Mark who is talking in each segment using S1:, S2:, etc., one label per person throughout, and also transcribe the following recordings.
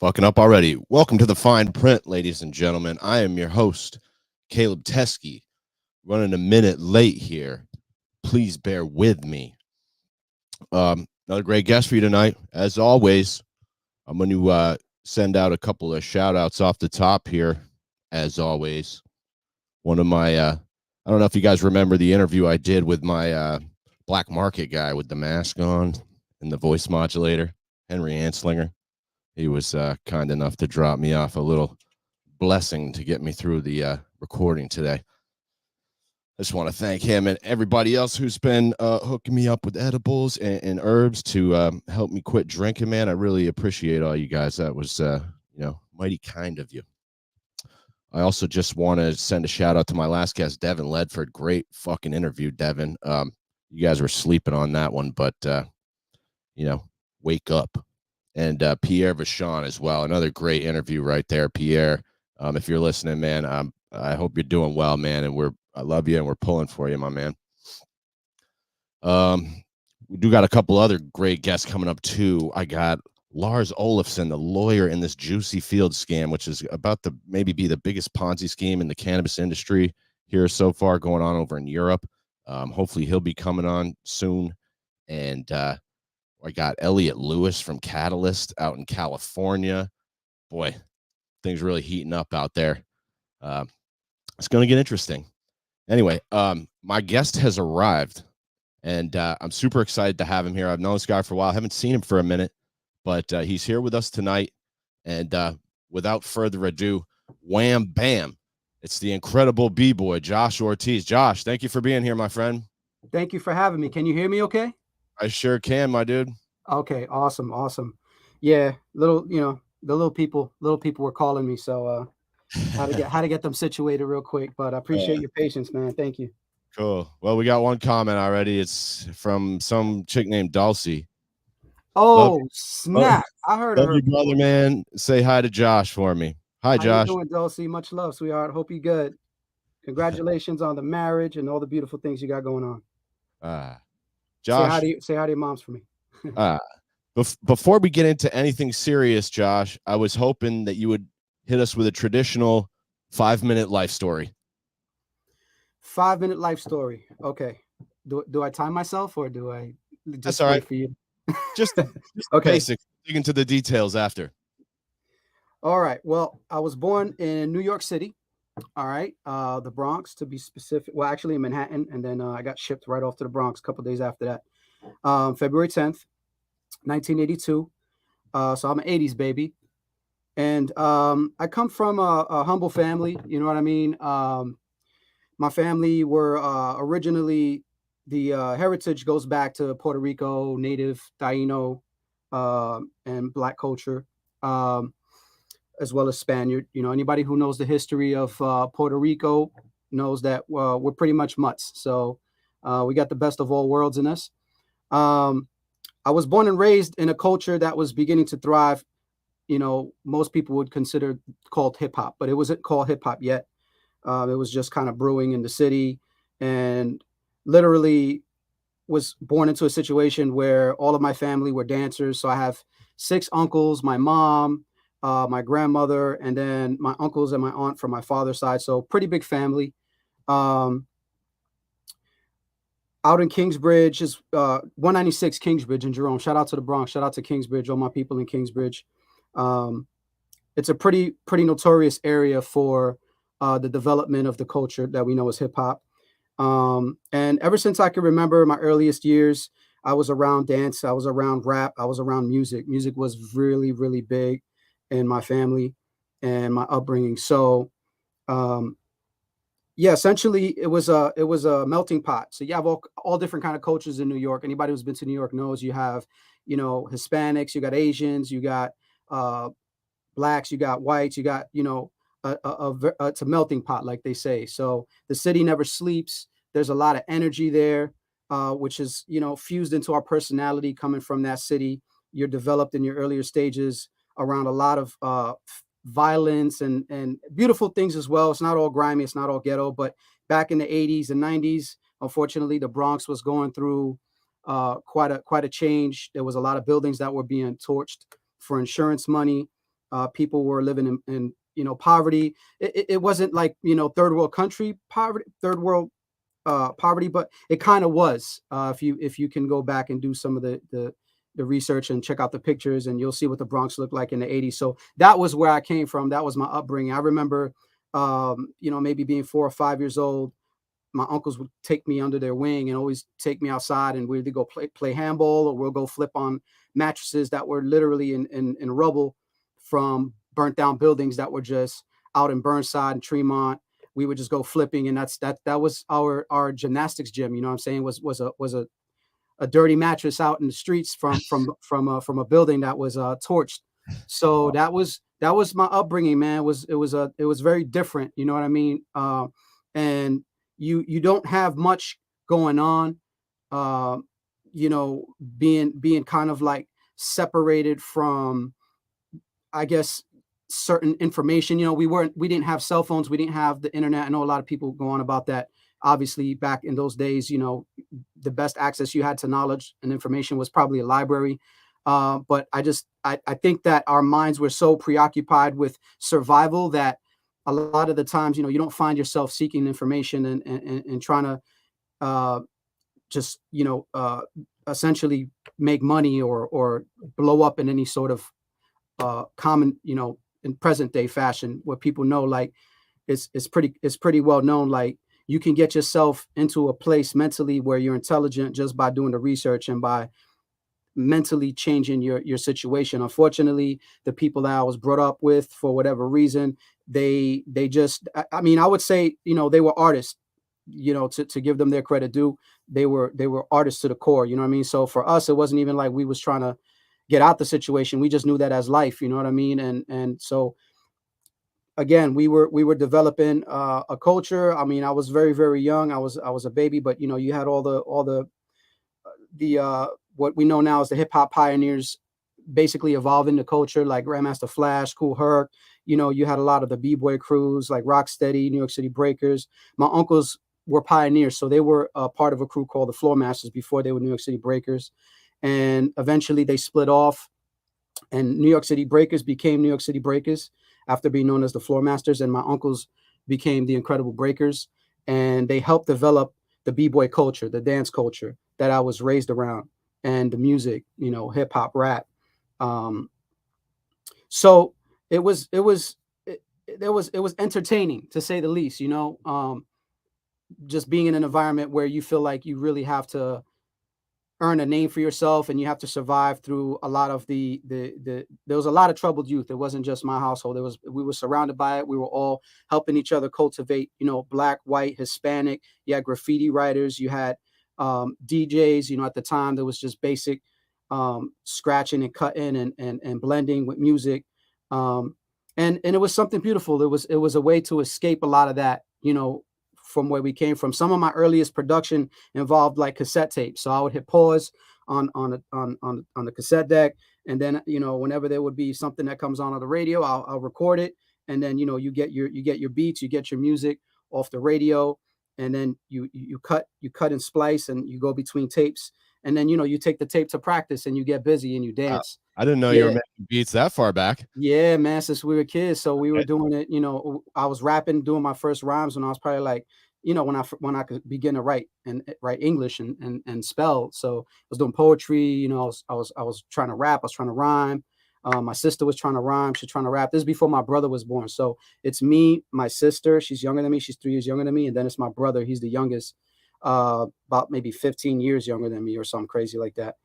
S1: Fucking up already. Welcome to the fine print, ladies and gentlemen. I am your host, Caleb Teskey. Running a minute late here. Please bear with me. Another great guest for you tonight. As always, I'm going to send out a couple of shout outs off the top here. As always, one of my, I don't know if you guys remember the interview I did with my black market guy with the mask on and the voice modulator, Henry Anslinger. He was kind enough to drop me off a little blessing to get me through the recording today. I just want to thank him and everybody else who's been hooking me up with edibles and herbs to help me quit drinking, man. I really appreciate all you guys. That was, mighty kind of you. I also just want to send a shout out to my last guest, Devin Ledford. Great fucking interview, Devin. You guys were sleeping on that one, but, wake up. And Pierre Vachon as well. Another great interview right there, Pierre. If you're listening, man, I hope you're doing well, man. And I love you, and we're pulling for you, my man. We do got a couple other great guests coming up too. I got Lars Olofsson, the lawyer in this Juicy Field scam, which is about to maybe be the biggest Ponzi scheme in the cannabis industry here so far, going on over in Europe. Hopefully he'll be coming on soon. And I got Elliot Lewis from Catalyst out in California. Boy, things really heating up out there. It's going to get interesting. Anyway, my guest has arrived, and I'm super excited to have him here. I've known this guy for a while. I haven't seen him for a minute, but he's here with us tonight. And without further ado, wham, bam. It's the incredible B-boy, Josh Ortiz. Josh, thank you for being here, my friend.
S2: Thank you for having me. Can you hear me okay?
S1: I sure can, my dude.
S2: Okay, awesome. Yeah, the little people were calling me, so how to get them situated real quick. But I appreciate your patience, man. Thank you.
S1: Cool. Well, we got one comment already. It's from some chick named Dulcie.
S2: Oh, snap! I heard of her.
S1: Love you, brother, man. Say hi to Josh for me. Hi, Josh.
S2: How you doing, Dulcie? Much love, sweetheart. Hope you good. Congratulations on the marriage and all the beautiful things you got going on.
S1: Josh,
S2: say hi to your moms for me.
S1: Before we get into anything serious, Josh, I was hoping that you would hit us with a traditional 5-minute life story.
S2: 5-minute life story. Okay. Do I time myself or do I just
S1: That's all right
S2: for you?
S1: just
S2: Okay.
S1: Basic. Dig into the details after.
S2: All right. Well, I was born in New York City. All right. The Bronx, to be specific. Well, actually in Manhattan, and then I got shipped right off to the Bronx a couple days after that. February 10th, 1982. So I'm an 80s baby. And I come from a humble family. You know what I mean? My family were originally, the heritage goes back to Puerto Rico, native, Taino, and Black culture. As well as Spaniard. You know, anybody who knows the history of Puerto Rico knows that we're pretty much mutts. So we got the best of all worlds in us. I was born and raised in a culture that was beginning to thrive. You know, most people would consider called hip hop, but it wasn't called hip hop yet. It was just kind of brewing in the city, and literally was born into a situation where all of my family were dancers. So I have 6 uncles, my mom, my grandmother, and then my uncles and my aunt from my father's side. So pretty big family. Out in Kingsbridge is 196 Kingsbridge in Jerome. Shout out to the Bronx. Shout out to Kingsbridge, all my people in Kingsbridge. It's a pretty notorious area for the development of the culture that we know as hip hop. And ever since I can remember my earliest years, I was around dance, I was around rap, I was around music. Music was really, really big in my family and my upbringing. So, yeah, essentially it was a melting pot. So you have all different kind of cultures in New York. Anybody who's been to New York knows you have, Hispanics, you got Asians, you got blacks, you got whites, you got, it's a melting pot, like they say. So the city never sleeps. There's a lot of energy there, which is, fused into our personality coming from that city. You're developed in your earlier stages around a lot of violence and beautiful things as well. It's not all grimy, it's not all ghetto, but back in the 80s and 90s, unfortunately, the Bronx was going through quite a change. There was a lot of buildings that were being torched for insurance money. People were living in poverty. It wasn't like third world country poverty, third world poverty, but it kind of was. If you can go back and do some of the research and check out the pictures, and you'll see what the Bronx looked like in the 80s. So that was where I came from. That was my upbringing. I remember, maybe being 4 or 5 years old. My uncles would take me under their wing and always take me outside, and we'd either go play handball, or we'll go flip on mattresses that were literally in rubble from burnt down buildings that were just out in Burnside and Tremont. We would just go flipping, and that was our gymnastics gym. You know what I'm saying? Was a dirty mattress out in the streets from a building that was torched. So that was my upbringing, man. It was very different. You know what I mean? And you don't have much going on. Uh, being kind of like separated from, I guess, certain information. We didn't have cell phones, we didn't have the internet. I know a lot of people go on about that. Obviously, back in those days, the best access you had to knowledge and information was probably a library. But I think that our minds were so preoccupied with survival that a lot of the times, you don't find yourself seeking information and trying to uh, just, essentially make money or blow up in any sort of common, in present day fashion, where people know, like, it's pretty well known, like, you can get yourself into a place mentally where you're intelligent just by doing the research and by mentally changing your situation. Unfortunately, the people that I was brought up with, for whatever reason, they just, I mean, I would say, they were artists. To give them their credit due, they were artists to the core. You know what I mean? So for us, it wasn't even like we was trying to get out the situation. We just knew that as life. You know what I mean? And so again, we were developing a culture. I mean, I was very, very young. I was a baby, but you had all the what we know now as the hip hop pioneers basically evolving the culture, like Grandmaster Flash, Cool Herc. You had a lot of the b-boy crews like Rocksteady, New York City Breakers. My uncles were pioneers, so they were part of a crew called the Floor Masters before they were New York City Breakers, and eventually they split off, and New York City Breakers became New York City Breakers after being known as the Floor Masters, and my uncles became the Incredible Breakers, and they helped develop the b-boy culture, the dance culture that I was raised around, and the music, hip hop, rap. Um, so it was entertaining, to say the least. Just being in an environment where you feel like you really have to earn a name for yourself, and you have to survive through a lot of the there was a lot of troubled youth. It wasn't just my household. We were surrounded by it. We were all helping each other cultivate, black, white, Hispanic. You had graffiti writers, you had DJs. At the time there was just basic scratching and cutting and blending with music. Um, and it was something beautiful. It was a way to escape a lot of that, from where we came from. Some of my earliest production involved like cassette tapes. So I would hit pause on the cassette deck, and then whenever there would be something that comes on the radio, I'll record it, and then you get your beats, you get your music off the radio, and then you cut and splice, and you go between tapes, and then you take the tape to practice, and you get busy and you
S1: Wow.
S2: dance.
S1: I didn't know you were
S2: Yeah.
S1: making beats that far back.
S2: Yeah, man, since we were kids. So we were
S1: Okay.
S2: doing it, I was rapping, doing my first rhymes when I was probably like, when I could begin to write and write English and spell. So I was doing poetry, I was trying to rap, I was trying to rhyme. My sister was trying to rhyme, she's trying to rap. This is before my brother was born. So it's me, my sister, she's younger than me, she's 3 years younger than me, and then it's my brother, he's the youngest, about maybe 15 years younger than me or something crazy like that.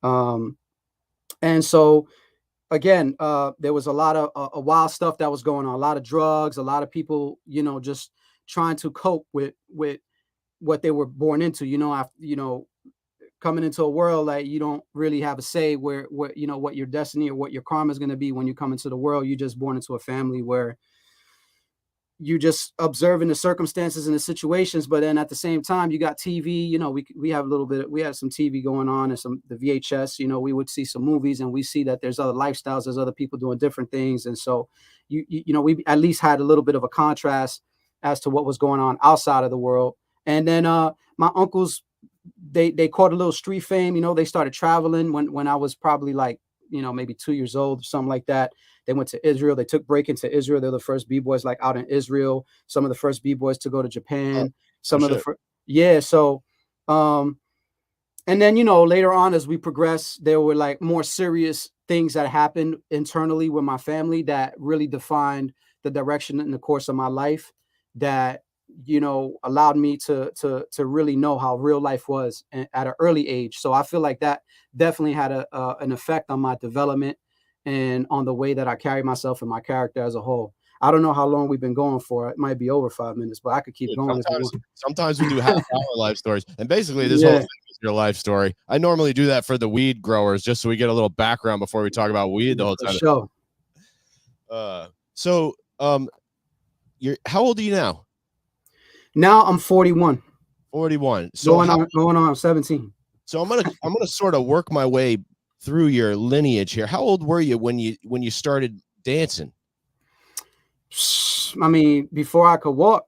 S2: Um, and so again, there was a lot of wild stuff that was going on, a lot of drugs, a lot of people, just trying to cope with what they were born into, after, coming into a world like you don't really have a say where what your destiny or what your karma is going to be when you come into the world. You just born into a family where you just observing the circumstances and the situations, but then at the same time you got TV. We have a little bit, we had some TV going on and some the VHS. We would see some movies, and we see that there's other lifestyles, there's other people doing different things, and so we at least had a little bit of a contrast as to what was going on outside of the world. And then my uncles, they caught a little street fame. They started traveling when I was probably like maybe 2 years old, something like that. They went to Israel. They took Breakin to Israel. They're the first b-boys like out in Israel. Some of the first b-boys to go to Japan. Some of the first, yeah. So, and then, you know, later on as we progress, there were like more serious things that happened internally with my family that really defined the direction and the course of my life, that, you know, allowed me to really know how real life was at an early age. So I feel like that definitely had an effect on my development and on the way that I carry myself and my character as a whole. I don't know how long we've been going for. It might be over 5 minutes, but I could keep going.
S1: Sometimes we do half-hour life stories, and basically this whole thing is your life story. I normally do that for the weed growers, just so we get a little background before we talk about weed the whole time.
S2: Sure.
S1: So, you're how old are you now?
S2: Now I'm 41.
S1: 41. So
S2: going on 17.
S1: So I'm gonna sort of work my way through your lineage here. How old were you when you started dancing?
S2: I mean, before I could walk,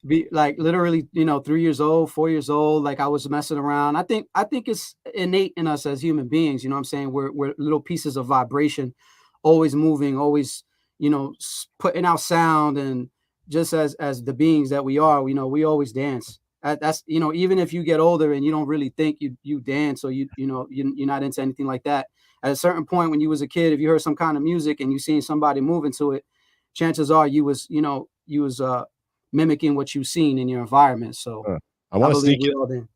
S2: be like literally, you know, 3 years old, 4 years old. Like I was messing around. I think it's innate in us as human beings. You know what I'm saying? We're little pieces of vibration, always moving, always, you know, putting out sound. And just as the beings that we are, you know, we always dance. That's, you know, even if you get older and you don't really think you dance, or you're not into anything like that. At a certain point when you was a kid, if you heard some kind of music and you seen somebody moving to it, chances are you was mimicking what you seen in your environment. So
S1: I want to sneak in.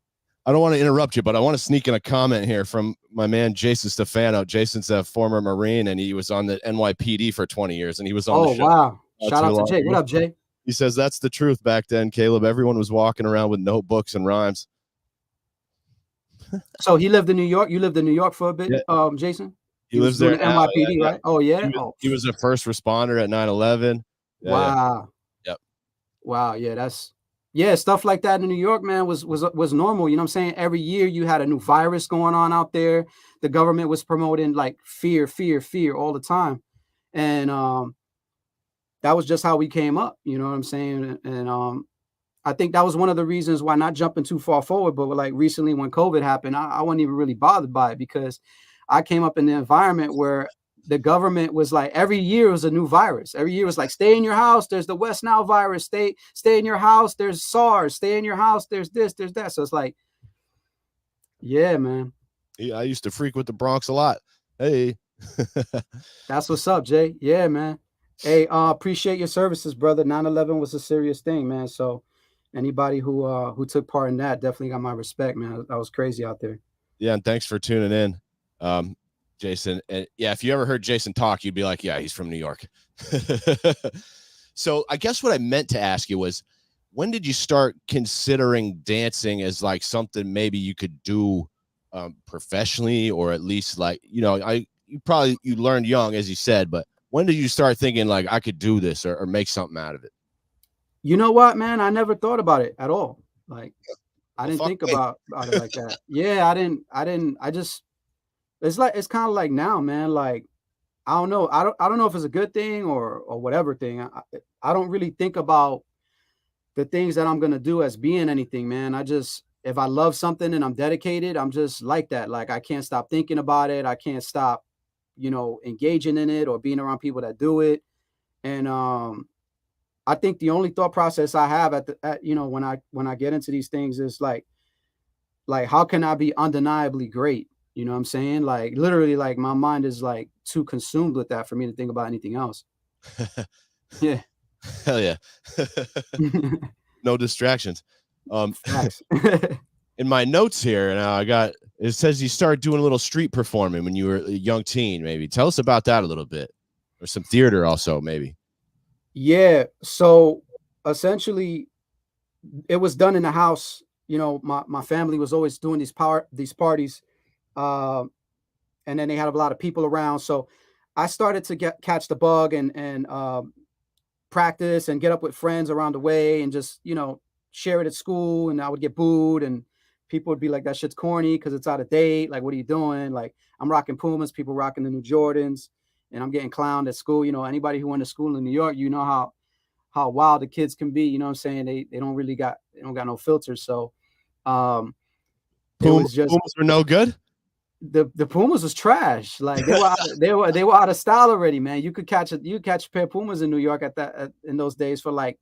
S1: I don't want to interrupt you, but I want to sneak in a comment here from my man Jason Stefano. Jason's a former Marine, and he was on the NYPD for 20 years, and he was on the show.
S2: Oh wow! Shout out to Jay. What up, Jay?
S1: He says that's the truth back then, Caleb. Everyone was walking around with notebooks and rhymes.
S2: So he lived in New York. You lived in New York for a bit, yeah. Jason?
S1: He lives there now,
S2: NYPD, right? Oh, yeah?
S1: He was a first responder at 9/11.
S2: Yeah, wow.
S1: Yeah. Yep.
S2: Wow, yeah, stuff like that in New York, man, was normal. You know what I'm saying? Every year you had a new virus going on out there. The government was promoting like fear all the time. And that was just how we came up, you know what I'm saying? And I think that was one of the reasons why, not jumping too far forward, but like recently when COVID happened, I wasn't even really bothered by it, because I came up in the environment where the government was like, every year was a new virus. Every year was like, stay in your house. There's the West Nile virus. Stay in your house. There's SARS. Stay in your house. There's this, there's that. So it's like, yeah, man.
S1: Yeah, I used to freak with the Bronx a lot. Hey.
S2: That's what's up, Jay. Yeah, man. Hey, appreciate your services, brother. 9/11 was a serious thing, man. So anybody who took part in that definitely got my respect, man. That was crazy out there.
S1: Yeah, and thanks for tuning in, Jason. And yeah, if you ever heard Jason talk, you'd be like, yeah, he's from New York. So I guess what I meant to ask you was, when did you start considering dancing as like something maybe you could do professionally, or at least like, you know, you learned young, as you said, but when did you start thinking like I could do this or make something out of it?
S2: You know what, man? I never thought about it at all. Like, I didn't think about it like that. Yeah, I didn't. I just, it's kind of like now, man. Like, I don't know. I don't know if it's a good thing or whatever thing. I don't really think about the things that I'm gonna do as being anything, man. I just, if I love something and I'm dedicated, I'm just like that. Like, I can't stop thinking about it. I can't stop, you know, engaging in it or being around people that do it. And I think the only thought process I have at you know, when I get into these things is like how can I be undeniably great? You know what I'm saying? Like, literally, like, my mind is like too consumed with that for me to think about anything else. Yeah.
S1: Hell yeah. No distractions. In my notes here, and it says you started doing a little street performing when you were a young teen. Maybe tell us about that a little bit, or some theater also, maybe.
S2: Yeah. So essentially, it was done in the house. You know, my family was always doing these parties, and then they had a lot of people around. So I started to catch the bug and practice and get up with friends around the way and just, you know, share it at school. And I would get booed, and people would be like, that shit's corny because it's out of date. Like, what are you doing? Like, I'm rocking Pumas, people rocking the new Jordans, and I'm getting clowned at school. You know, anybody who went to school in New York, you know how wild the kids can be. You know what I'm saying? They don't got no filters. So it was just,
S1: Pumas were no good.
S2: the Pumas was trash. Like they were out of style already, man. You could catch a pair of Pumas in New York in those days for like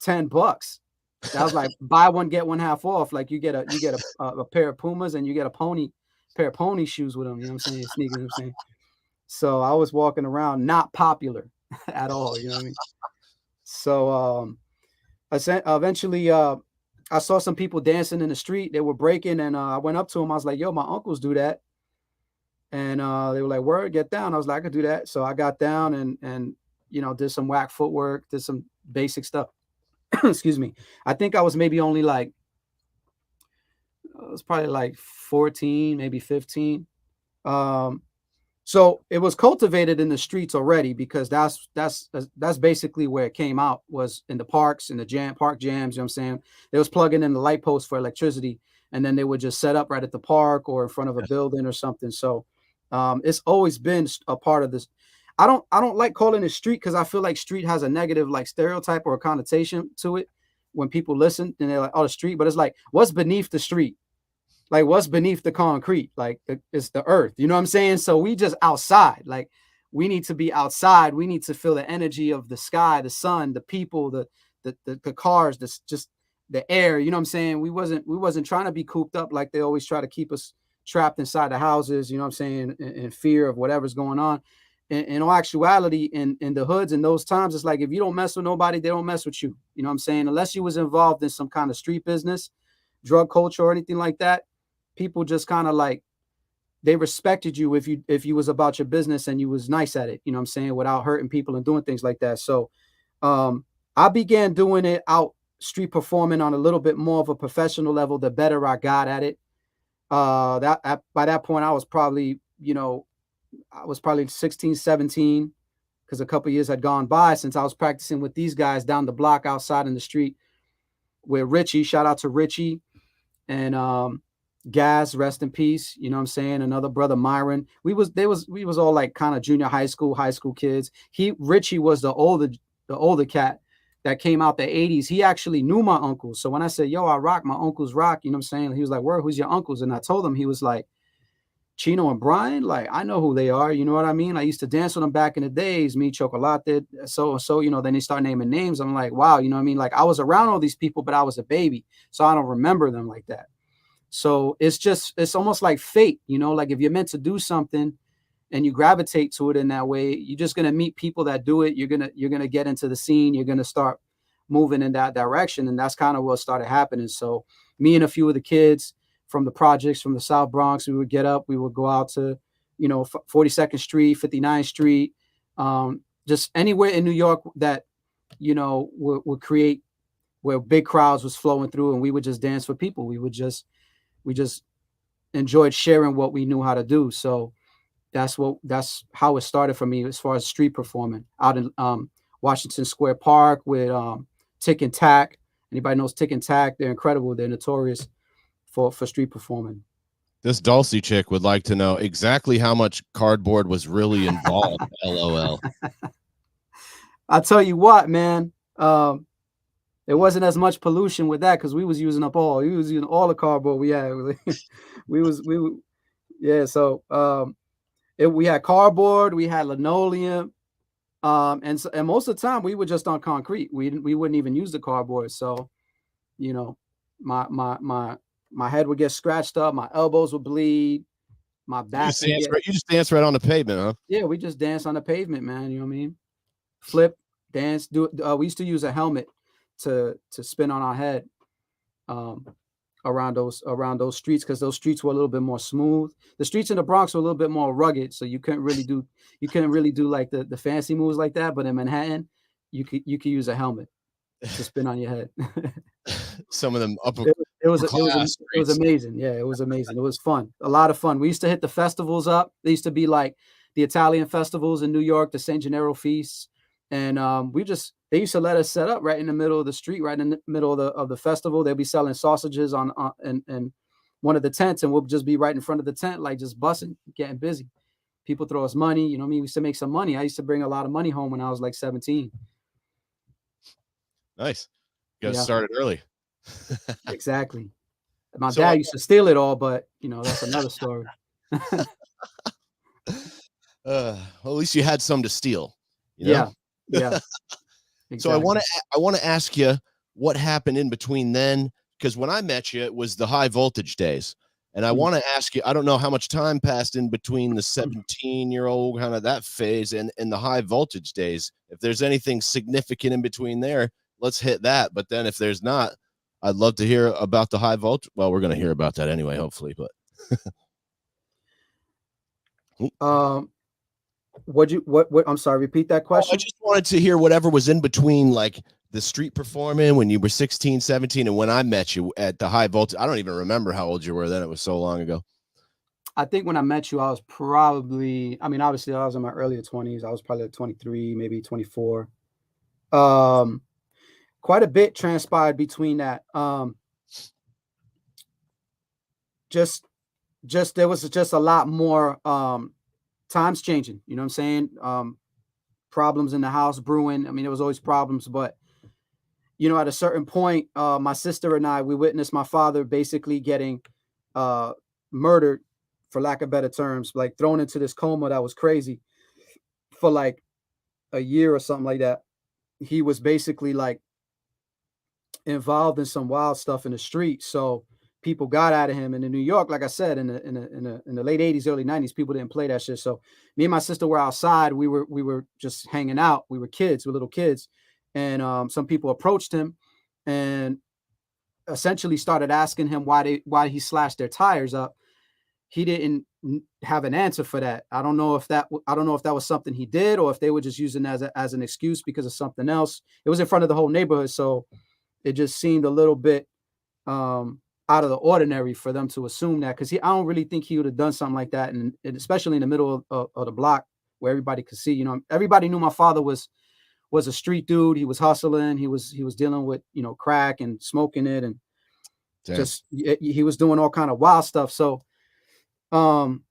S2: $10. That was like buy one get one half off. Like you get a pair of Pumas and you get a pair of pony shoes with them. You know what I'm saying? Sneakers. You know what I'm saying? So I was walking around not popular at all. You know what I mean? So eventually I saw some people dancing in the street. They were breaking, and I went up to them. I was like, "Yo, my uncles do that." And they were like, "Word, get down." I was like, "I could do that." So I got down and did some whack footwork, did some basic stuff. Excuse me. I think I was maybe only like, it was probably like 14, maybe 15. So it was cultivated in the streets already, because that's basically where it came out, was in the parks, in the park jams. You know what I'm saying? They was plugging in the light post for electricity, and then they would just set up right at the park or in front of a building or something. So it's always been a part of this. I don't like calling it street, because I feel like street has a negative like stereotype or a connotation to it when people listen, and they're like, "Oh, the street," but it's like, what's beneath the street? Like, what's beneath the concrete? Like, it's the earth. You know what I'm saying? So we just outside. Like, we need to be outside. We need to feel the energy of the sky, the sun, the people, the cars, just the air. You know what I'm saying? We wasn't trying to be cooped up like they always try to keep us trapped inside the houses. You know what I'm saying? In fear of whatever's going on. In all actuality, in the hoods in those times, it's like, if you don't mess with nobody, they don't mess with you. You know what I'm saying? Unless you was involved in some kind of street business, drug culture, or anything like that. People just kind of like, they respected you if you was about your business and you was nice at it, you know what I'm saying, without hurting people and doing things like that. So I began doing it out street performing on a little bit more of a professional level the better I got at it. By that point I was probably 16, 17, because a couple years had gone by since I was practicing with these guys down the block outside in the street with Richie. Shout out to Richie and Gas, rest in peace. You know what I'm saying? Another brother, Myron. We was all like kind of junior high school kids. Richie was the older cat that came out the 80s. He actually knew my uncles. So when I said, "Yo, I rock, my uncles rock," you know what I'm saying? He was like, "Where? Who's your uncles?" And I told him. He was like, "Chino and Brian, like, I know who they are. You know what I mean? I used to dance with them back in the days, me, Chocolate, so, then they start naming names. I'm like, wow, you know what I mean? Like, I was around all these people, but I was a baby, so I don't remember them like that. So it's almost like fate, like if you're meant to do something and you gravitate to it in that way, you're just going to meet people that do it. You're going to get into the scene. You're going to start moving in that direction. And that's kind of what started happening. So me and a few of the kids from the projects from the South Bronx, we would get up, we would go out to, 42nd Street, 59th Street, just anywhere in New York that, would create where big crowds was flowing through, and we would just dance for people. We just enjoyed sharing what we knew how to do. So that's how it started for me as far as street performing out in Washington Square Park with Tick and Tack. Anybody knows Tick and Tack? They're incredible. They're notorious for street performing.
S1: This Dulcie chick would like to know exactly how much cardboard was really involved. LOL.
S2: I'll tell you what, man. There wasn't as much pollution with that because we was using all the cardboard we had. So we had cardboard, we had linoleum, and most of the time we were just on concrete. We wouldn't even use the cardboard. So, my head would get scratched up, my elbows would bleed, my back.
S1: You just dance right on the pavement, huh?
S2: Yeah, we just dance on the pavement, man. You know what I mean? Flip, dance, we used to use a helmet to spin on our head around those streets, because those streets were a little bit more smooth. The streets in the Bronx were a little bit more rugged, so you couldn't really do like the fancy moves like that. But in Manhattan, you could use a helmet to spin on your head.
S1: Some of them
S2: it was amazing. Yeah, it was amazing. It was fun. A lot of fun. We used to hit the festivals up. They used to be like the Italian festivals in New York, the San Gennaro feasts. And they used to let us set up right in the middle of the street, right in the middle of the festival. They'll be selling sausages on one of the tents, and we'll just be right in front of the tent, like just bussing, getting busy. People throw us money. You know what I mean? We used to make some money. I used to bring a lot of money home when I was like 17.
S1: Nice. You got started early.
S2: Exactly. My dad used to steal it all, but that's another story.
S1: Well, at least you had some to steal, you know?
S2: Yeah, yeah,
S1: So I want
S2: exactly.
S1: to I want to ask you what happened in between then, because when I met you, it was the high voltage days. And I
S2: Mm.
S1: want to ask you, I don't know how much time passed in between the 17-year-old kind of that phase and the high voltage days. If there's anything significant in between there, let's hit that. But then if there's not, I'd love to hear about the high voltage. Well, we're going to hear about that anyway, hopefully. But
S2: Um, what? I'm sorry. Repeat that
S1: oh, I
S2: question.
S1: just wanted to hear whatever was in between, like the street performing when you were 16, 17, and when I met you at the high voltage. I don't even remember how old you were then. It was so long ago.
S2: I think when I met you, I was probably. I mean, obviously, I was in my earlier 20s. I was probably like 23, maybe 24. Um, Quite a bit transpired between that. Just, just there was just a lot more. Times changing. You know what I'm saying? Problems in the house brewing. I mean, there was always problems, but at a certain point, my sister and I, we witnessed my father basically getting uh, murdered, for lack of better terms, like thrown into this coma that was crazy for like a year or something like that. He was basically like involved in some wild stuff in the street. So people got out of him. And in New York, like I said, in the late '80s, early '90s, people didn't play that shit. So me and my sister were outside. We were just hanging out. We were kids, we were little kids, and some people approached him and essentially started asking him why he slashed their tires up. He didn't have an answer for that. I don't know if that was something he did or if they were just using it as an excuse because of something else. It was in front of the whole neighborhood, so it just seemed a little bit out of the ordinary for them to assume that, because I don't really think he would have done something like that, and especially in the middle of the block where everybody could see. Everybody knew my father was a street dude. He was hustling. He was dealing with crack and smoking it, and
S1: Damn.
S2: just he was doing all kind of wild stuff. So um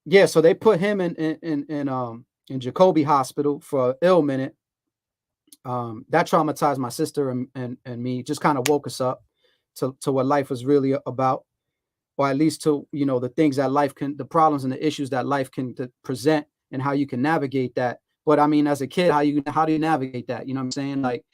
S2: yeah, so they put him in Jacoby Hospital for an ill minute. That traumatized my sister and me, just kind of woke us up to what life was really about, or at least to the things that the problems and the issues that life can present, and how you can navigate that. But I mean, as a kid, how do you navigate that? You know what I'm saying? Like,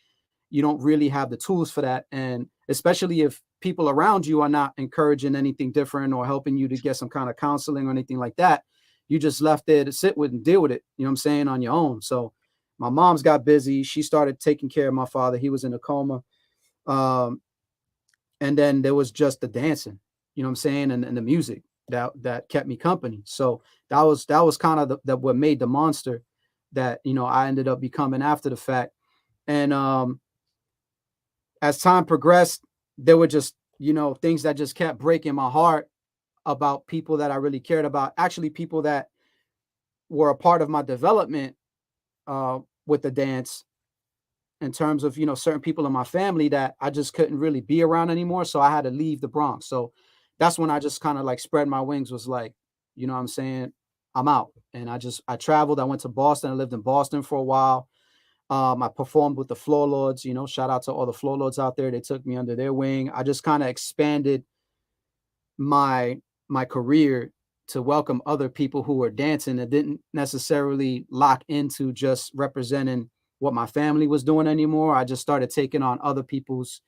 S2: you don't really have the tools for that, and especially if people around you are not encouraging anything different or helping you to get some kind of counseling or anything like that. You just left there to sit with and deal with it, you know what I'm saying, on your own. So my mom's got busy. She started taking care of my father. He was in a coma. um, and then there was just the dancing, you know what I'm saying, and the music that kept me company. So that was kind of what made the monster that I ended up becoming after the fact. And as time progressed, there were just things that just kept breaking my heart about people that I really cared about. Actually, people that were a part of my development with the dance, in terms of certain people in my family that I just couldn't really be around anymore. So I had to leave the Bronx. So that's when I just kind of like spread my wings. Was like, what I'm saying, I'm out. And I traveled. I went to Boston. I lived in Boston for a while. I performed with the Floor Lords. Shout out to all the Floor Lords out there. They took me under their wing. I just kind of expanded my career to welcome other people who were dancing, that didn't necessarily lock into just representing what my family was doing anymore. I just started taking on other people's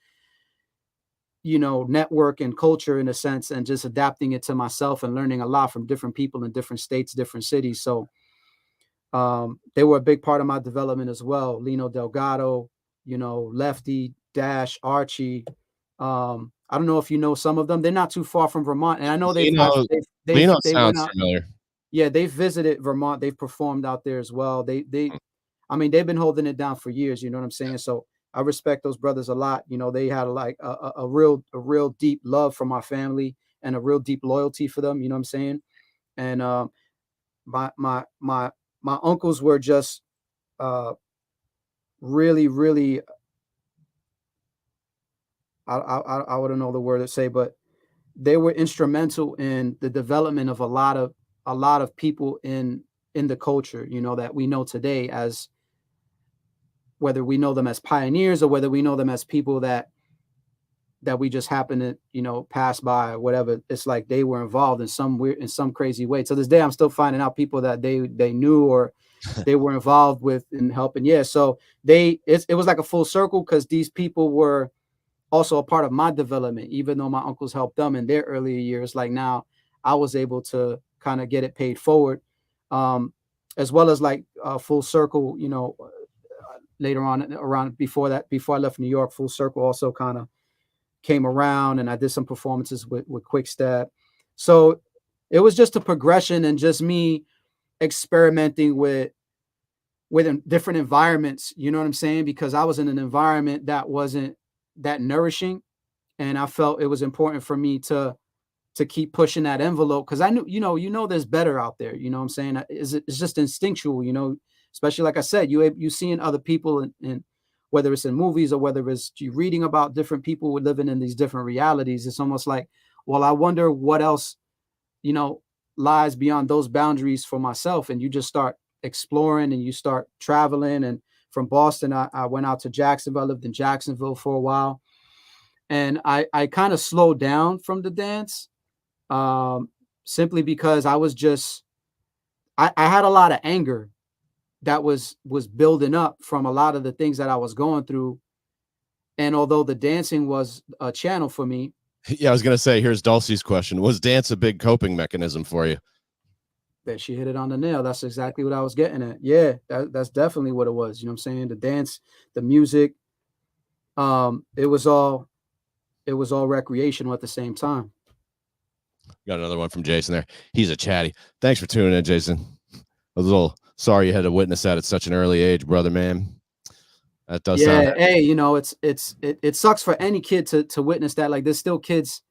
S2: network and culture, in a sense, and just adapting it to myself and learning a lot from different people in different states, different cities. So they were a big part of my development as well. Lino Delgado, Lefty, Dash, Archie. I don't know if you know some of them. They're not too far from Vermont, and I know
S1: Lino,
S2: they went
S1: sounds
S2: out.
S1: familiar.
S2: Yeah, they've visited Vermont. They've performed out there as well. I mean, they've been holding it down for years. You know what I'm saying? So I respect those brothers a lot. They had like a real deep love for my family and a real deep loyalty for them. You know what I'm saying? And my uncles were just uh, really, really. I wouldn't know the word to say, but they were instrumental in the development of a lot of people in the culture, that we know today, as whether we know them as pioneers or whether we know them as people that that we just happen to, pass by or whatever. It's like they were involved in some weird, in some crazy way. To this day, I'm still finding out people that they knew or they were involved with in helping. Yeah. So it was like a full circle because these people were also a part of my development, even though my uncles helped them in their earlier years. Like now I was able to kind of get it paid forward. As well as like full circle, later on around before I left New York, full circle also kind of came around and I did some performances with Quick Step. So it was just a progression and just me experimenting with different environments, you know what I'm saying? Because I was in an environment that wasn't that nourishing. And I felt it was important for me to keep pushing that envelope because I knew, there's better out there. You know what I'm saying? It's just instinctual, especially like I said, you seeing other people in whether it's in movies or whether it's you reading about different people living in these different realities. It's almost like, well, I wonder what else, lies beyond those boundaries for myself. And you just start exploring and you start traveling. And from Boston, I went out to Jacksonville. I lived in Jacksonville for a while. And I kind of slowed down from the dance simply because I was just, I had a lot of anger that was building up from a lot of the things that I was going through. And although the dancing was a channel for me.
S1: Yeah, I was going to say, here's Dulcie's question. Was dance a big coping mechanism for you?
S2: That she hit it on the nail. That's exactly what I was getting at. Yeah, that's definitely what it was. You know what I'm saying? The dance, the music, it was all recreational at the same time.
S1: Got another one from Jason there. He's a chatty. Thanks for tuning in, Jason. I was a little sorry you had to witness that at such an early age, brother, man. That does sound.
S2: Hey, it sucks for any kid to witness that. Like there's still kids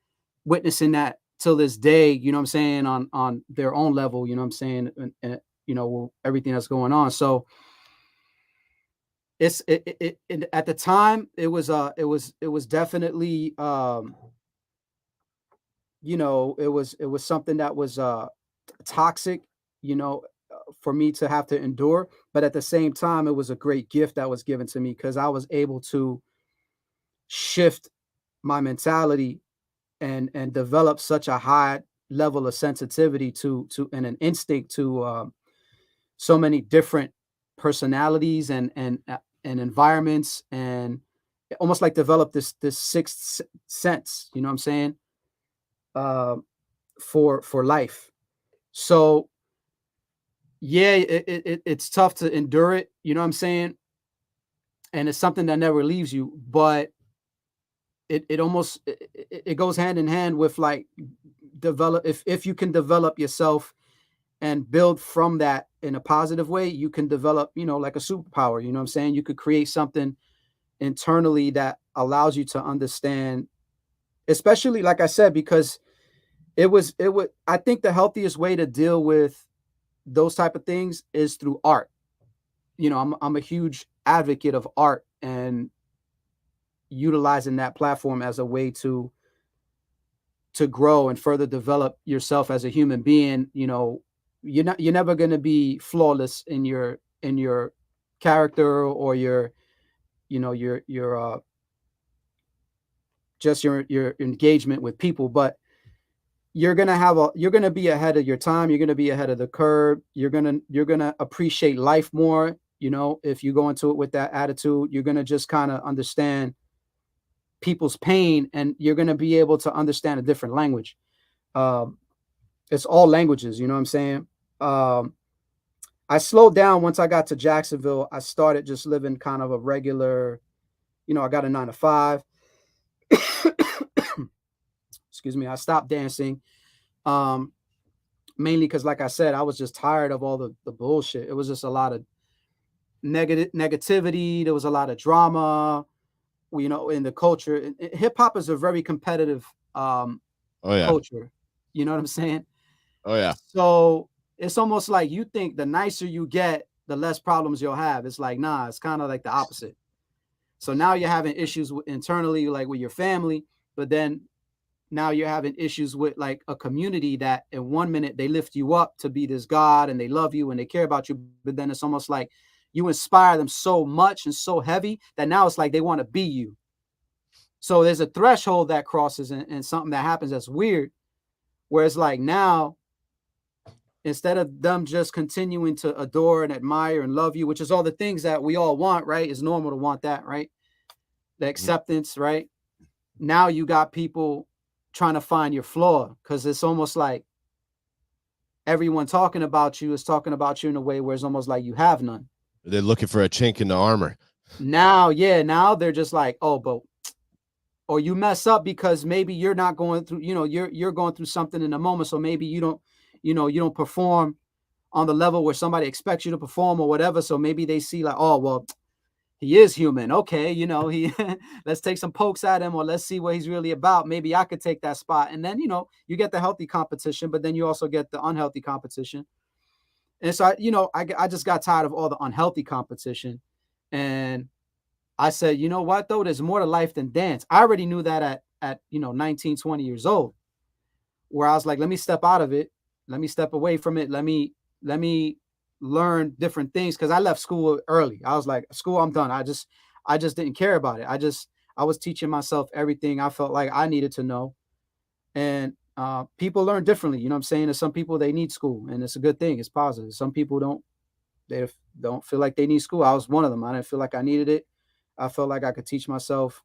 S2: witnessing that till this day, you know what I'm saying, on their own level, you know what I'm saying, and everything that's going on. So it's at the time it was definitely it was something that was toxic, for me to have to endure. But at the same time, it was a great gift that was given to me because I was able to shift my mentality and develop such a high level of sensitivity to and an instinct to so many different personalities and environments, and almost like develop this sixth sense, you know what I'm saying, for life. So yeah, it's tough to endure it, you know what I'm saying? And it's something that never leaves you, but it almost it goes hand in hand with like develop if you can develop yourself and build from that in a positive way, you can develop, like a superpower, you know what I'm saying? You could create something internally that allows you to understand, especially like I said, because it was I think the healthiest way to deal with those type of things is through art. I'm a huge advocate of art and utilizing that platform as a way to grow and further develop yourself as a human being. You're never going to be flawless in your character or your just your engagement with people, but you're gonna be ahead of your time. You're gonna be ahead of the curve. You're gonna appreciate life more. If you go into it with that attitude, you're gonna just kind of understand people's pain, and you're gonna be able to understand a different language. It's all languages, you know what I'm saying? I slowed down once I got to Jacksonville. I started just living kind of a regular, I got a 9 to 5. Excuse me. I stopped dancing. Mainly because, like I said, I was just tired of all the bullshit. It was just a lot of negativity. There was a lot of drama, in the culture. Hip hop is a very competitive culture. You know what I'm saying?
S1: Oh yeah.
S2: So it's almost like you think the nicer you get, the less problems you'll have. It's like, nah, it's kind of like the opposite. So now you're having issues internally, like with your family, but then now you're having issues with like a community that in 1 minute they lift you up to be this God and they love you and they care about you. But then it's almost like you inspire them so much and so heavy that now it's like they want to be you. So there's a threshold that crosses and something that happens that's weird, where it's like now, instead of them just continuing to adore and admire and love you, which is all the things that we all want, right? It's normal to want that, right? The acceptance, right? Now you got people trying to find your flaw, because it's almost like everyone talking about you is talking about you in a way where it's almost like you have none.
S1: They're looking for a chink in the armor.
S2: Now, yeah, now they're just like, oh, but, or you mess up because maybe you're not going through, you're going through something in the moment. So maybe you don't perform on the level where somebody expects you to perform or whatever. So maybe they see like, oh, well, he is human. Okay. He let's take some pokes at him, or let's see what he's really about. Maybe I could take that spot. And then, you get the healthy competition, but then you also get the unhealthy competition. And so, I just got tired of all the unhealthy competition. And I said, you know what, though? There's more to life than dance. I already knew that at 19, 20 years old, where I was like, let me step out of it. Let me step away from it. Let me learn different things. Cause I left school early. I was like, school, I'm done. I just didn't care about it. I was teaching myself everything I felt like I needed to know. And people learn differently. You know what I'm saying? There's some people, they need school, and it's a good thing. It's positive. Some people they don't feel like they need school. I was one of them. I didn't feel like I needed it. I felt like I could teach myself.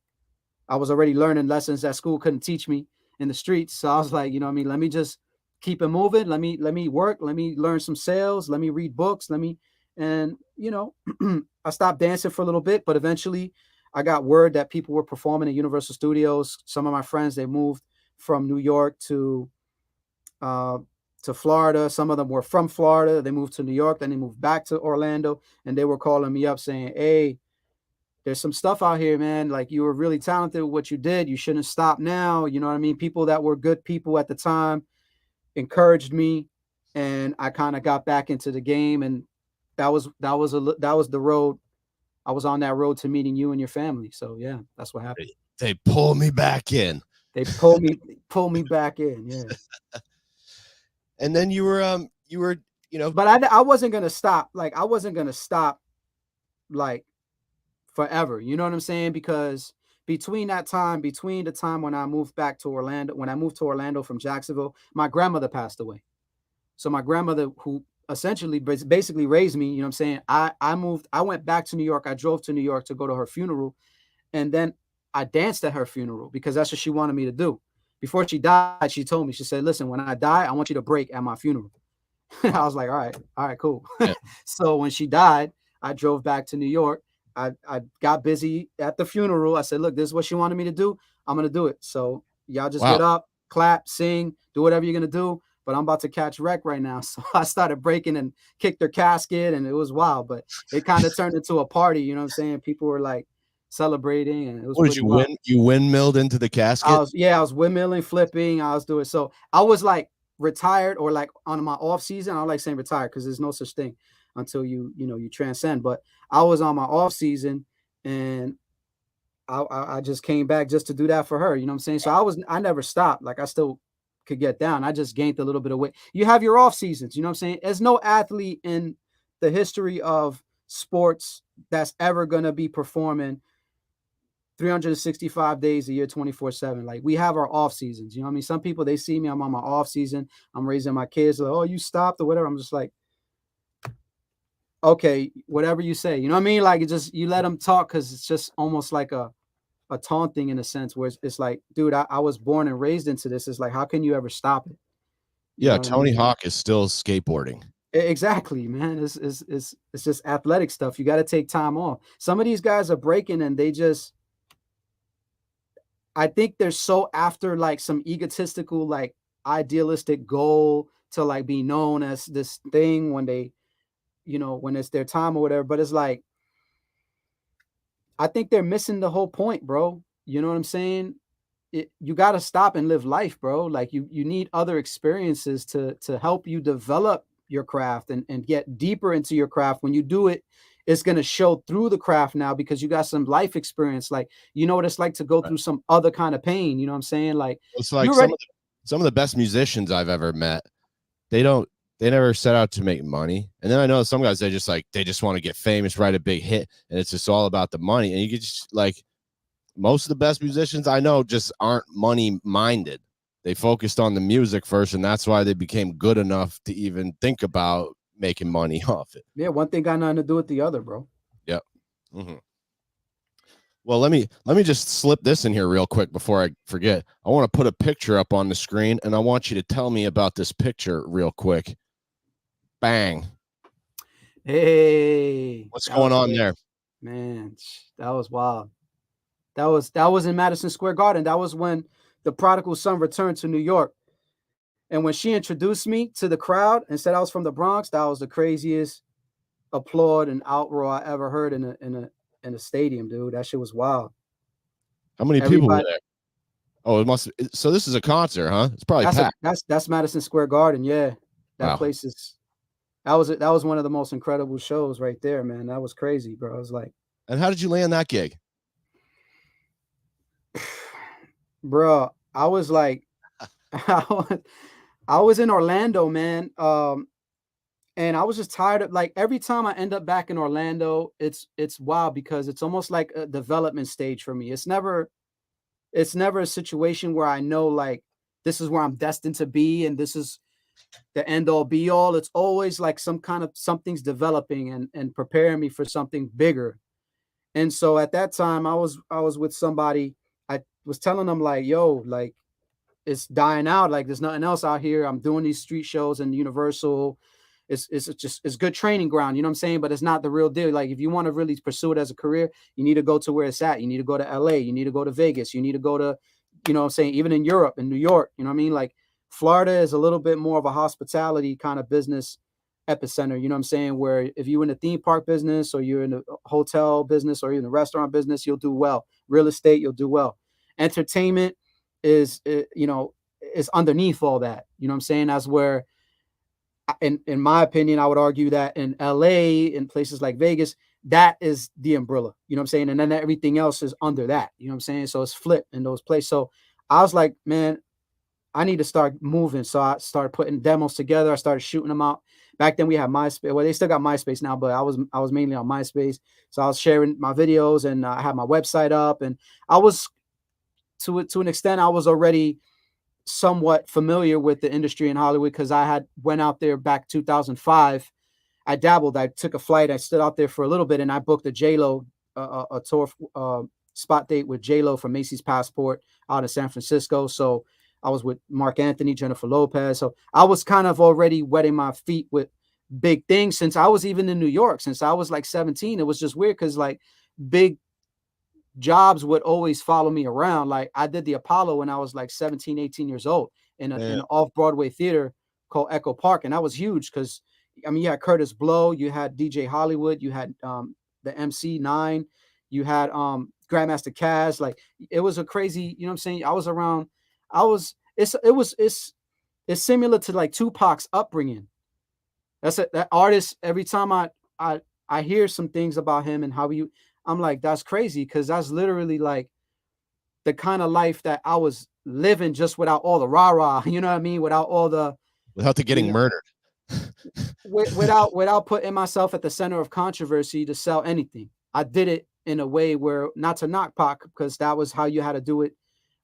S2: I was already learning lessons that school couldn't teach me in the streets. So I was like, let me just keep it moving. Let me work. Let me learn some sales. Let me read books. And I stopped dancing for a little bit, but eventually I got word that people were performing at Universal Studios. Some of my friends, they moved from New York to Florida. Some of them were from Florida. They moved to New York. Then they moved back to Orlando, and they were calling me up saying, hey, there's some stuff out here, man. Like, you were really talented with what you did. You shouldn't stop now. You know what I mean? People that were good people at the time encouraged me, and I kind of got back into the game. And that was the road. I was on that road to meeting you and your family. So yeah, that's what happened.
S1: They pulled me back in.
S2: They pulled me back in. Yeah.
S1: And then you were,
S2: but I wasn't going to stop. Like, I wasn't going to stop like forever. You know what I'm saying? Because between the time when I moved back to Orlando, when I moved to Orlando from Jacksonville, my grandmother passed away. So my grandmother, who essentially basically raised me, you know what I'm saying? I went back to New York. I drove to New York to go to her funeral. And then I danced at her funeral because that's what she wanted me to do. Before she died, she told me, she said, listen, when I die, I want you to break at my funeral. I was like, all right, cool. Yeah. So when she died, I drove back to New York. I got busy at the funeral. I said, look, this is what she wanted me to do. I'm going to do it. So y'all just get up, clap, sing, do whatever you're going to do. But I'm about to catch wreck right now. So I started breaking and kicked her casket, and it was wild. But it kind of turned into a party. You know what I'm saying? People were like celebrating, and it was pretty wild.
S1: You windmilled into the casket?
S2: I was windmilling, flipping. I was doing so. I was like retired, or like on my off season. I don't like saying retired because there's no such thing until you transcend. But I was on my off season, and I just came back just to do that for her. You know what I'm saying? So I never stopped. Like, I still could get down. I just gained a little bit of weight. You have your off seasons. You know what I'm saying? There's no athlete in the history of sports that's ever going to be performing 365 days a year, 24/7. Like, we have our off seasons. You know what I mean? Some people, they see me, I'm on my off season, I'm raising my kids, like, oh, you stopped or whatever. I'm just like, okay, whatever you say. You know what I mean? Like, it just, you let them talk, because it's just almost like a taunting in a sense, where it's like, dude, I was born and raised into this. It's like, how can you ever stop it?
S1: Yeah, Tony Hawk is still skateboarding.
S2: Exactly, man. It's just athletic stuff. You got to take time off. Some of these guys are breaking, and they just, I think they're so after like some egotistical, like idealistic goal to like be known as this thing when they, when it's their time or whatever. But it's like, I think they're missing the whole point, bro. You know what I'm saying? You got to stop and live life, bro. Like, you need other experiences to help you develop your craft and get deeper into your craft. When you do it, it's going to show through the craft now, because you got some life experience. Like, you know what it's like to go through some other kind of pain. You know what I'm saying? Like,
S1: it's like some of the best musicians I've ever met, they never set out to make money. And then I know some guys, they just want to get famous, write a big hit, and it's just all about the money. And you get just like, most of the best musicians I know just aren't money minded. They focused on the music first, and that's why they became good enough to even think about making money off it.
S2: Yeah, one thing got nothing to do with the other, bro.
S1: Yep. Mm-hmm. Well, let me just slip this in here real quick before I forget. I want to put a picture up on the screen, and I want you to tell me about this picture real quick. Bang.
S2: Hey,
S1: What's going on there?
S2: Man, that was wild. That was in Madison Square Garden. That was when the prodigal son returned to New York. And when she introduced me to the crowd and said I was from the Bronx, that was the craziest applaud and outroar I ever heard in a stadium, dude. That shit was wild.
S1: How many people were there? Oh, it must. So this is a concert, huh? It's probably packed.
S2: That's Madison Square Garden. Yeah, that place is. That was one of the most incredible shows right there, man. That was crazy, bro. I was like.
S1: And how did you land that gig?
S2: Bro, I was like, I was in Orlando, man. And I was just tired of, like, every time I end up back in Orlando, it's wild because it's almost like a development stage for me. It's never a situation where I know, like, this is where I'm destined to be and this is the end all be all. It's always like something's developing and preparing me for something bigger. And so at that time I was with somebody. I was telling them, like, yo, like, it's dying out. Like, there's nothing else out here. I'm doing these street shows and Universal. It's good training ground, you know what I'm saying? But it's not the real deal. Like, if you want to really pursue it as a career, you need to go to where it's at. You need to go to LA. You need to go to Vegas. You need to go to, you know what I'm saying, even in Europe, in New York, you know what I mean? Like, Florida is a little bit more of a hospitality kind of business epicenter, you know what I'm saying? Where if you're in the theme park business or you're in the hotel business or you're in the restaurant business, you'll do well. Real estate, you'll do well. Entertainment is, is underneath all that. You know what I'm saying? That's where, in my opinion, I would argue that in LA, in places like Vegas, that is the umbrella. You know what I'm saying? And then everything else is under that. You know what I'm saying? So it's flipped in those places. So I was like, man, I need to start moving. So I started putting demos together. I started shooting them out. Back then we had MySpace. Well, they still got MySpace now, but I was mainly on MySpace. So I was sharing my videos and I had my website up, and I was to an extent I was already somewhat familiar with the industry in Hollywood because I had went out there back 2005. I dabbled. I took a flight. I stood out there for a little bit, and I booked a J-Lo a tour spot date with J-Lo from Macy's Passport out in San Francisco. So I was with Mark Anthony, Jennifer Lopez. So I was kind of already wetting my feet with big things since I was even in New York. Since I was like 17, it was just weird because, like, big jobs would always follow me around. Like, I did the Apollo when I was like 17, 18 years old in an off-Broadway theater called Echo Park. And that was huge because, I mean, you had Curtis Blow, you had DJ Hollywood, you had the MC9, you had Grandmaster Caz. Like, it was a crazy, you know what I'm saying? I was around, it's similar to like Tupac's upbringing. That's it. That artist, every time I hear some things about him and how I'm like, that's crazy, because that's literally like the kind of life that I was living, just without all the rah-rah, you know what I mean? Without
S1: the getting murdered.
S2: without putting myself at the center of controversy to sell anything. I did it in a way where, not to knock Pac, because that was how you had to do it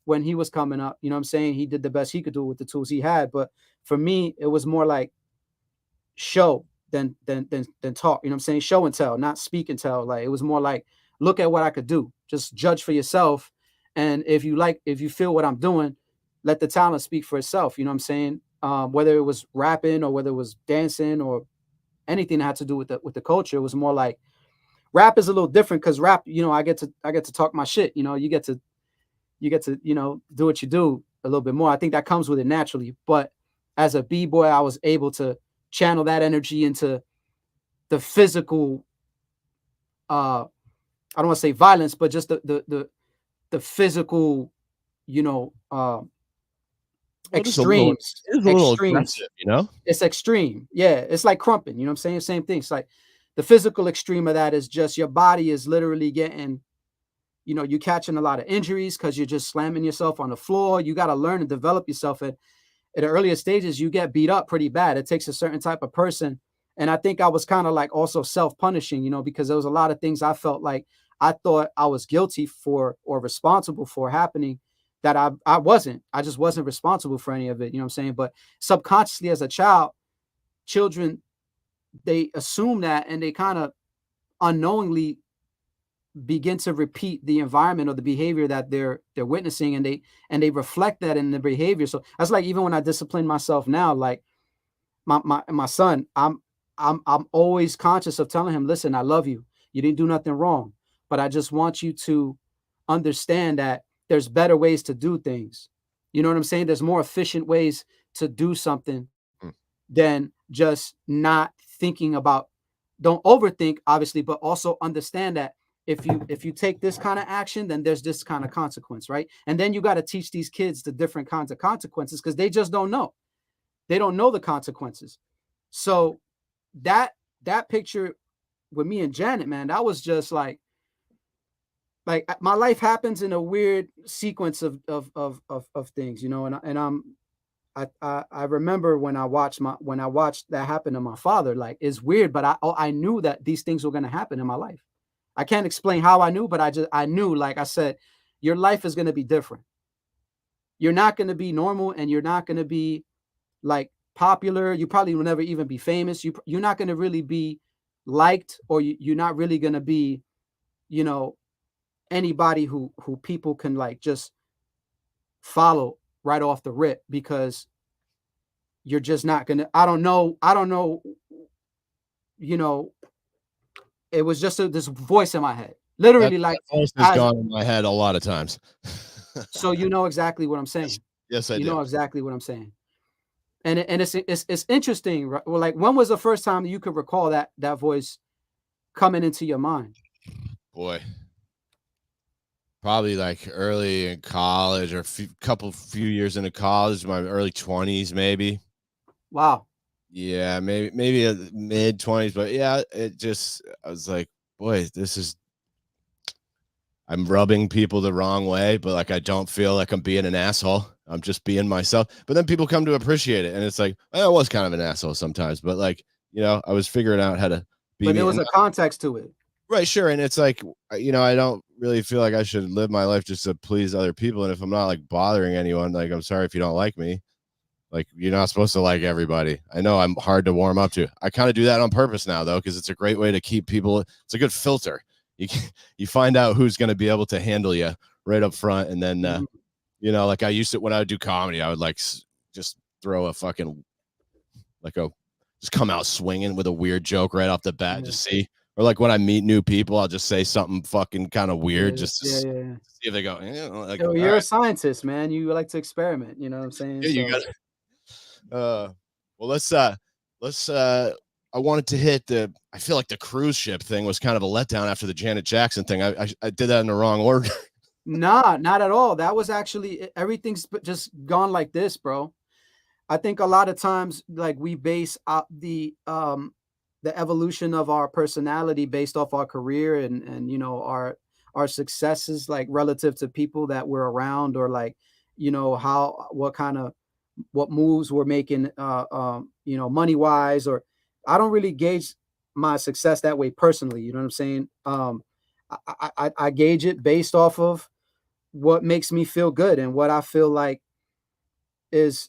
S2: when he was coming up. You know what I'm saying? He did the best he could do with the tools he had. But for me, it was more like show than talk. You know what I'm saying? Show and tell, not speak and tell. Like, it was more like, look at what I could do. Just judge for yourself. And if you feel what I'm doing, let the talent speak for itself. You know what I'm saying? Whether it was rapping or whether it was dancing or anything that had to do with the culture, it was more like, rap is a little different because rap, I get to talk my shit. You get to do what you do a little bit more. I think that comes with it naturally. But as a B-boy, I was able to channel that energy into the physical, I don't want to say violence, but just the physical, extremes.
S1: It's a little aggressive,
S2: It's extreme. Yeah, it's like crumping. You know what I'm saying? Same thing. It's like the physical extreme of that is just your body is literally getting, you're catching a lot of injuries because you're just slamming yourself on the floor. You got to learn and develop yourself. At the earlier stages, you get beat up pretty bad. It takes a certain type of person. And I think I was kind of like also self-punishing, because there was a lot of things I felt like I thought I was guilty for or responsible for happening, that I wasn't. I just wasn't responsible for any of it. You know what I'm saying? But subconsciously as a child, children, they assume that, and they kind of unknowingly begin to repeat the environment or the behavior that they're witnessing, and they reflect that in the behavior. So that's like, even when I discipline myself now, like my son, I'm always conscious of telling him, listen, I love you. You didn't do nothing wrong, but I just want you to understand that there's better ways to do things. You know what I'm saying? There's more efficient ways to do something
S1: Mm.
S2: than just not thinking about. Don't overthink, obviously, but also understand that if you take this kind of action, then there's this kind of consequence, right? And then you got to teach these kids the different kinds of consequences, because they just don't know. They don't know the consequences. So that picture with me and Janet, man, that was just like my life happens in a weird sequence of things, you know. I remember when I watched that happen to my father. Like, it's weird, but I knew that these things were going to happen in my life. I can't explain how I knew, but I knew. Like I said, your life is going to be different. You're not going to be normal, and you're not going to be like popular. You probably will never even be famous. You're not going to really be liked, or you're not really going to be, you know, anybody who people can like just follow right off the rip, because you're just not gonna. I don't know. You know, it was just this voice in my head, literally, like,
S1: That voice has gone in my head a lot of times.
S2: so you know exactly what I'm saying.
S1: Yes, I
S2: You
S1: do.
S2: know exactly what I'm saying. And it's interesting, right? Well, like, when was the first time that you could recall that voice coming into your mind?
S1: Boy, probably like early in college, or few years into college, my early 20s, maybe.
S2: Wow.
S1: Yeah, maybe mid 20s, but yeah, I was like, boy, I'm rubbing people the wrong way, but like, I don't feel like I'm being an asshole. I'm just being myself. But then people come to appreciate it, and it's like, I was kind of an asshole sometimes, but like, I was figuring out how to be
S2: But
S1: me.
S2: there was
S1: And
S2: a context to it.
S1: right, sure. And it's like, I don't really feel like I should live my life just to please other people. And if I'm not like bothering anyone, like, I'm sorry if you don't like me. Like, you're not supposed to like everybody. I know I'm hard to warm up to. I kind of do that on purpose now, though, because it's a great way to keep people. It's a good filter. You you find out who's going to be able to handle you right up front, and then like, I used to, when I would do comedy, I would like just throw a fucking just come out swinging with a weird joke right off the bat, just see. Or like, when I meet new people, I'll just say something fucking kind of weird, just to see if they go, like,
S2: Yo,
S1: all
S2: you're a
S1: right.
S2: scientist, man. You like to experiment. You know what I'm saying?
S1: Yeah, you
S2: So
S1: got well, I wanted to hit I feel like the cruise ship thing was kind of a letdown after the Janet Jackson thing. I did that in the wrong order.
S2: nah, not at all. That was actually everything's just gone like this, bro. I think a lot of times, like, we base out the evolution of our personality based off our career, and you know, our successes, like, relative to people that we're around, or like, you know, what moves we're making, you know, money wise. Or I don't really gauge my success that way personally. You know what I'm saying? I gauge it based off of what makes me feel good, and what I feel like is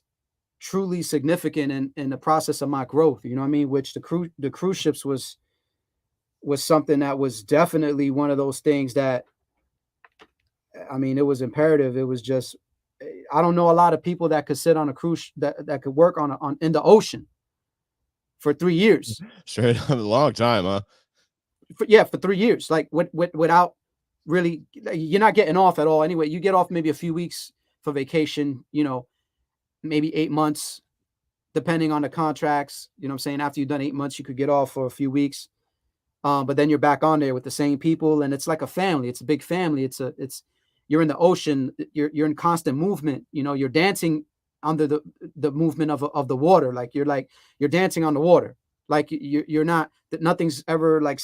S2: truly significant in the process of my growth. You know what I mean? Which the cruise ships was something that was definitely one of those things that, I mean, it was imperative. It was just, I don't know a lot of people that could sit on a cruise that could work on in the ocean for 3 years.
S1: Straight up, a long time, huh?
S2: For 3 years, like, without really, you're not getting off at all. Anyway, you get off maybe a few weeks for vacation, you know, maybe 8 months, depending on the contracts. You know what I'm saying? After you've done 8 months, you could get off for a few weeks. But then you're back on there with the same people, and it's like a family. It's a big family. You're in the ocean. You're in constant movement. You know, you're dancing under the movement of the water. Like, you're dancing on the water. Like, you're not, that nothing's ever like,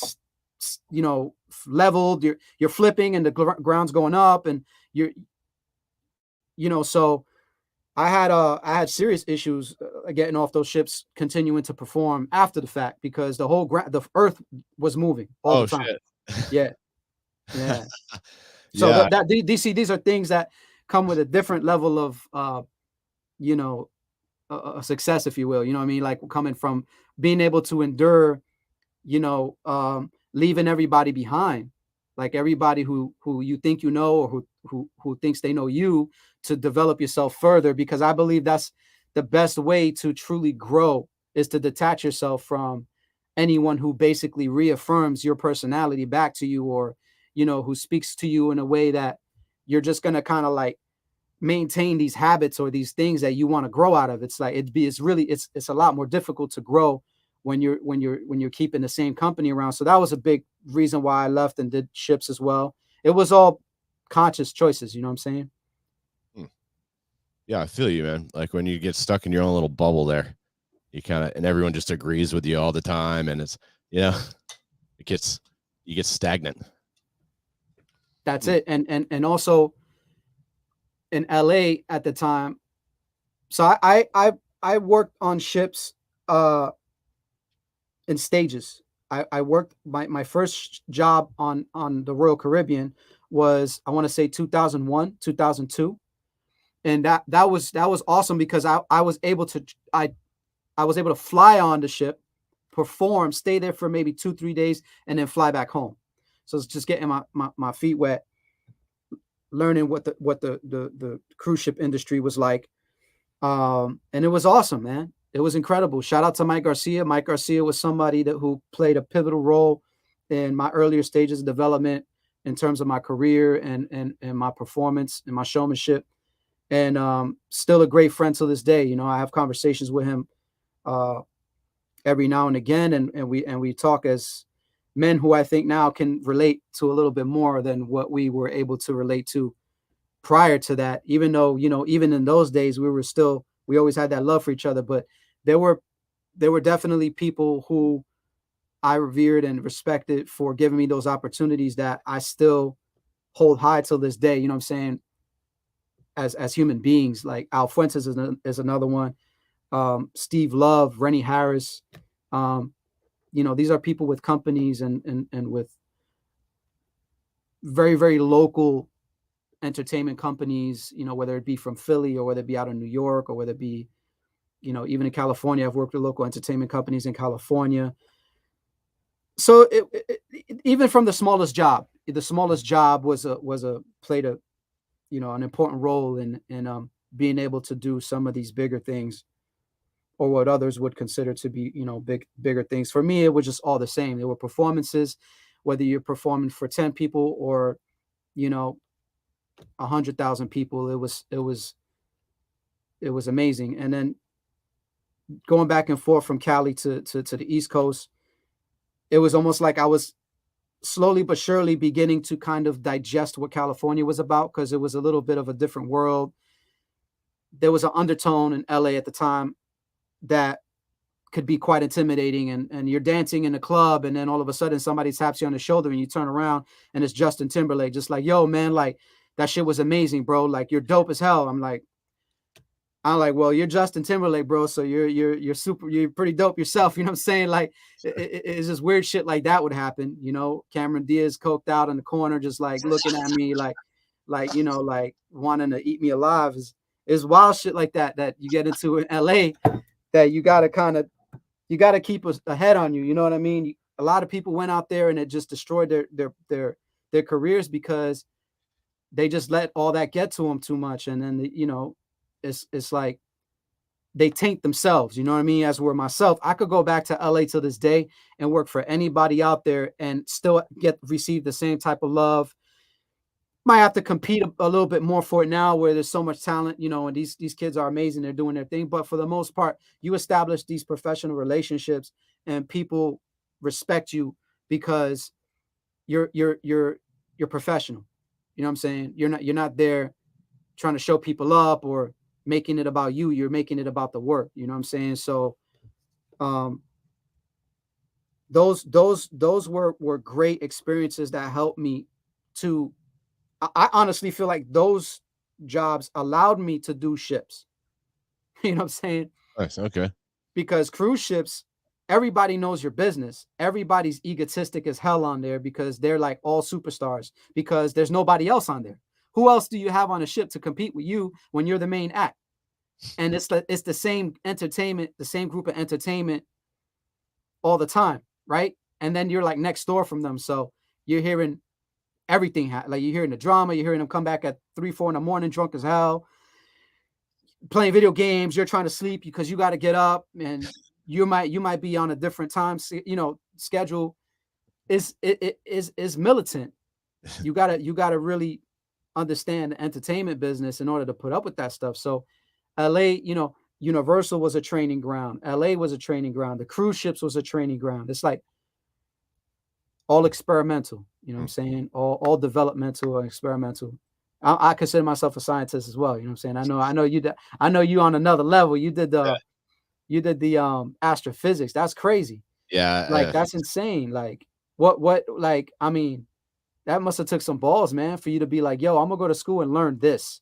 S2: you know, leveled. You're flipping, and the ground's going up, and you know, so I had serious issues getting off those ships, continuing to perform after the fact, because the earth was moving all
S1: Oh
S2: the time.
S1: shit.
S2: Yeah. Yeah. So
S1: Yeah.
S2: these are things that come with a different level of you know, success, if you will. You know what I mean? Like coming from being able to endure, leaving everybody behind, like everybody who you think you know, or who thinks they know you, to develop yourself further. Because I believe that's the best way to truly grow, is to detach yourself from anyone who basically reaffirms your personality back to you, or who speaks to you in a way that you're just gonna kind of like maintain these habits or these things that you want to grow out of. It's like it's a lot more difficult to grow when you're keeping the same company around. So that was a big reason why I left and did ships as well. It was all conscious choices, you know what I'm saying?
S1: Hmm. Yeah, I feel you, man. Like when you get stuck in your own little bubble there, you kind of, and everyone just agrees with you all the time, and it's, you know, it gets, you get stagnant.
S2: That's
S1: Hmm.
S2: it. And also in LA at the time. So I worked on ships in stages. I worked my first job on the Royal Caribbean was, I want to say, 2001, 2002. And that was awesome, because I was able to I was able to fly on the ship, perform, stay there for maybe 2-3 days, and then fly back home. So it's just getting my feet wet, learning what the cruise ship industry was like. And it was awesome, man. It was incredible. Shout out to Mike Garcia. Mike Garcia was somebody who played a pivotal role in my earlier stages of development, in terms of my career and my performance and my showmanship. And still a great friend to this day. I have conversations with him uh, every now and again, and we talk as men who I think now can relate to a little bit more than what we were able to relate to prior to that. Even though, even in those days, we always had that love for each other. But there were there were definitely people who I revered and respected for giving me those opportunities, that I still hold high till this day. You know what I'm saying? As human beings, like Al Fuentes is another one. Steve Love, Rennie Harris. Um, these are people with companies and with very, very local entertainment companies, whether it be from Philly, or whether it be out of New York, or whether it be, even in California. I've worked with local entertainment companies in California. So even from the smallest job was a played a an important role in being able to do some of these bigger things, or what others would consider to be, bigger things. For me, it was just all the same. There were performances, whether you're performing for 10 people or, you know 100,000 people. It was amazing. And then going back and forth from Cali to the East Coast, it was almost like I was slowly but surely beginning to kind of digest what California was about, because it was a little bit of a different world. There was an undertone in LA at the time that could be quite intimidating, and you're dancing in a club, and then all of a sudden somebody taps you on the shoulder, and you turn around and it's Justin Timberlake, just like, yo man, like, that shit was amazing, bro, like, you're dope as hell. I'm like, well, you're Justin Timberlake, bro, so you're pretty dope yourself. You know what I'm saying? Like, it's just weird shit like that would happen. Cameron Diaz coked out in the corner, just like looking at me, like wanting to eat me alive. Is wild shit like that you get into in LA, that you gotta keep a head on you. You know what I mean? A lot of people went out there and it just destroyed their careers, because they just let all that get to them too much, and then it's like they taint themselves. You know what I mean? As were myself, I could go back to LA to this day and work for anybody out there and still receive the same type of love. Might have to compete a little bit more for it now, where there's so much talent, and these kids are amazing. They're doing their thing. But for the most part, you establish these professional relationships, and people respect you because you're professional. You know what I'm saying? You're not there trying to show people up or making it about you. You're making it about the work. You know what I'm saying? So um those were great experiences that helped me to I honestly feel like those jobs allowed me to do ships. You know what I'm saying?
S1: Nice. Okay.
S2: Because cruise ships, everybody knows your business. Everybody's egotistic as hell on there because they're like all superstars because there's nobody else on there. Who else do you have on a ship to compete with you when you're the main act? And it's the same entertainment, the same group of entertainment all the time, right? And then you're like next door from them, so you're hearing everything. Like you're hearing the drama, you're hearing them come back at 3, 4 in the morning, drunk as hell, playing video games. You're trying to sleep because you got to get up, and you might be on a different time, schedule. Is militant. You gotta really understand the entertainment business in order to put up with that stuff. So LA, Universal was a training ground. LA was a training ground. The cruise ships was a training ground. It's like all experimental, you know what I'm saying? All developmental and experimental. I consider myself a scientist as well. You know what I'm saying? I know you on another level. You did the astrophysics. That's crazy.
S1: Yeah.
S2: Like that's insane. Like what like, I mean, that must have took some balls, man, for you to be like, yo, I'm gonna go to school and learn this.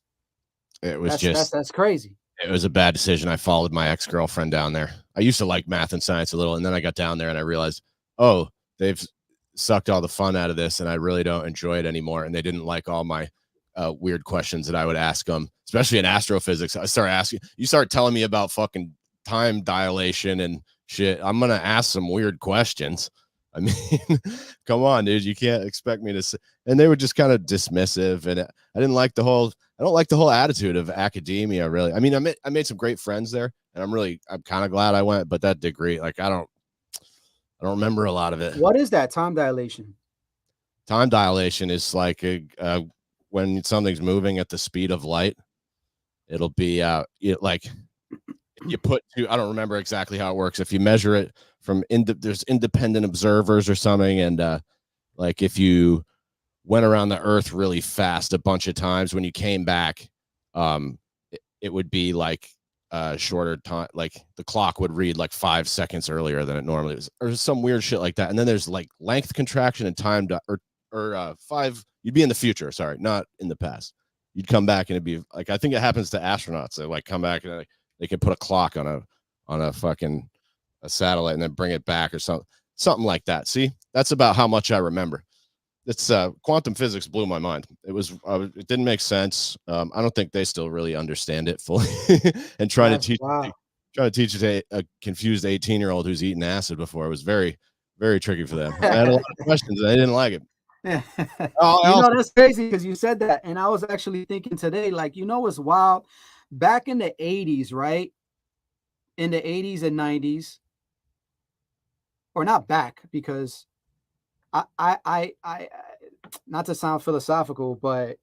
S1: It was
S2: that's crazy.
S1: It was a bad decision. I followed my ex-girlfriend down there. I used to like math and science a little, and then I got down there and I realized, oh, they've sucked all the fun out of this, and I really don't enjoy it anymore. And they didn't like all my weird questions that I would ask them, especially in astrophysics. I started asking, you start telling me about fucking time dilation and shit. I'm gonna ask some weird questions. I mean, come on, dude. You can't expect me to. And they were just kind of dismissive, and I didn't like the whole. I don't like the whole attitude of academia, really. I mean, I made some great friends there, and I'm kind of glad I went. But that degree, like, I don't remember a lot of it.
S2: What is that time dilation?
S1: Time dilation is like when something's moving at the speed of light. It'll be like you put two. I don't remember exactly how it works. If you measure it from there's independent observers or something, and like if you went around the earth really fast a bunch of times, when you came back, it would be like shorter time, like the clock would read like 5 seconds earlier than it normally is, or some weird shit like that. And then there's like length contraction and time or five. You'd be in the future, sorry, not in the past. You'd come back and it'd be like, I think it happens to astronauts. They like come back and they can put a clock on a fucking a satellite and then bring it back or something like that. See, that's about how much I remember. It's quantum physics blew my mind. It didn't make sense. I don't think they still really understand it fully. And trying to teach a confused 18-year-old who's eaten acid before was very, very tricky for them. I had a lot of questions and they didn't like it.
S2: Yeah. That's crazy because you said that, and I was actually thinking today, like, what's wild? Back in the 80s, right? In the 80s and 90s, or not back, because I not to sound philosophical, but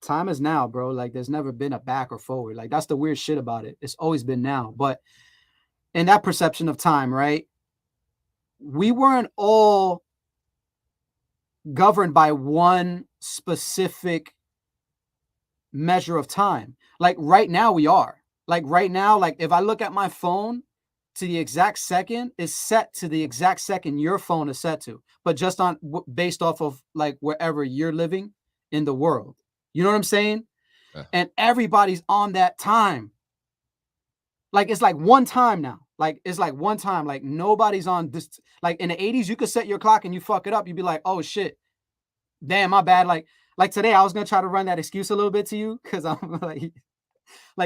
S2: time is now, bro. Like, there's never been a back or forward. Like, that's the weird shit about it. It's always been now. But in that perception of time, right? We weren't all governed by one specific measure of time. Like right now we are. Like right now, like if I look at my phone, to the exact second is set to the exact second your phone is set to, but just based off of like wherever you're living in the world. You know what I'm saying? Yeah. And everybody's on that time. Like it's like one time now. Like it's like one time. Like nobody's on this. Like in the 80s, you could set your clock and you fuck it up. You'd be like, oh shit, damn, my bad. Like today, I was gonna try to run that excuse a little bit to you because I'm like,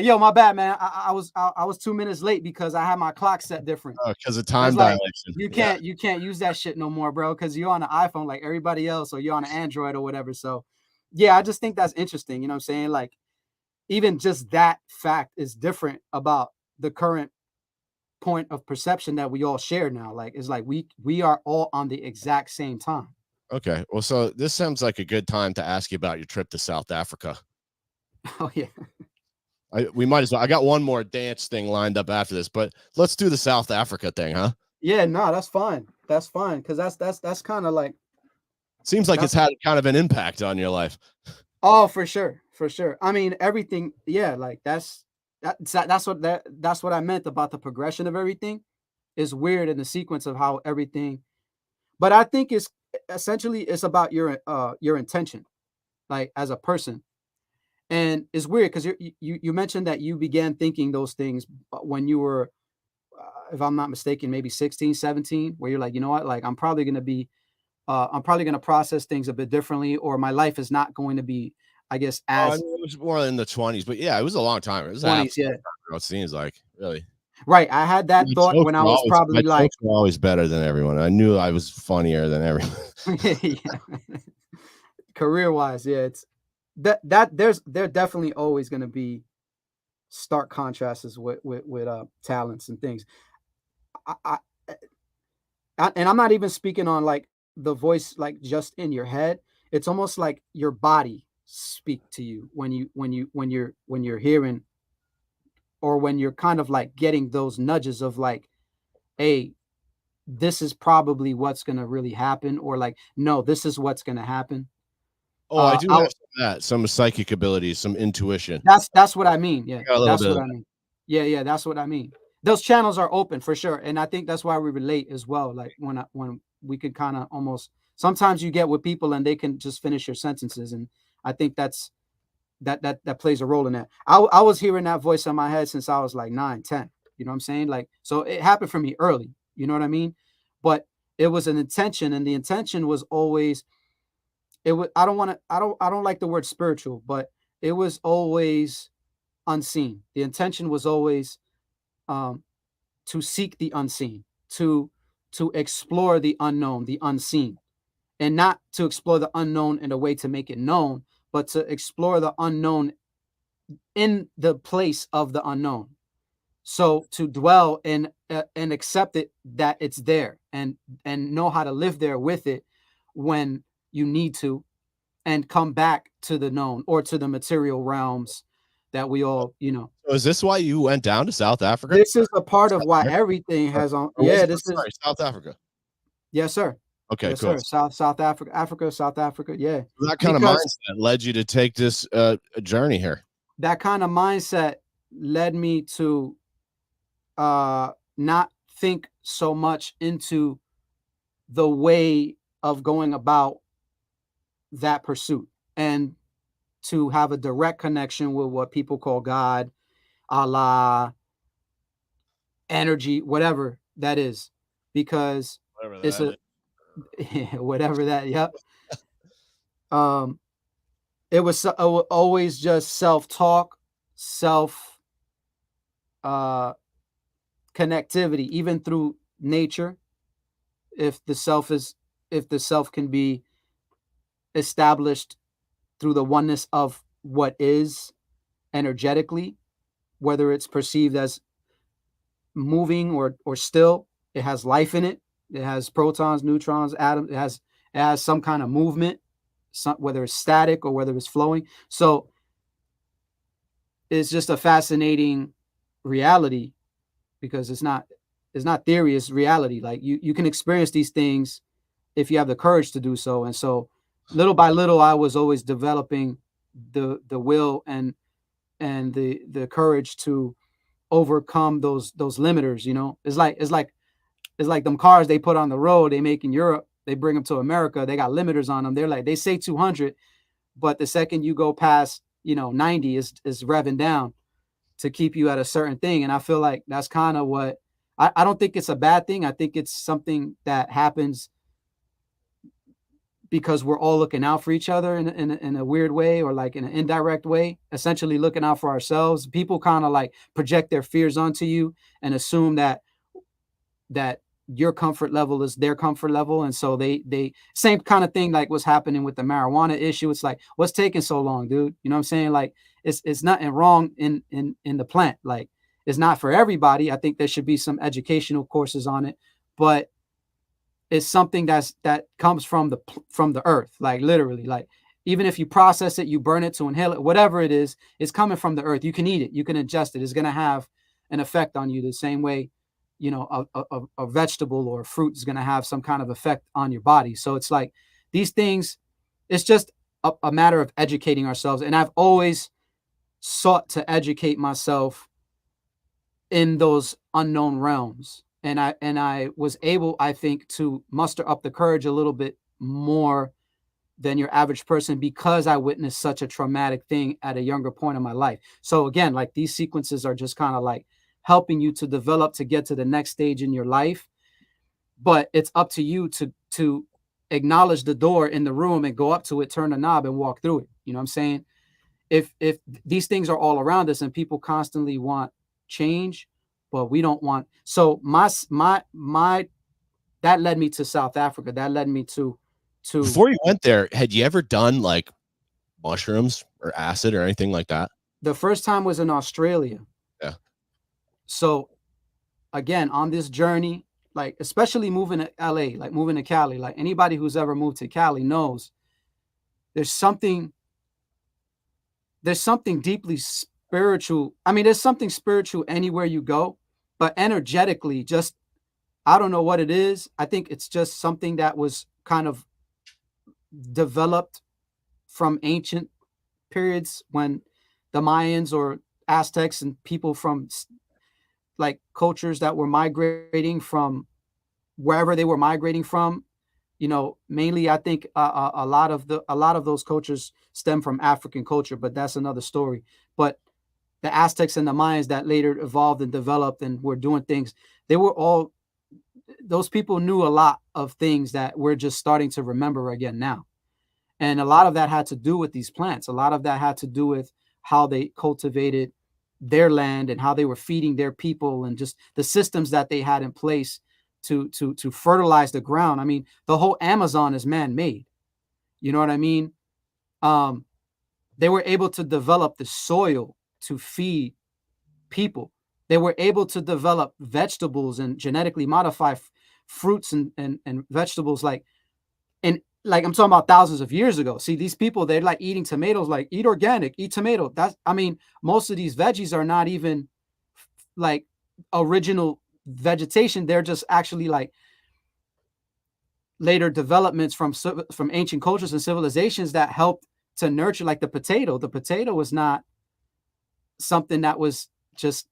S2: yo, my bad, man. I was 2 minutes late because I had my clock set different.
S1: Oh, because of time dilation.
S2: You can't use that shit no more, bro, because you're on an iPhone like everybody else, or you're on an Android or whatever. So yeah, I just think that's interesting. You know what I'm saying? Like, even just that fact is different about the current point of perception that we all share now. Like, it's like we are all on the exact same time.
S1: Okay. Well, so this sounds like a good time to ask you about your trip to South Africa.
S2: Oh yeah.
S1: We might as well. I got one more dance thing lined up after this, but let's do the South Africa thing, huh?
S2: Yeah, no, that's fine. That's fine, because that's kind of like,
S1: seems like it's had kind of an impact on your life.
S2: Oh, for sure, for sure. I mean, everything. Yeah, like that's what I meant about the progression of everything. Is weird in the sequence of how everything, but I think it's essentially it's about your intention, like as a person. And it's weird because you mentioned that you began thinking those things when you were if I'm not mistaken, maybe 16, 17, where you're like, you know what, like I'm probably going to be, I'm probably going to process things a bit differently, or my life is not going to be, I guess,
S1: Oh, I
S2: as
S1: mean, it was more in the 20s, but yeah, it was a long time. It was a half
S2: 20s. Yeah.
S1: ago, it seems like, really.
S2: Right. I had that thought when I was
S1: My
S2: probably like,
S1: jokes were always better than everyone. I knew I was funnier than everyone.
S2: yeah. Career wise. Yeah. It's that there definitely always going to be stark contrasts with talents and things. I, I, and I'm not even speaking on like the voice, like just in your head. It's almost like your body speak to you when you're hearing, or when you're kind of like getting those nudges of like, hey, this is probably what's going to really happen, or like, no, this is what's going to happen.
S1: Oh, I do
S2: I,
S1: have some of that, some psychic abilities, some intuition.
S2: that's what I mean. Yeah,
S1: I got a little
S2: that's
S1: bit
S2: what
S1: of
S2: I mean. Yeah, that's what I mean. Those channels are open for sure, and I think that's why we relate as well. Like when we could kind of almost, sometimes you get with people and they can just finish your sentences, and I think that plays a role in that. I was hearing that voice in my head since I was like 9, 10. You know what I'm saying? Like, so it happened for me early. You know what I mean? But it was an intention, and the intention was always, it was, I don't want to, I don't like the word spiritual, but it was always unseen. The intention was always um to seek the unseen, to explore the unknown, the unseen, and not to explore the unknown in a way to make it known, but to explore the unknown in the place of the unknown. So to dwell and accept it, that it's there, and know how to live there with it when you need to, and come back to the known, or to the material realms that we all, you know.
S1: So is this why you went down to South Africa?
S2: This is a part of
S1: South
S2: why
S1: America?
S2: everything has on.
S1: Or was
S2: Yeah,
S1: it,
S2: this is.
S1: sorry, South Africa?
S2: Yes, sir.
S1: Okay,
S2: Yes,
S1: cool.
S2: sir. South Africa, South Africa. Yeah,
S1: So that kind of
S2: because
S1: mindset led you to take this journey here.
S2: that kind of mindset led me to not think so much into the way of going about that pursuit, and to have a direct connection with what people call God, Allah, energy, whatever that is, because
S1: Whatever
S2: it's
S1: that
S2: a
S1: is.
S2: whatever that. Yep. Um, it was always just self talk, self uh connectivity, even through nature. If the self is, if the self can be established through the oneness of what is energetically, whether it's perceived as moving or still, it has life in it. It has protons, neutrons, atoms. It has some kind of movement, whether it's static or whether it's flowing. So it's just a fascinating reality, because it's not theory, it's reality. Like you can experience these things if you have the courage to do so. And so little by little, I was always developing the will and the courage to overcome those limiters. You know, it's like them cars they put on the road they make in Europe. They bring them to America. They got limiters on them. They're like, they say 200, but the second you go past, 90 is revving down to keep you at a certain thing. And I feel like that's kind of what, I don't think it's a bad thing. I think it's something that happens because we're all looking out for each other in a weird way, or like in an indirect way, essentially looking out for ourselves. People kind of like project their fears onto you and assume that your comfort level is their comfort level. And so they same kind of thing like what's happening with the marijuana issue. It's like, what's taking so long, dude? You know what I'm saying? Like it's nothing wrong in the plant. Like it's not for everybody. I think there should be some educational courses on it, but it's something that comes from the earth, like literally. Like even if you process it, you burn it to inhale it, whatever it is, it's coming from the earth. You can eat it, you can ingest it. It's going to have an effect on you the same way, a vegetable or a fruit is going to have some kind of effect on your body. So it's like these things, it's just a matter of educating ourselves. And I've always sought to educate myself in those unknown realms. And I was able, I think, to muster up the courage a little bit more than your average person, because I witnessed such a traumatic thing at a younger point in my life. So again, like these sequences are just kind of like helping you to develop to get to the next stage in your life. But it's up to you to acknowledge the door in the room and go up to it, turn the knob, and walk through it. You know what I'm saying? If these things are all around us and people constantly want change, but we don't want. So my that led me to South Africa. That led me to
S1: Before you went there, had you ever done like mushrooms or acid or anything like that?
S2: the first time was in Australia.
S1: Yeah.
S2: So again, on this journey, like especially moving to LA, like moving to Cali, like anybody who's ever moved to Cali knows there's something deeply spiritual. I mean, there's something spiritual anywhere you go, but energetically, just I don't know what it is. I think it's just something that was kind of developed from ancient periods when the Mayans or Aztecs and people from like cultures that were migrating from wherever they were migrating from. You know, mainly I think a lot of those cultures stem from African culture, but that's another story. But the Aztecs and the Mayans that later evolved and developed and were doing things, they were all those people knew a lot of things that we're just starting to remember again now. And a lot of that had to do with these plants. A lot of that had to do with how they cultivated their land and how they were feeding their people and just the systems that they had in place to fertilize the ground. I mean, the whole Amazon is man-made. You know what I mean? They were able to develop the soil to feed people. They were able to develop vegetables and genetically modify fruits and vegetables like I'm talking about thousands of years ago. See, these people, they're like eating tomatoes, like eat organic, eat tomato. I mean, most of these veggies are not even like original vegetation. They're just actually like later developments from ancient cultures and civilizations that helped to nurture, like the potato. The potato was not something that was just,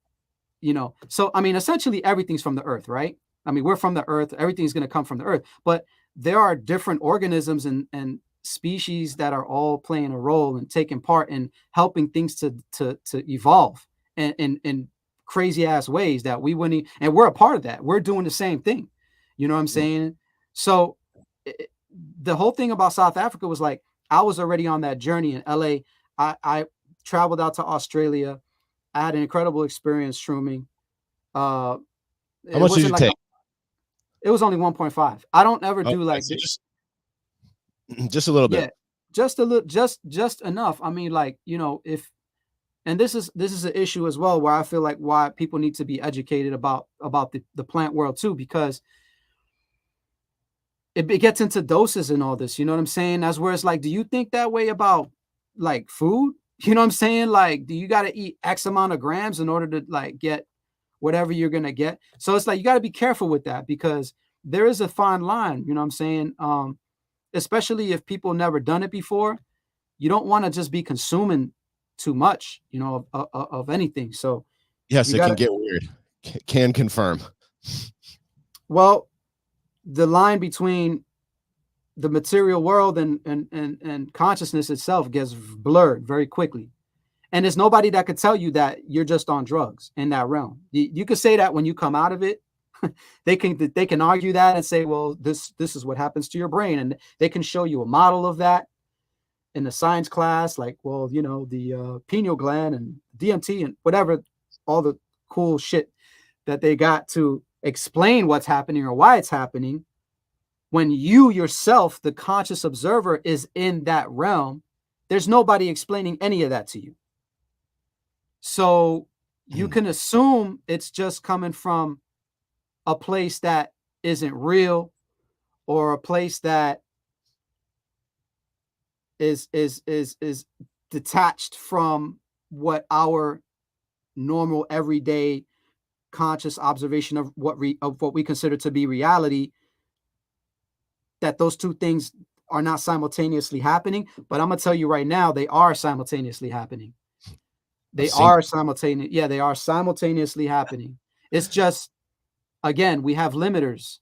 S2: so I mean, essentially everything's from the earth, right? I mean, we're from the earth. Everything's going to come from the earth, but there are different organisms and species that are all playing a role and taking part in helping things to evolve in crazy ass ways that we wouldn't, and we're a part of that. We're doing the same thing. You know what I'm saying? So the whole thing about South Africa was like, I was already on that journey in LA. I traveled out to Australia. I had an incredible experience shrooming.
S1: How much did you take?
S2: It was only 1.5. I don't ever do like
S1: so just a little bit.
S2: Yeah, just a little, just enough. I mean, like, and this is an issue as well, where I feel like why people need to be educated about the plant world too, because it gets into doses and all this. You know what I'm saying? That's where it's like, do you think that way about like food? You know what I'm saying? Like, do you got to eat X amount of grams in order to like get whatever you're going to get? So it's like, you got to be careful with that, because there is a fine line, you know what I'm saying? Especially if people never done it before, you don't want to just be consuming too much, of anything. So
S1: yes, it can get weird. Can confirm.
S2: Well, the line between the material world and consciousness itself gets blurred very quickly. And there's nobody that could tell you that you're just on drugs in that realm. You could say that when you come out of it. they can argue that and say, well, this is what happens to your brain, and they can show you a model of that in the science class, like, well, the pineal gland and DMT and whatever, all the cool shit that they got to explain what's happening or why it's happening. When you yourself, the conscious observer, is in that realm, there's nobody explaining any of that to you. So you can assume it's just coming from a place that isn't real, or a place that is detached from what our normal everyday conscious observation of what we consider to be reality, that those two things are not simultaneously happening. But I'm gonna tell you right now, they are simultaneously happening. They are simultaneous. Yeah, they are simultaneously happening. It's just, again, we have limiters.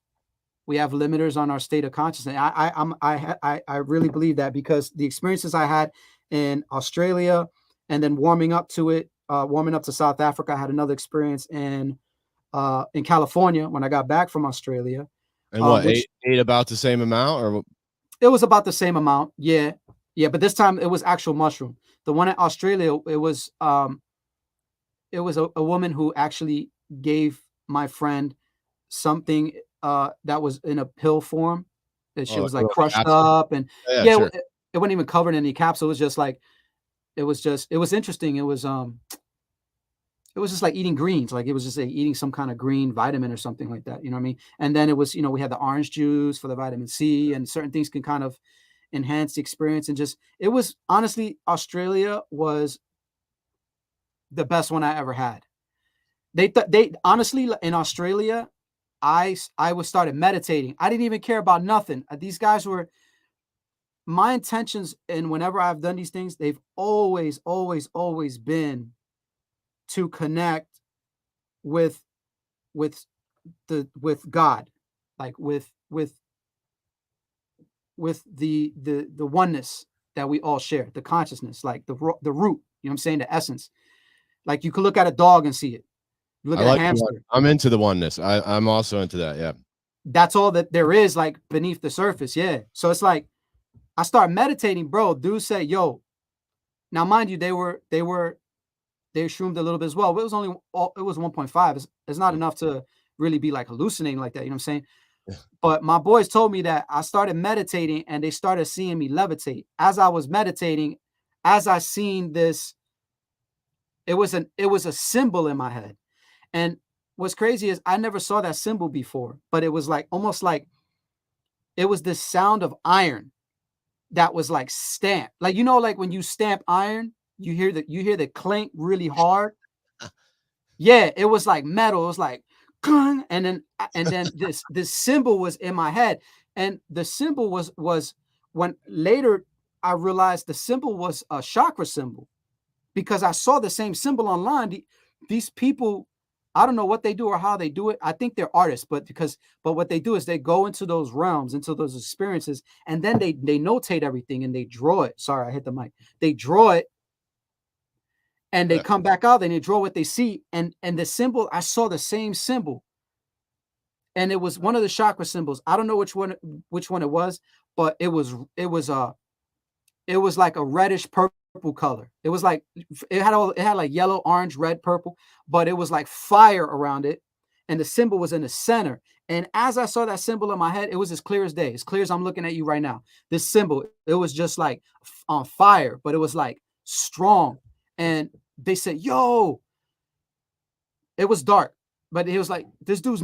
S2: We have limiters on our state of consciousness. I really believe that, because the experiences I had in Australia and then warming up to it warming up to South Africa. I had another experience in California when I got back from Australia.
S1: And what,
S2: Which
S1: ate about the same amount, or
S2: it was about the same amount. Yeah. Yeah. But this time it was actual mushroom. The one in Australia, it was a woman who actually gave my friend something that was in a pill form that she
S1: oh,
S2: was like
S1: like a
S2: crushed
S1: capsule?
S2: up and
S1: Yeah,
S2: yeah,
S1: sure.
S2: it wasn't even covered in any capsule. It was just like it was interesting. It was just like eating greens, like it was just like eating some kind of green vitamin or something like that. You know what I mean? And then it was, we had the orange juice for the vitamin C, and certain things can kind of enhance the experience. And just it was honestly, Australia was the best one I ever had. They honestly in Australia, I was started meditating. I didn't even care about nothing. These guys were my intentions, and whenever I've done these things, they've always, always, always been to connect with with with God, like with the oneness that we all share, the consciousness, like the root. You know what I'm saying? The essence. Like you could look at a dog and see it. You look
S1: I
S2: at a
S1: like the one.
S2: hamster.
S1: I'm into the oneness. I'm also into that. Yeah.
S2: That's all that there is, like beneath the surface. Yeah. So it's like I start meditating, bro. Dude said, "Yo." Now, mind you, they shroomed a little bit as well. But it was 1.5. It's not enough to really be like hallucinating like that. You know what I'm saying? But my boys told me that I started meditating and they started seeing me levitate. As I was meditating, as I seen this, it was a symbol in my head. And what's crazy is I never saw that symbol before, but it was like almost like it was this sound of iron that was like stamped. Like like when you stamp iron, you hear the clank really hard. Yeah, it was like metal. It was like, "Gung," and then this symbol was in my head, and the symbol was when later I realized the symbol was a chakra symbol because I saw the same symbol online. These people, I don't know what they do or how they do it. I think they're artists, but what they do is they go into those realms, into those experiences, and then they notate everything and they draw it. Sorry, I hit the mic. They draw it and they
S1: Yeah.
S2: come back out and they draw what they see. And the symbol, I saw the same symbol, and it was one of the chakra symbols. I don't know which one it was, but it was like a reddish purple color. It was like it had like yellow, orange, red, purple, but it was like fire around it, and the symbol was in the center. And as I saw that symbol in my head, it was as clear as day, as clear as I'm looking at you right now. This symbol, it was just like on fire, but it was like strong. And they said, "Yo," it was dark, but it was like this dude's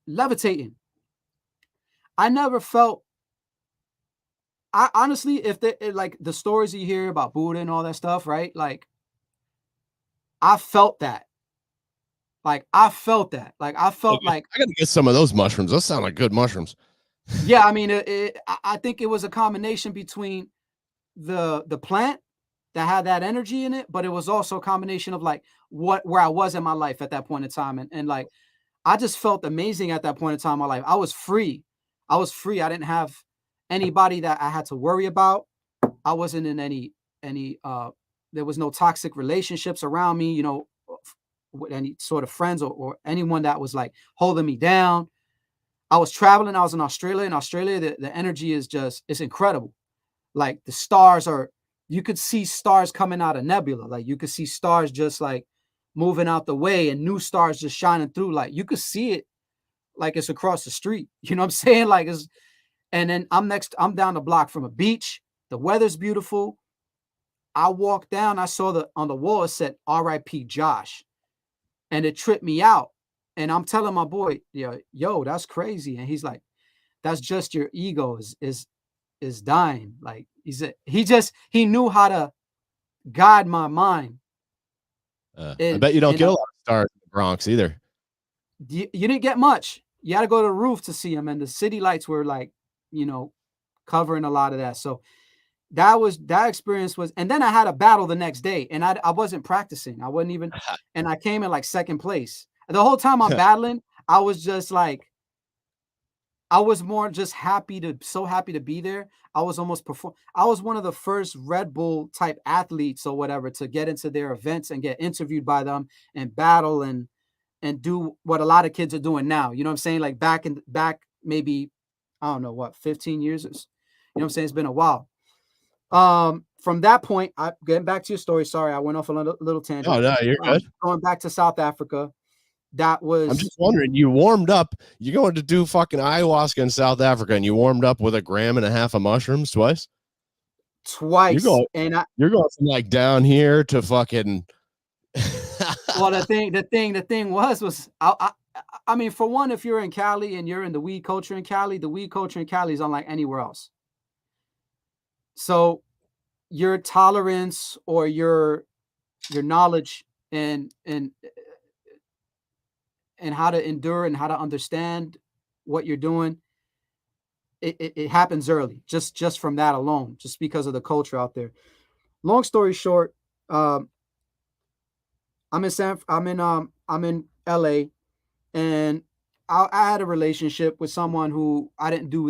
S2: levitating. I never felt. I honestly, if like the stories you hear about Buddha and all that stuff, right? Like I felt that. Like I felt that. Like I felt like,
S1: I got to get some of those mushrooms. Those sound like good mushrooms.
S2: yeah. I mean, I think it was a combination between the plant that had that energy in it, but it was also a combination of like where I was in my life at that point in time, and like I just felt amazing at that point in time in my life. I was free. I was free. I didn't have anybody that I had to worry about. I wasn't in any there was no toxic relationships around me, with any sort of friends or anyone that was like holding me down. I was traveling, I was in Australia. In Australia, the energy is just it's incredible. Like the stars are you could see stars coming out of nebula. Like you could see stars just like moving out the way and new stars just shining through. Like you could see it like it's across the street. You know what I'm saying? Like it's and then I'm down the block from a beach. The weather's beautiful. I walked down, I saw on the wall it said RIP Josh. And it tripped me out. And I'm telling my boy, yo, that's crazy. And he's like, that's just your ego is dying. Like he knew how to guide my mind.
S1: I bet you don't
S2: And
S1: get a lot of stars in the Bronx either.
S2: you didn't get much. You had to go to the roof to see them. And the city lights were like, you know, covering a lot of that. So that experience was, and then I had a battle the next day and I wasn't practicing. I wasn't even, and I came in like second place. The whole time I'm battling, I was just like, I was more just so happy to be there. I was almost I was one of the first Red Bull type athletes or whatever to get into their events and get interviewed by them and battle and do what a lot of kids are doing now. You know what I'm saying? Like back maybe, I don't know what, 15 years. You know what I'm saying? It's been a while. From that point, I getting back to your story. Sorry, I went off a little tangent.
S1: Oh no, you're good.
S2: Going back to South Africa, that
S1: I'm
S2: was
S1: just wondering, you warmed up, you're going to do fucking ayahuasca in South Africa and you warmed up with 1.5 grams of mushrooms twice?
S2: twice.
S1: You're going from like down here to fucking
S2: well, the thing was I mean, for one, if you're in Cali and you're in the weed culture in Cali, the weed culture in Cali is unlike anywhere else. So your tolerance or your knowledge and how to endure and how to understand what you're doing, it happens early, just from that alone, just because of the culture out there. Long story short, I'm in LA, and I had a relationship with someone who I didn't do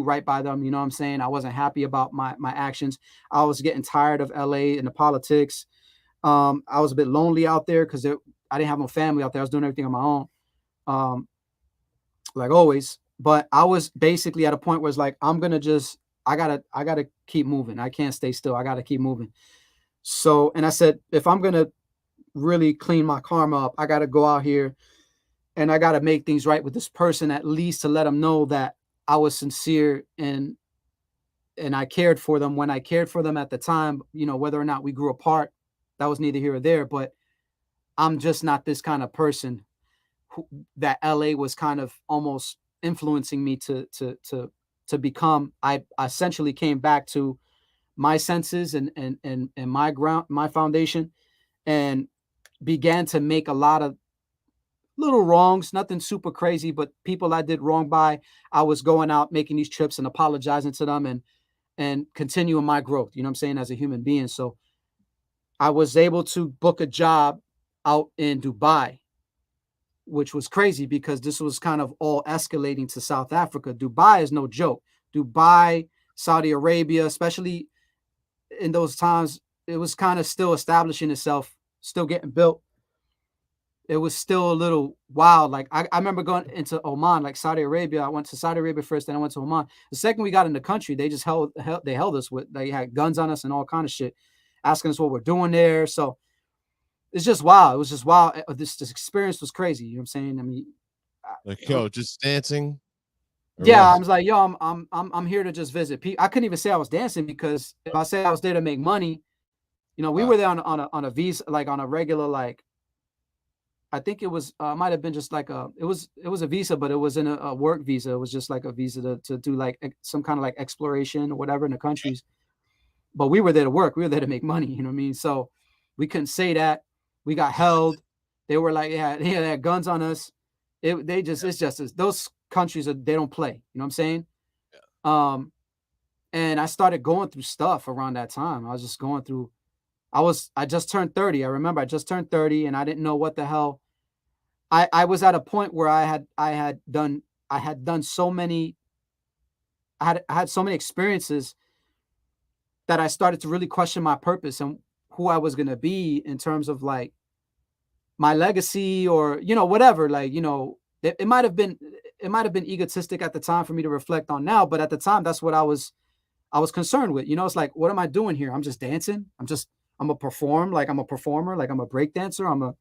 S2: right by them. You know what I'm saying? I wasn't happy about my actions. I was getting tired of LA and the politics. I was a bit lonely out there because I didn't have no family out there. I was doing everything on my own, like always. But I was basically at a point where it's like, I gotta keep moving. I can't stay still. I gotta keep moving. So, and I said, if I'm gonna really clean my karma up, I gotta go out here and I gotta make things right with this person, at least to let them know that I was sincere and I cared for them when I cared for them at the time. You know, whether or not we grew apart, that was neither here or there. But I'm just not this kind of person that LA was kind of almost influencing me to become. I essentially came back to my senses and my foundation, and began to make a lot of little wrongs, nothing super crazy, but people I did wrong by. I was going out, making these trips and apologizing to them and continuing my growth, you know what I'm saying, as a human being. So I was able to book a job out in Dubai, which was crazy because this was kind of all escalating to South Africa. Dubai is no joke. Dubai, Saudi Arabia, especially in those times, it was kind of still establishing itself, still getting built. It was still a little wild. Like I remember going into Oman, like Saudi Arabia. I went to Saudi Arabia first, then I went to Oman. The second we got in the country, they just held us with, they had guns on us and all kind of shit, asking us what we're doing there. So it's just wild. It was just wild. This experience was crazy. You know what I'm saying? I mean,
S1: like, yo, just dancing.
S2: Yeah, I was like, yo, I'm here to just visit. I couldn't even say I was dancing, because if I say I was there to make money, you know, we were there on a visa, like on a regular, like, I think it was might have been just like it was a visa, but it was in a work visa. It was just like a visa to do like some kind of like exploration or whatever in the countries. But we were there to work. We were there to make money. You know what I mean? So we couldn't say that. We got held. They were like, they had guns on us. It's just those countries they don't play. You know what I'm saying? Yeah. And I started going through stuff around that time. I was just going through. I just turned 30. I remember I just turned 30 and I didn't know what the hell. I was at a point where I had done so many, I had so many experiences that I started to really question my purpose and who I was going to be in terms of like my legacy, or, you know, whatever, like, you know, it might have been egotistic at the time for me to reflect on now, but at the time, that's what I was concerned with. You know, it's like, what am I doing here? I'm just dancing. I'm a performer, like I'm a breakdancer.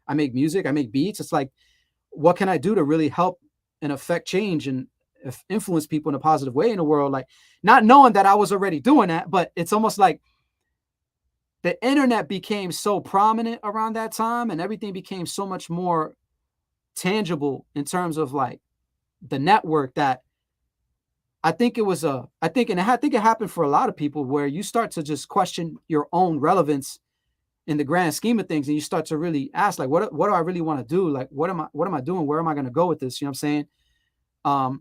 S2: I make music, I make beats. It's like, what can I do to really help and affect change and influence people in a positive way in the world? Like, not knowing that I was already doing that, but it's almost like the internet became so prominent around that time, and everything became so much more tangible in terms of like the network, that I think it happened for a lot of people, where you start to just question your own relevance in the grand scheme of things, and you start to really ask, like, what do I really want to do? Like, what am I doing? Where am I going to go with this? You know what I'm saying?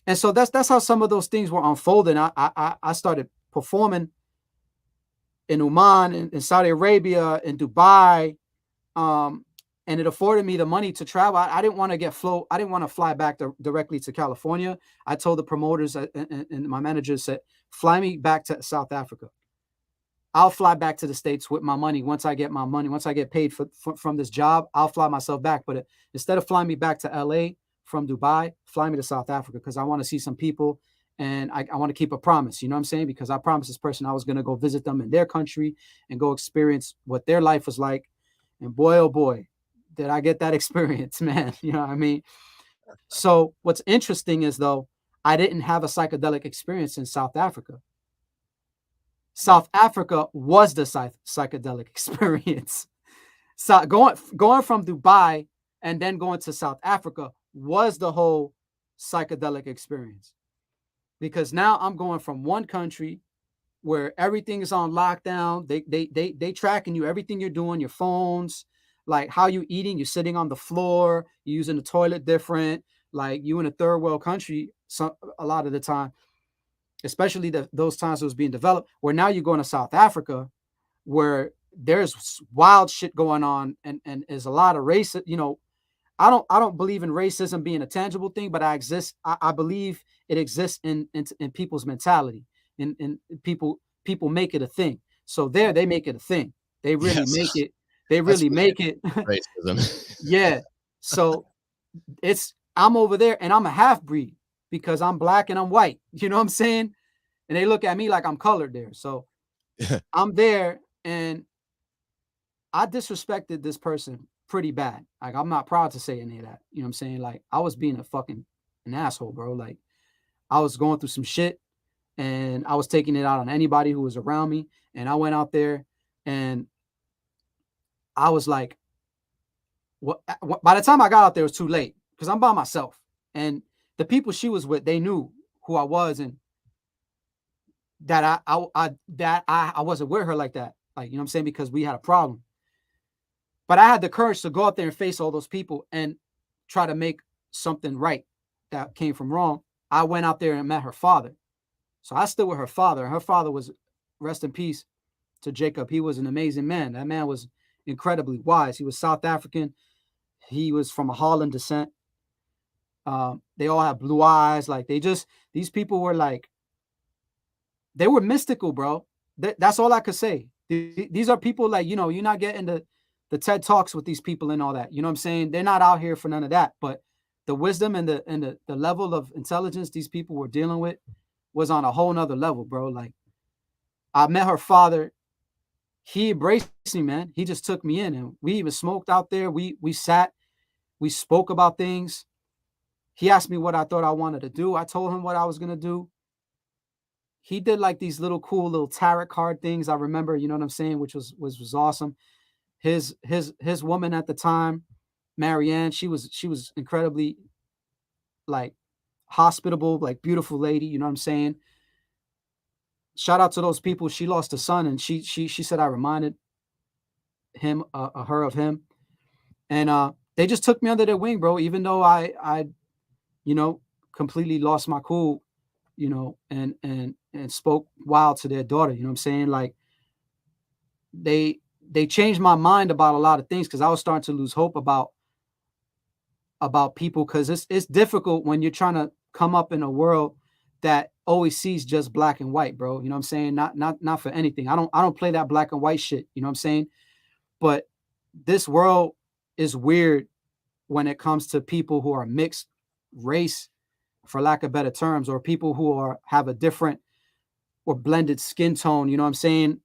S2: And so that's how some of those things were unfolding. I started performing in Oman, in Saudi Arabia, in Dubai, and it afforded me the money to travel. I didn't want to I didn't want to fly back directly to California. I told the promoters and my managers said, fly me back to South Africa. I'll fly back to the States with my money. Once I get my money, once I get paid from this job, I'll fly myself back. But instead of flying me back to LA from Dubai, fly me to South Africa because I want to see some people and I want to keep a promise. You know what I'm saying? Because I promised this person I was going to go visit them in their country and go experience what their life was like. And boy, oh boy, did I get that experience, man. You know what I mean? So what's interesting is, though, I didn't have a psychedelic experience in South Africa. South Africa was the psychedelic experience. So going from Dubai and then going to South Africa was the whole psychedelic experience. Because now I'm going from one country where everything is on lockdown. They tracking you, everything you're doing, your phones, like how you eating, you're sitting on the floor, you're using the toilet different, like you in a third world country a lot of the time, especially those times it was being developed, where now you're going to South Africa where there's wild shit going on and there's a lot of race. You know, I don't believe in racism being a tangible thing, but I believe it exists in people's mentality, and people make it a thing. So they make it a thing. They really make it. They really make it.
S1: Racism.
S2: Yeah. So I'm over there and I'm a half breed because I'm black and I'm white. You know what I'm saying? And they look at me like I'm colored there. So I'm there and I disrespected this person pretty bad. Like, I'm not proud to say any of that. You know what I'm saying? Like, I was being an asshole, bro. Like, I was going through some shit and I was taking it out on anybody who was around me. And I went out there and I was like, what? By the time I got out there, it was too late because I'm by myself. And the people she was with, they knew who I was and that I wasn't with her like that. Like, you know what I'm saying? Because we had a problem. But I had the courage to go out there and face all those people and try to make something right that came from wrong. I went out there and met her father. So I stood with her father. Her father was, rest in peace to Jacob. He was an amazing man. That man was incredibly wise. He was South African. He was from a Holland descent. They all had blue eyes. Like, these people were like, they were mystical, bro. That's all I could say. These are people like, you know, you're not getting the TED Talks with these people and all that. You know what I'm saying? They're not out here for none of that. But the wisdom and the level of intelligence these people were dealing with was on a whole nother level, bro. Like, I met her father. He embraced me, man. He just took me in and we even smoked out there. We sat, we spoke about things. He asked me what I thought I wanted to do. I told him what I was going to do. He did like these cool little tarot card things. I remember, you know what I'm saying? Which was awesome. His woman at the time, Marianne, she was incredibly like hospitable, like beautiful lady. You know what I'm saying? Shout out to those people. She lost a son and she said I reminded her of him. And they just took me under their wing, bro, even though I you know, completely lost my cool, you know, and spoke wild to their daughter. You know what I'm saying? Like, they changed my mind about a lot of things because I was starting to lose hope about people, because it's difficult when you're trying to come up in a world that always sees just black and white, bro. You know what I'm saying? Not for anything. I don't play that black and white shit. You know what I'm saying? But this world is weird when it comes to people who are mixed race, for lack of better terms, or people who have a different or blended skin tone. You know what I'm saying?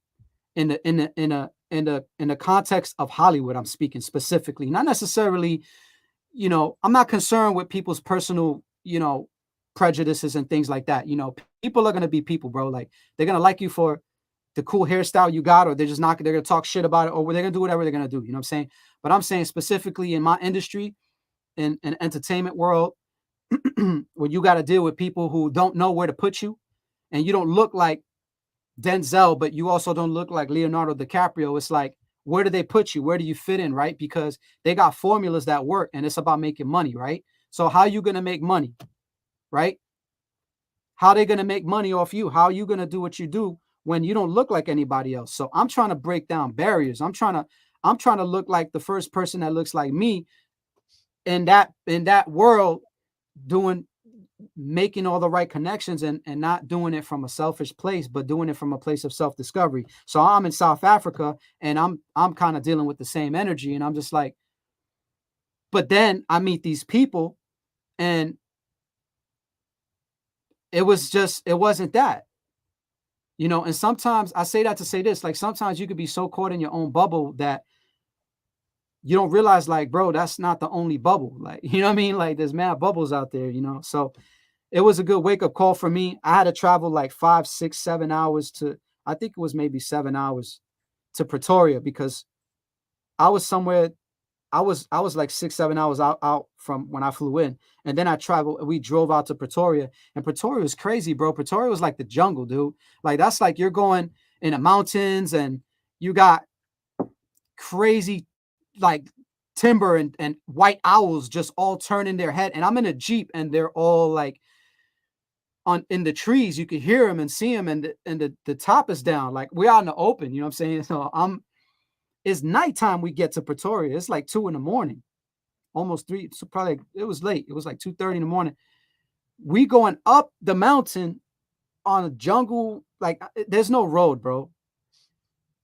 S2: In the context of Hollywood, I'm speaking specifically, not necessarily, you know, I'm not concerned with people's personal, you know, prejudices and things like that. You know, people are going to be people, bro. Like, they're going to like you for the cool hairstyle you got, or they're going to talk shit about it, or they're going to do whatever they're going to do. You know what I'm saying? But I'm saying specifically in my industry, in entertainment world, when you got to deal with people who don't know where to put you, and you don't look like Denzel, but you also don't look like Leonardo DiCaprio. It's like, where do they put you? Where do you fit in, right? Because they got formulas that work, and it's about making money, right? So how are you going to make money, right? How are they going to make money off you? How are you going to do what you do when you don't look like anybody else? So I'm trying to break down barriers. I'm trying I'm trying to look like the first person that looks like me in that world, doing making all the right connections, and not doing it from a selfish place, but doing it from a place of self-discovery. So I'm in South Africa, and I'm kind of dealing with the same energy, and I'm just like, but then I meet these people, and it wasn't that, and sometimes I say that to say this, like sometimes you could be so caught in your own bubble that you don't realize, like, bro, that's not the only bubble. Like, you know what I mean? Like, there's mad bubbles out there, So it was a good wake-up call for me. I had to travel like 5, 6, 7 hours I think it was maybe 7 hours to Pretoria, because I was somewhere, I was like 6, 7 hours out from when I flew in. And then we drove out to Pretoria, and Pretoria was crazy, bro. Pretoria was like the jungle, dude. Like, that's like you're going in the mountains, and you got crazy, like, timber and white owls just all turning their head. And I'm in a Jeep, and they're all like in the trees. You could hear them and see them, and the top is down. Like, we're out in the open, you know what I'm saying? So it's nighttime. We get to Pretoria. It's like 2 a.m, almost 3. So probably it was late. It was like 2:30 in the morning. We going up the mountain on a jungle. Like, there's no road, bro.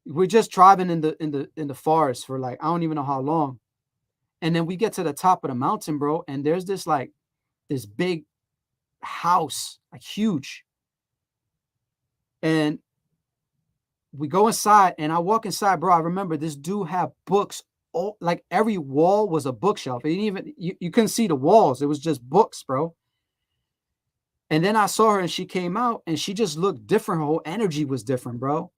S2: We're just driving in the forest for like, I don't even know how long. And then we get to the top of the mountain, bro. And there's this big house, like huge. And we go inside, and I walk inside, bro. I remember this dude had books. Like, every wall was a bookshelf. It didn't even, you couldn't see the walls. It was just books, bro. And then I saw her, and she came out, and she just looked different. Her whole energy was different, bro.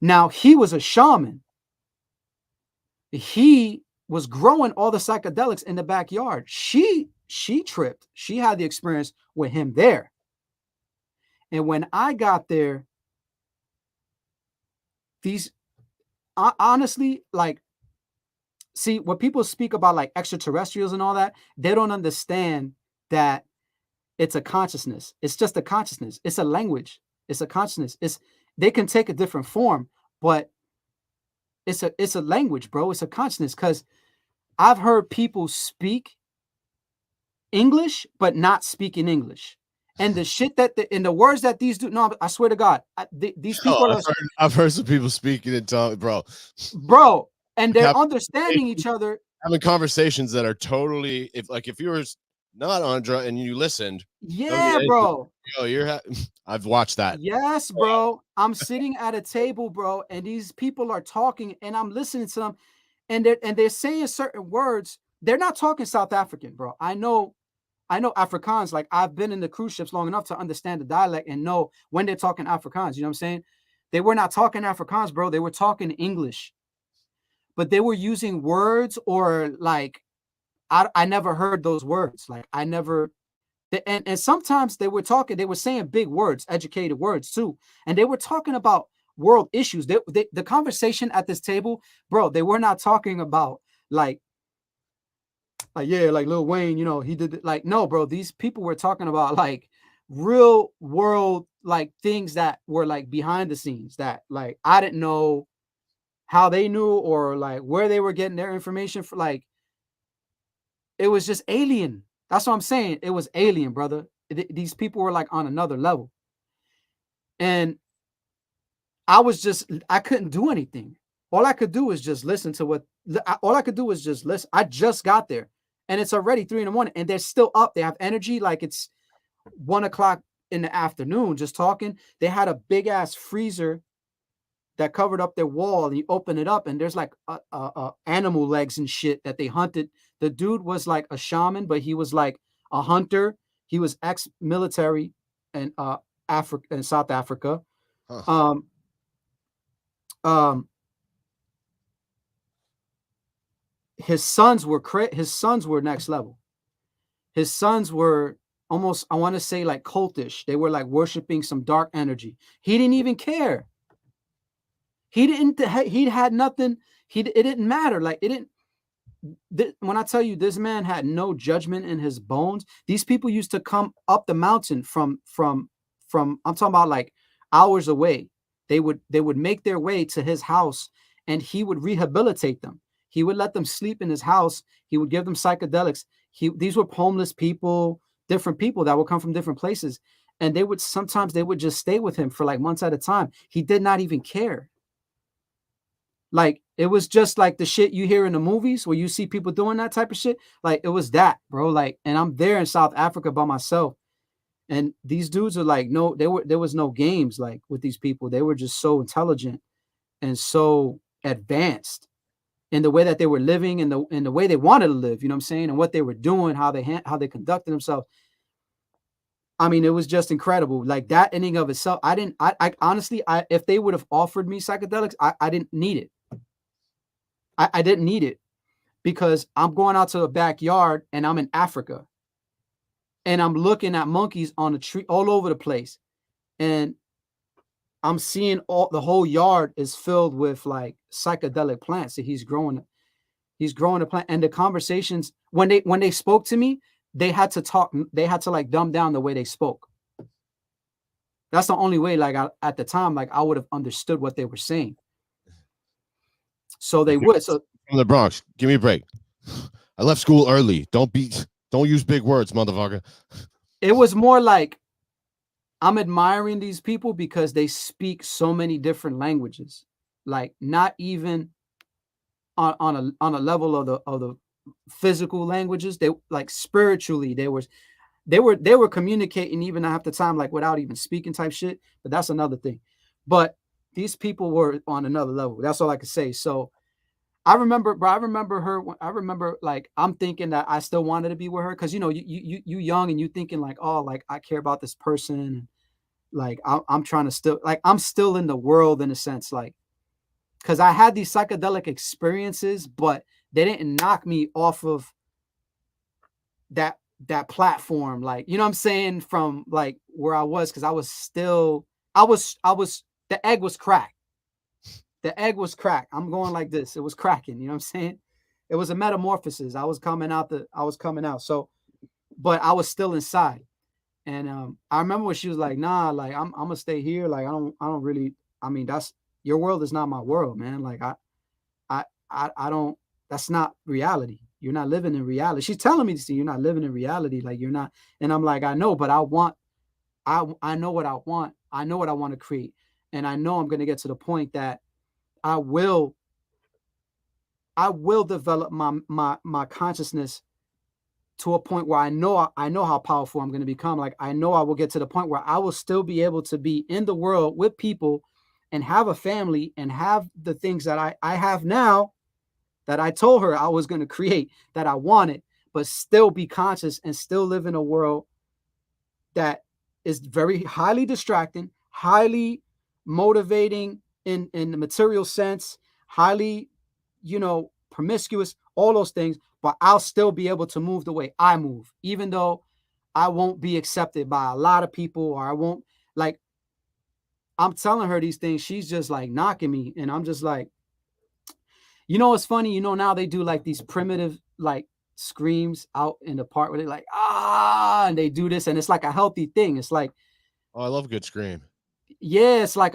S2: Now, he was a shaman. He was growing all the psychedelics in the backyard. She tripped. She had the experience with him there. And when I got there, honestly, like, see, when people speak about like extraterrestrials and all that, they don't understand that it's a consciousness. It's just a consciousness. It's a language. It's a consciousness. They can take a different form, but it's a language, bro. It's a consciousness. Because I've heard people speak English, but not speaking English. And the shit in the words that these do, no, I swear to God, these people
S1: I've heard some people speaking in tongues,
S2: bro, and they're understanding each other,
S1: having conversations that are totally, if you were not on drugs and you listened,
S2: yeah, bro.
S1: I've watched that.
S2: Yes, bro. I'm sitting at a table, bro, and these people are talking, and I'm listening to them, and they're saying certain words. They're not talking South African, bro. I know Afrikaans. Like, I've been in the cruise ships long enough to understand the dialect and know when they're talking Afrikaans. You know what I'm saying? They were not talking Afrikaans, bro. They were talking English, but they were using words, or like, I never heard those words. Like, I never. And sometimes they were saying big words, educated words too. And they were talking about world issues. The conversation at this table, bro, they were not talking about like, yeah, like Lil Wayne, he did it. Like, no, bro, these people were talking about like real world, like things that were like behind the scenes that like I didn't know how they knew, or like where they were getting their information for. Like, it was just alien. That's what I'm saying. It was alien, brother. These people were like on another level. And I couldn't do anything. All I could do was just listen to listen. I just got there, and it's already 3 a.m, and they're still up. They have energy. Like, it's 1 o'clock in the afternoon, just talking. They had a big ass freezer that covered up their wall, and you open it up, and there's like animal legs and shit that they hunted. The dude was like a shaman, but he was like a hunter. He was ex-military in South Africa. Huh. His sons were next level. His sons were almost, I want to say, like cultish. They were like worshiping some dark energy. He didn't even care. He had nothing. It didn't matter. Like, it didn't. When I tell you, this man had no judgment in his bones. These people used to come up the mountain from I'm talking about like hours away. They would make their way to his house, and he would rehabilitate them. He would let them sleep in his house. He would give them psychedelics. These were homeless people, different people that would come from different places. And sometimes they would just stay with him for like months at a time. He did not even care. Like, it was just like the shit you hear in the movies where you see people doing that type of shit. Like, it was that, bro. Like, and I'm there in South Africa by myself. And these dudes are like, no, there was no games like with these people. They were just so intelligent and so advanced in the way that they were living and the way they wanted to live, you know what I'm saying? And what they were doing, how they conducted themselves. I mean, it was just incredible. Like, that ending of itself, I honestly, if they would have offered me psychedelics, I didn't need it. I didn't need it because I'm going out to a backyard and I'm in Africa and I'm looking at monkeys on the tree all over the place. And I'm seeing the whole yard is filled with like psychedelic plants that he's growing a plant. And the conversations, when they spoke to me, they had to like dumb down the way they spoke. That's the only way, like, at the time, like, I would have understood what they were saying. So they would. So
S1: from the Bronx, give me a break. I left school early. Don't use big words, motherfucker.
S2: It was more like I'm admiring these people because they speak so many different languages. Like, not even on a level of the physical languages. They, like, spiritually, they were communicating even half the time, like, without even speaking type shit. But that's another thing. But these people were on another level. That's all I could say. So I remember her. I remember, like, I'm thinking that I still wanted to be with her because, you know, you young and you thinking like, oh, like, I care about this person, and like I'm trying to still, like, I'm still in the world in a sense, like, because I had these psychedelic experiences, but they didn't knock me off of that platform, like, you know what I'm saying, from like where I was, because I was the egg was cracked. The egg was cracked. I'm going like this. It was cracking. You know what I'm saying? It was a metamorphosis. I was coming out. So, but I was still inside. And I remember when she was like, nah, like, I'm gonna stay here. Like, I don't really, I mean, that's, your world is not my world, man. Like, I don't, that's not reality. You're not living in reality. She's telling me to see, you're not living in reality. Like, you're not. And I'm like, I know, but I know what I want. I know what I want to create. And I know I'm going to get to the point that I will develop my consciousness to a point where I know how powerful I'm going to become. Like, I know I will get to the point where I will still be able to be in the world with people and have a family and have the things that I have now that I told her I was going to create, that I wanted, but still be conscious and still live in a world that is very highly distracting, highly motivating in the material sense, highly, promiscuous, all those things, but I'll still be able to move the way I move, even though I won't be accepted by a lot of people, or I won't, like, I'm telling her these things, she's just like knocking me, and I'm just like, it's funny, now they do like these primitive, like, screams out in the park where they're like, and they do this, and it's like a healthy thing. It's like,
S1: oh, I love a good scream.
S2: Yeah, it's like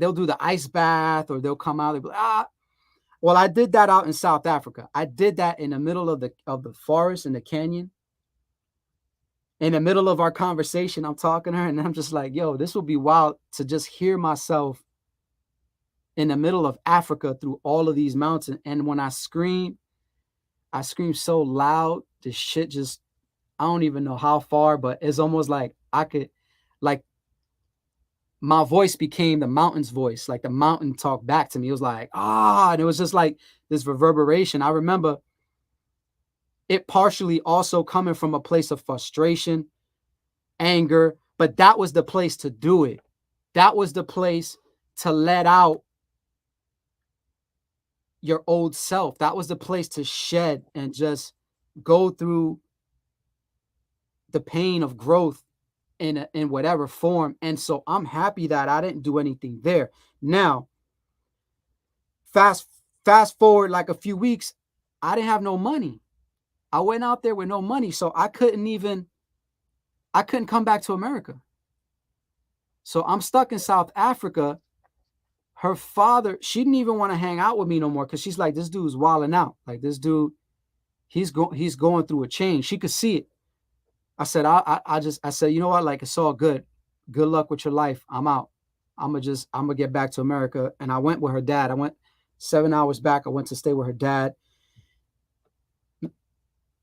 S2: they'll do the ice bath, or they'll come out, they'll be like, Well, I did that out in South Africa. I did that in the middle of the forest, in the canyon. In the middle of our conversation, I'm talking to her, and I'm just like, yo, this would be wild to just hear myself in the middle of Africa through all of these mountains. And when I scream so loud, the shit just, I don't even know how far, but it's almost like I could, like, my voice became the mountain's voice. Like, the mountain talked back to me. It was like, and it was just like this reverberation. I remember it partially also coming from a place of frustration, anger, but that was the place to do it. That was the place to let out your old self. That was the place to shed and just go through the pain of growth in whatever form. And so I'm happy that I didn't do anything there. Now, fast forward like a few weeks, I didn't have no money. I went out there with no money, so I couldn't come back to America. So I'm stuck in South Africa. her father, she didn't even want to hang out with me no more because she's like, this dude's wilding out. Like this dude, he's going through a change. She could see it. I said, I said, you know what? Like, it's all good. Good luck with your life. I'm out. I'm gonna get back to America. And I went with her dad. I went 7 hours back. I went to stay with her dad.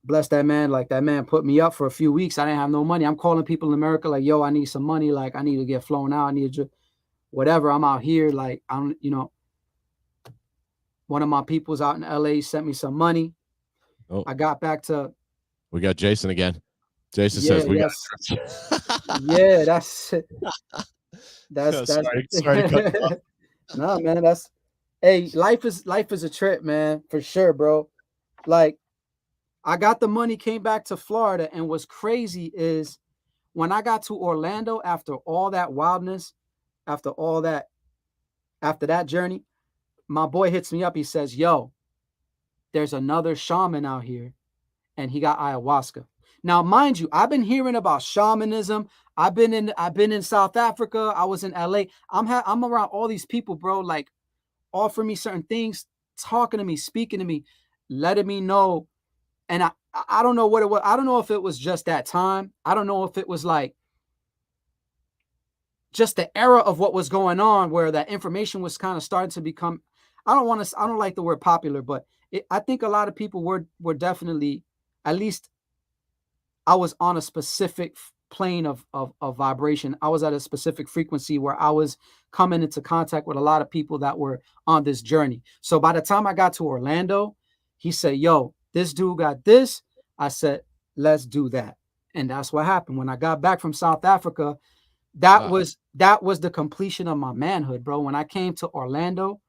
S2: Bless that man. Like, that man put me up for a few weeks. I didn't have no money. I'm calling people in America like, yo, I need some money. Like, I need to get flown out. I need to, whatever. I'm out here. Like, I'm, one of my people's out in LA sent me some money.
S1: Oh,
S2: I got back to.
S1: We got Jason again. Jason says we got.
S2: Yeah, that's
S1: sorry to cut you off.
S2: No, man, hey, life is a trip, man, for sure, bro. Like, I got the money, came back to Florida, and what's crazy is when I got to Orlando after all that wildness, after that journey, my boy hits me up. He says, yo, there's another shaman out here, and he got ayahuasca. Now, mind you, I've been hearing about shamanism. I've been in South Africa. I was in LA. I'm around all these people, bro, like offering me certain things, talking to me, speaking to me, letting me know. And I don't know what it was. I don't know if it was just that time. I don't know if it was like just the era of what was going on where that information was kind of starting to become, I don't like the word popular, but I think a lot of people were definitely, at least I was on a specific plane of vibration. I was at a specific frequency where I was coming into contact with a lot of people that were on this journey. So by the time I got to Orlando, he said, yo, this dude got this. I said, let's do that. And that's what happened. When I got back from South Africa, that was the completion of my manhood, bro. When I came to Orlando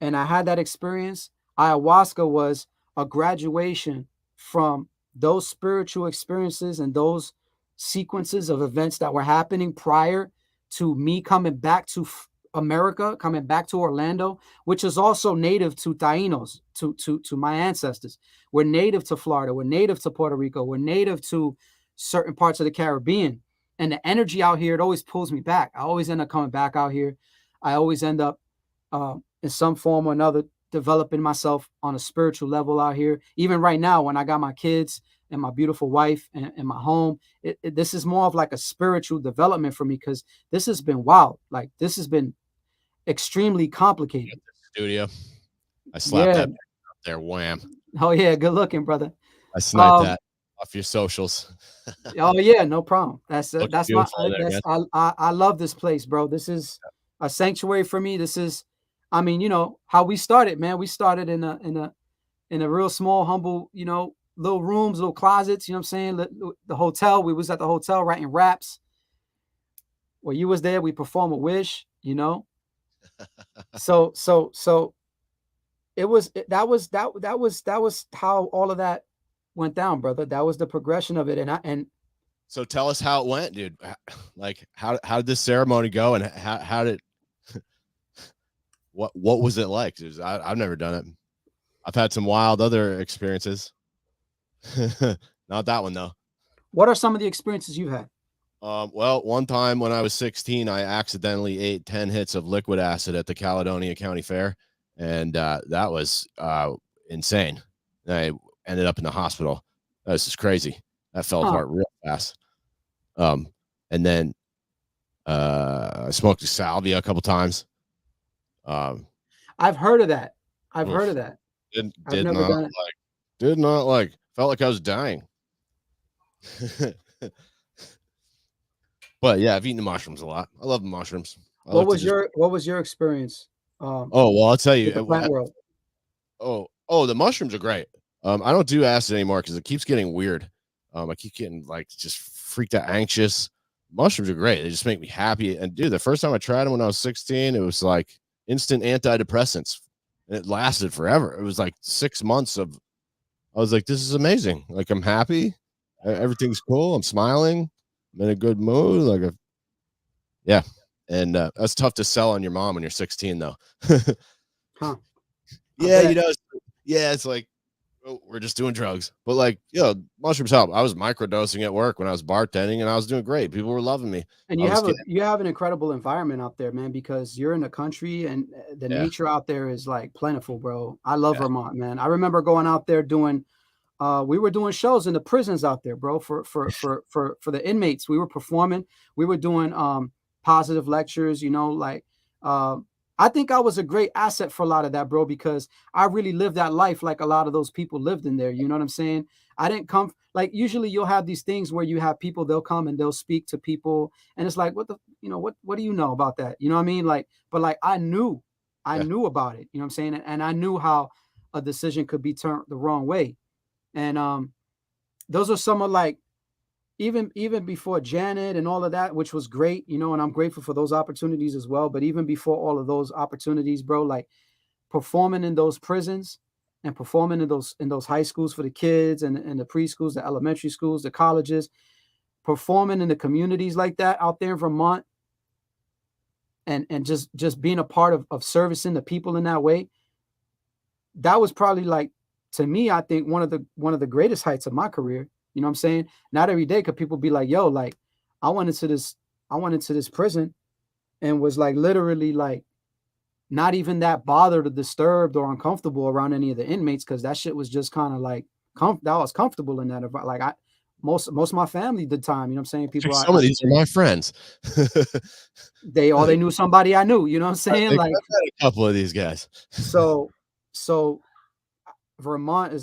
S2: and I had that experience, ayahuasca was a graduation from those spiritual experiences and those sequences of events that were happening prior to me coming back to America, coming back to Orlando, which is also native to Taínos, to my ancestors. We're native to Florida. We're native to Puerto Rico. We're native to certain parts of the Caribbean. And the energy out here, it always pulls me back. I always end up coming back out here. I always end up in some form or another developing myself on a spiritual level out here. Even right now, when I got my kids and my beautiful wife and my home, this is more of like a spiritual development for me because this has been wild. Like, this has been extremely complicated.
S1: Studio. I slapped that up there. Wham.
S2: Oh, yeah. Good looking, brother.
S1: I sniped that off your socials.
S2: Oh, yeah. No problem. That's my,
S1: there,
S2: I love this place, bro. This is a sanctuary for me. This is, I mean, how we started, man. We started in a real small, humble, little rooms, little closets, you know what I'm saying? The hotel, we was at the hotel writing raps. Well, you was there, we performed a Wish, So that was how all of that went down, brother. That was the progression of it. And
S1: so tell us how it went, dude. Like, how did this ceremony go, and how did what was it like? I've never done it. I've had some wild other experiences. Not that one though.
S2: What are some of the experiences you've had?
S1: Well, one time when I was 16, I accidentally ate 10 hits of liquid acid at the Caledonia County Fair, and that was insane. I ended up in the hospital. This is crazy. That fell apart real fast. And then I smoked salvia a couple times.
S2: I've heard of that. I've heard of that.
S1: Did not like. Felt like I was dying. But yeah, I've eaten the mushrooms a lot. I love the mushrooms.
S2: What was your experience?
S1: Oh, well, I'll tell you.
S2: The plant world.
S1: Oh, the mushrooms are great. I don't do acid anymore because it keeps getting weird. I keep getting like just freaked out, anxious. Mushrooms are great. They just make me happy. And dude, the first time I tried them when I was 16, it was like instant antidepressants. And it lasted forever. It was like 6 months of, I was like, this is amazing. Like, I'm happy. Everything's cool. I'm smiling. I'm in a good mood. Yeah. And that's tough to sell on your mom when you're 16 though.
S2: Huh.
S1: Yeah. It's like, we're just doing drugs. But like, mushrooms help. I was microdosing at work when I was bartending, and I was doing great. People were loving me.
S2: And
S1: I was getting,
S2: you have an incredible environment out there, man, because you're in the country and the
S1: yeah,
S2: nature out there is like plentiful, bro. I love
S1: yeah,
S2: Vermont, man. I remember going out there doing we were doing shows in the prisons out there, bro, for the inmates. We were performing, we were doing positive lectures, like I think I was a great asset for a lot of that, bro, because I really lived that life like a lot of those people lived in there. You know what I'm saying? I didn't come like usually you'll have these things where you have people, they'll come and they'll speak to people, and it's like, what do you know about that? You know what I mean? Like, but like I
S1: yeah.
S2: knew about it, you know what I'm saying? And I knew how a decision could be turned the wrong way. And those are some of like even before Janet and all of that, which was great, and I'm grateful for those opportunities as well. But even before all of those opportunities, bro, like performing in those prisons and performing in those high schools for the kids and the preschools, the elementary schools, the colleges, performing in the communities like that out there in Vermont, and just being a part of servicing the people in that way, that was probably like, to me, I think one of the greatest heights of my career. You know what I'm saying? Not every day could people be like, yo, like I went into this prison and was like literally like not even that bothered or disturbed or uncomfortable around any of the inmates, because that shit was just kind of like that was comfortable in that. Like most of my family did time. You know what I'm saying? People,
S1: Some of these are my friends.
S2: they knew somebody I knew. You know what I'm saying? Like
S1: a couple of these guys.
S2: so Vermont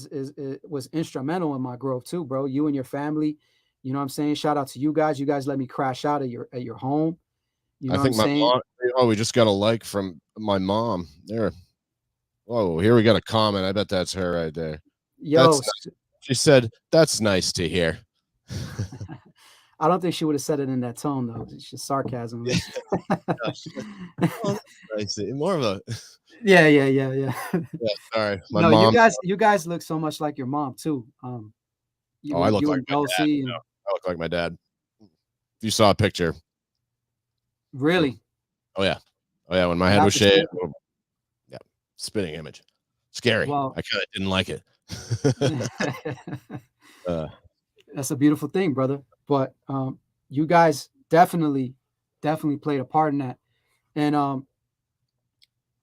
S2: was instrumental in my growth too, bro. You and your family, you know what I'm saying? Shout out to you guys. You guys let me crash out at your home. You know
S1: I think
S2: what I'm saying?
S1: mom, we just got a like from my mom there. Oh, here we got a comment. I bet that's her right there.
S2: Yo,
S1: nice. She said, that's nice to hear.
S2: I don't think she would have said it in that tone though. It's just sarcasm.
S1: Oh, I see. More of a
S2: yeah.
S1: Yeah, sorry. My
S2: No,
S1: mom.
S2: you guys look so much like your mom too.
S1: I look
S2: you
S1: like
S2: and
S1: my dad.
S2: Elsie and,
S1: No, I look like my dad. If you saw a picture.
S2: really?
S1: Oh yeah. When my head was shaved. Yeah. Spitting image. Scary.
S2: Well,
S1: I kind of didn't like it.
S2: That's a beautiful thing, brother. But you guys definitely played a part in that. And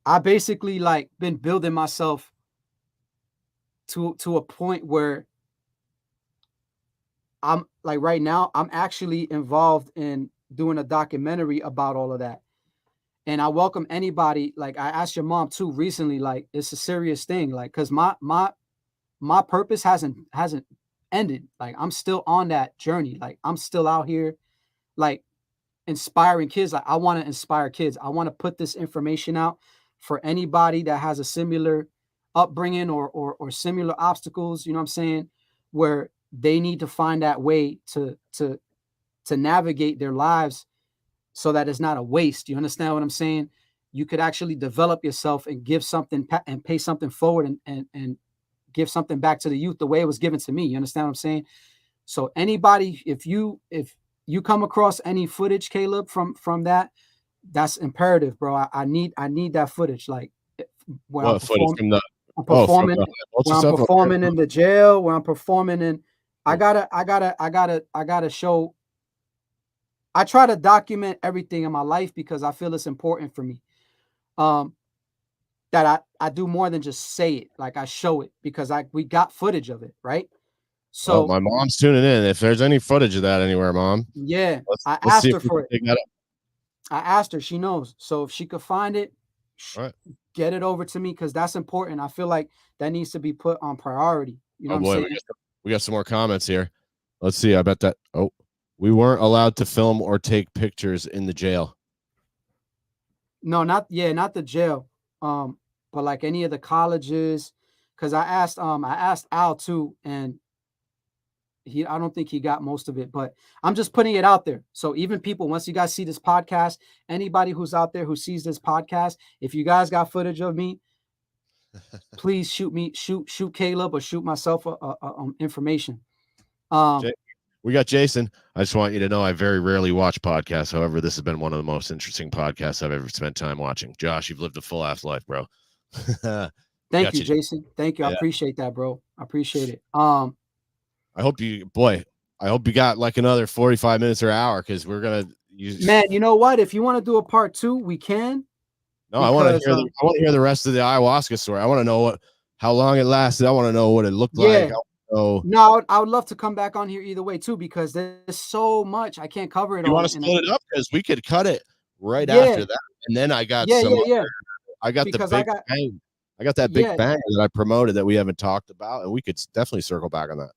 S2: I basically like been building myself to a point where I'm like right now I'm actually involved in doing a documentary about all of that. And I welcome anybody. Like I asked your mom too recently, like it's a serious thing. Like, cause my purpose hasn't ended. Like I'm still on that journey. Like I'm still out here, like inspiring kids. Like I want to inspire kids. I want to put this information out for anybody that has a similar upbringing or similar obstacles, you know what I'm saying, where they need to find that way to navigate their lives so that it's not a waste. You understand what I'm saying? You could actually develop yourself and give something and pay something forward and give something back to the youth the way it was given to me. You understand what I'm saying? So anybody, if you come across any footage, Caleb, from that, that's imperative, bro. I need that footage. Like when
S1: what footage from the
S2: I'm performing, when I'm
S1: stuff?
S2: performing in the jail, when I'm performing in, I gotta show. I try to document everything in my life because I feel it's important for me. That I do more than just say it. Like I show it because we got footage of it, right? So
S1: my mom's tuning in. If there's any footage of that anywhere, Mom.
S2: Yeah,
S1: let's
S2: asked her for it. I asked her, she knows. So if she could find it, get it over to me because that's important. I feel like that needs to be put on priority. You know what I'm saying?
S1: We got some more comments here. Let's see. I bet that we weren't allowed to film or take pictures in the jail.
S2: No, not the jail. But like any of the colleges, because I asked Al too, and I don't think he got most of it, but I'm just putting it out there. So even people, once you guys see this podcast, anybody who's out there who sees this podcast, if you guys got footage of me, please shoot Caleb or shoot myself information.
S1: We got Jason. I just want you to know I very rarely watch podcasts. However, this has been one of the most interesting podcasts I've ever spent time watching. Josh, you've lived a full ass life, bro.
S2: Thank
S1: Got
S2: you,
S1: you.
S2: Jason. Thank you. I
S1: Yeah.
S2: appreciate that, bro. I appreciate it.
S1: I hope you, boy, I hope you got like another 45 minutes or hour because we're gonna use.
S2: Man, you know what? If you want to do a part 2, we can.
S1: No,
S2: Because
S1: I want to hear the rest of the ayahuasca story. I want to know how long it lasted. I want to know what it looked like.
S2: yeah,
S1: I know.
S2: no, I would love to come back on here either way too, because there's so much I can't cover it
S1: You
S2: all
S1: want to
S2: in a,
S1: split it up because we could cut it right
S2: yeah,
S1: after that, and then I got
S2: yeah,
S1: some.
S2: yeah, yeah.
S1: I got the
S2: Because I
S1: big
S2: got
S1: bang. I got that big
S2: yeah,
S1: bang that I promoted that we haven't talked about, and we could definitely circle back on that.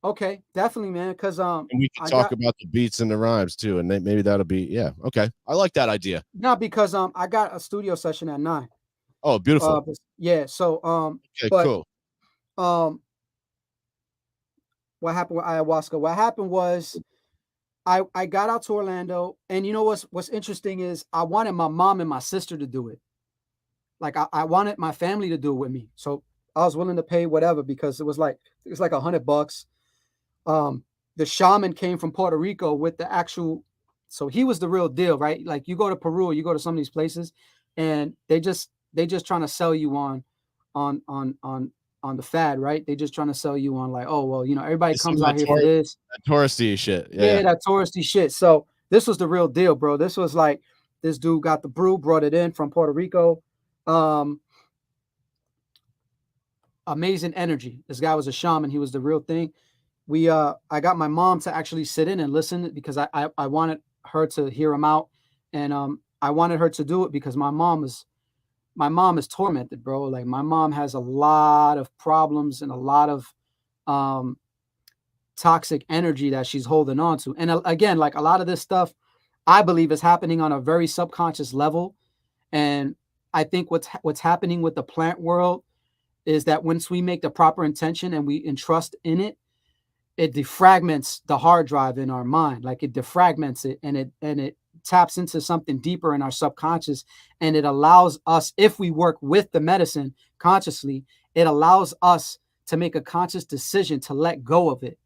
S2: okay, definitely, man. Because
S1: And we could
S2: I
S1: talk
S2: got
S1: about the beats and the rhymes too, and maybe that'll be yeah. Okay, I like that idea.
S2: not because I got a studio session at 9.
S1: Oh, beautiful.
S2: Yeah. So
S1: Okay,
S2: but
S1: cool.
S2: um, what happened with ayahuasca? What happened was I got out to Orlando, and you know what's interesting is I wanted my mom and my sister to do it. Like I wanted my family to do it with me. So I was willing to pay whatever because it was like $100. Um, the shaman came from Puerto Rico with the actual, so he was the real deal, right? Like you go to Peru, you go to some of these places, and they just trying to sell you on on on on the fad, right? They just trying to sell you on like, oh well, everybody
S1: It's some
S2: comes
S1: of
S2: out here for this.
S1: that touristy shit.
S2: Yeah,
S1: Yeah.
S2: that touristy shit. So this was the real deal, bro. This was like this dude got the brew, brought it in from Puerto Rico. Um, Amazing energy. This guy was a shaman. He was the real thing. I got my mom to actually sit in and listen because I wanted her to hear him out, and I wanted her to do it because my mom is tormented, bro. Like my mom has a lot of problems and a lot of um toxic energy that she's holding on to. And again, like a lot of this stuff, I believe is happening on a very subconscious level. And I think what's happening with the plant world is that once we make the proper intention and we entrust in it, it defragments the hard drive in our mind. Like it defragments it, and it taps into something deeper in our subconscious, and it allows us, if we work with the medicine consciously, it allows us to make a conscious decision to let go of it,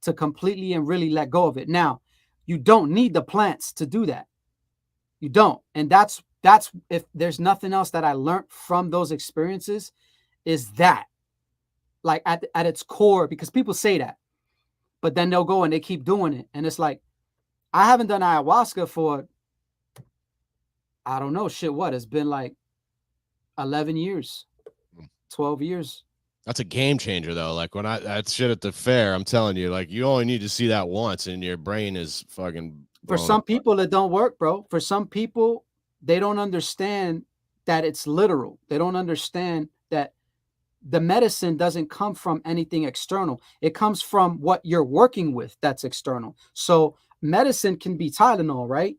S2: to completely and really let go of it. Now, you don't need the plants to do that. You don't. And that's if there's nothing else that I learned from those experiences, is that like at its core, because people say that, but then they'll go and they keep doing it. And it's like, I haven't done ayahuasca for, I don't know, shit, what? It's been like 11 years, 12 years.
S1: That's a game changer though. Like when that shit at the fair, I'm telling you, like you only need to see that once and your brain is fucking
S2: For
S1: blown
S2: some
S1: up.
S2: people, it don't work, bro. For some people, they don't understand that it's literal. They don't understand that the medicine doesn't come from anything external. It comes from what you're working with that's external. So medicine can be Tylenol, right?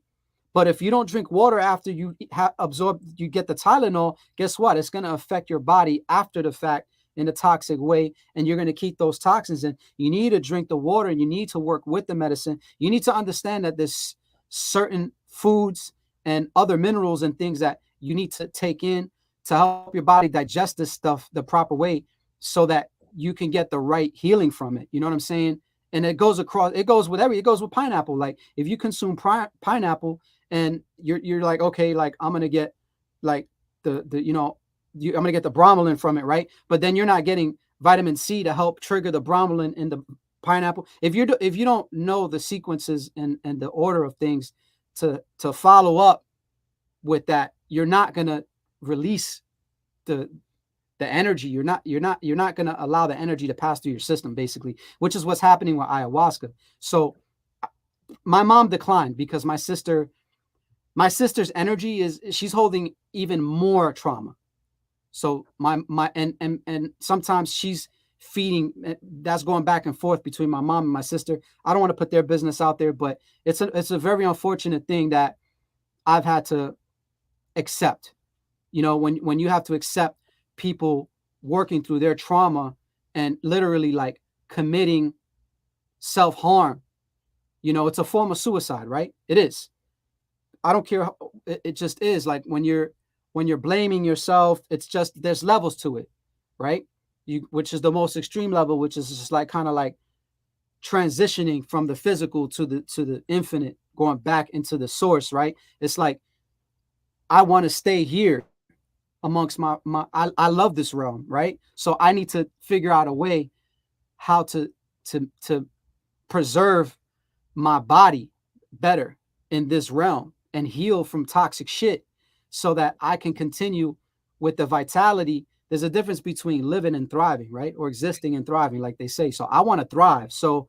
S2: But if you don't drink water after you you get the Tylenol, guess what? It's going to affect your body after the fact in a toxic way, and you're going to keep those toxins in. You need to drink the water, and you need to work with the medicine. You need to understand that there's certain foods and other minerals and things that you need to take in to help your body digest this stuff the proper way, so that you can get the right healing from it. You know what I'm saying? And it goes it goes with pineapple. Like if you consume pineapple, and you're like, okay, like I'm gonna get like I'm gonna get the bromelain from it, right? But then you're not getting vitamin C to help trigger the bromelain in the pineapple. If you don't know the sequences and the order of things to follow up with that, you're not gonna release the energy. You're not gonna allow the energy to pass through your system, basically, which is what's happening with ayahuasca. So my mom declined because my sister's energy is she's holding even more trauma. So my and sometimes she's feeding, that's going back and forth between my mom and my sister. I don't want to put their business out there, but it's a very unfortunate thing that I've had to accept. When you have to accept people working through their trauma and literally like committing self-harm, it's a form of suicide, right? It is. I don't care. It just is like when you're blaming yourself, it's just there's levels to it, right? Which is the most extreme level, which is just like kind of like transitioning from the physical to the infinite, going back into the source, right? It's like I want to stay here, amongst I love this realm, right? So I need to figure out a way how to preserve my body better in this realm and heal from toxic shit so that I can continue with the vitality. There's a difference between living and thriving, right? Or existing and thriving, like they say. So I want to thrive. So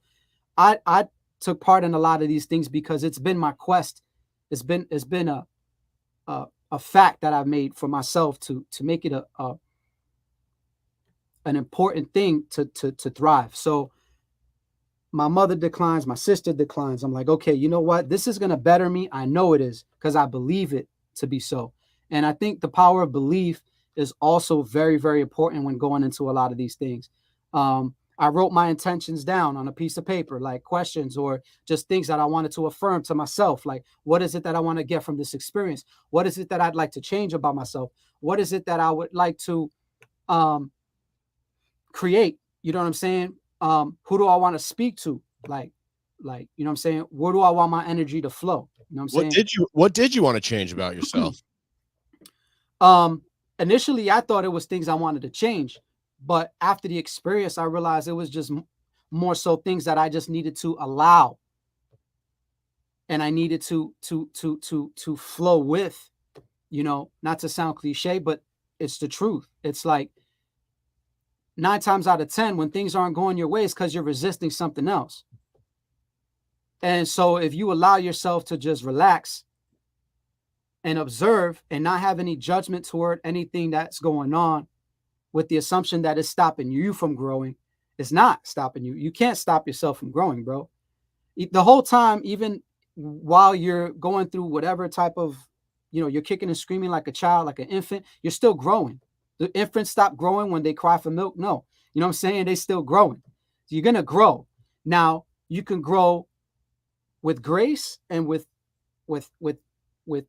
S2: I took part in a lot of these things because it's been my quest. It's been a fact that I've made for myself to make it an important thing to thrive. So my mother declines, my sister declines. I'm like, okay, you know what? This is going to better me. I know it is because I believe it to be so. And I think the power of belief is also very, very important when going into a lot of these things. I wrote my intentions down on a piece of paper, like questions or just things that I wanted to affirm to myself. Like, what is it that I want to get from this experience? What is it that I'd like to change about myself? What is it that I would like to um, create? You know what I'm saying? Who do I want to speak to? Like, you know what I'm saying? Where do I want my energy to flow? You know what I'm saying?
S1: What did you want to change about yourself?
S2: Initially I thought it was things I wanted to change, but after the experience, I realized it was just more so things that I just needed to allow. And I needed to flow with, you know, not to sound cliche, but it's the truth. It's like 9 times out of 10, when things aren't going your way, it's because you're resisting something else. And so if you allow yourself to just relax and observe and not have any judgment toward anything that's going on with the assumption that it's stopping you from growing, it's not stopping you. You can't stop yourself from growing, bro. The whole time, even while you're going through whatever type of, you know, you're kicking and screaming like a child, like an infant, you're still growing. The infants stop growing when they cry for milk? No. You know what I'm saying? They still growing. So you're going to grow. Now, you can grow with grace and with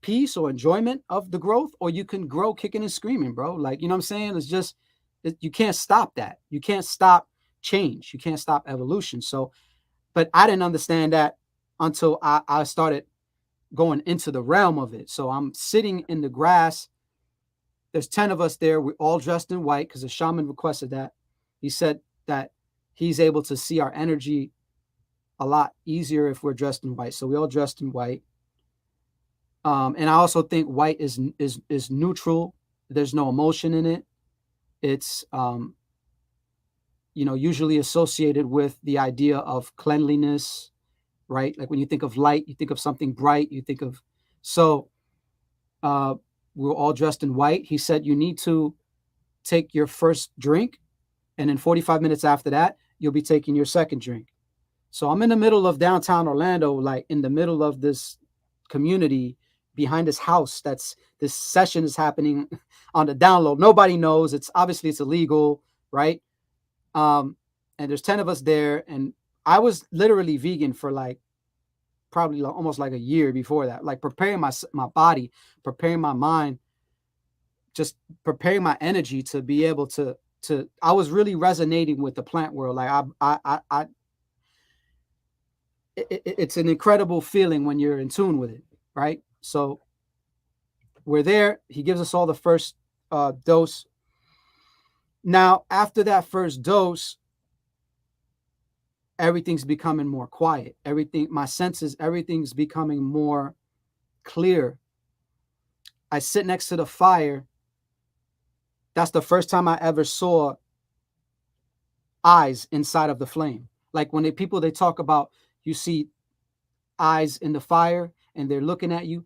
S2: peace or enjoyment of the growth, or you can grow kicking and screaming, bro. Like, you know what I'm saying? It's just, you can't stop that. You can't stop change. You can't stop evolution. So, but I didn't understand that until I started going into the realm of it. So I'm sitting in the grass. There's 10 of us there. We're all dressed in white because the shaman requested that. He said that he's able to see our energy a lot easier if we're dressed in white. So we all dressed in white. And I also think white is neutral. There's no emotion in it. It's you know, usually associated with the idea of cleanliness, right? Like when you think of light, you think of something bright. You think of so. We're all dressed in white. He said you need to take your first drink, and then 45 minutes after that, you'll be taking your second drink. So I'm in the middle of downtown Orlando, like in the middle of this community behind this house. This session is happening on the download. Nobody knows. It's obviously it's illegal, right? And there's 10 of us there, and I was literally vegan for like probably almost like a year before that, like preparing my body, preparing my mind, just preparing my energy to be able to I was really resonating with the plant world. Like it's an incredible feeling when you're in tune with it, right? So we're there. He gives us all the first dose. Now, after that first dose, everything's becoming more quiet. Everything, my senses, everything's becoming more clear. I sit next to the fire. That's the first time I ever saw eyes inside of the flame. Like when people talk about, you see eyes in the fire and they're looking at you.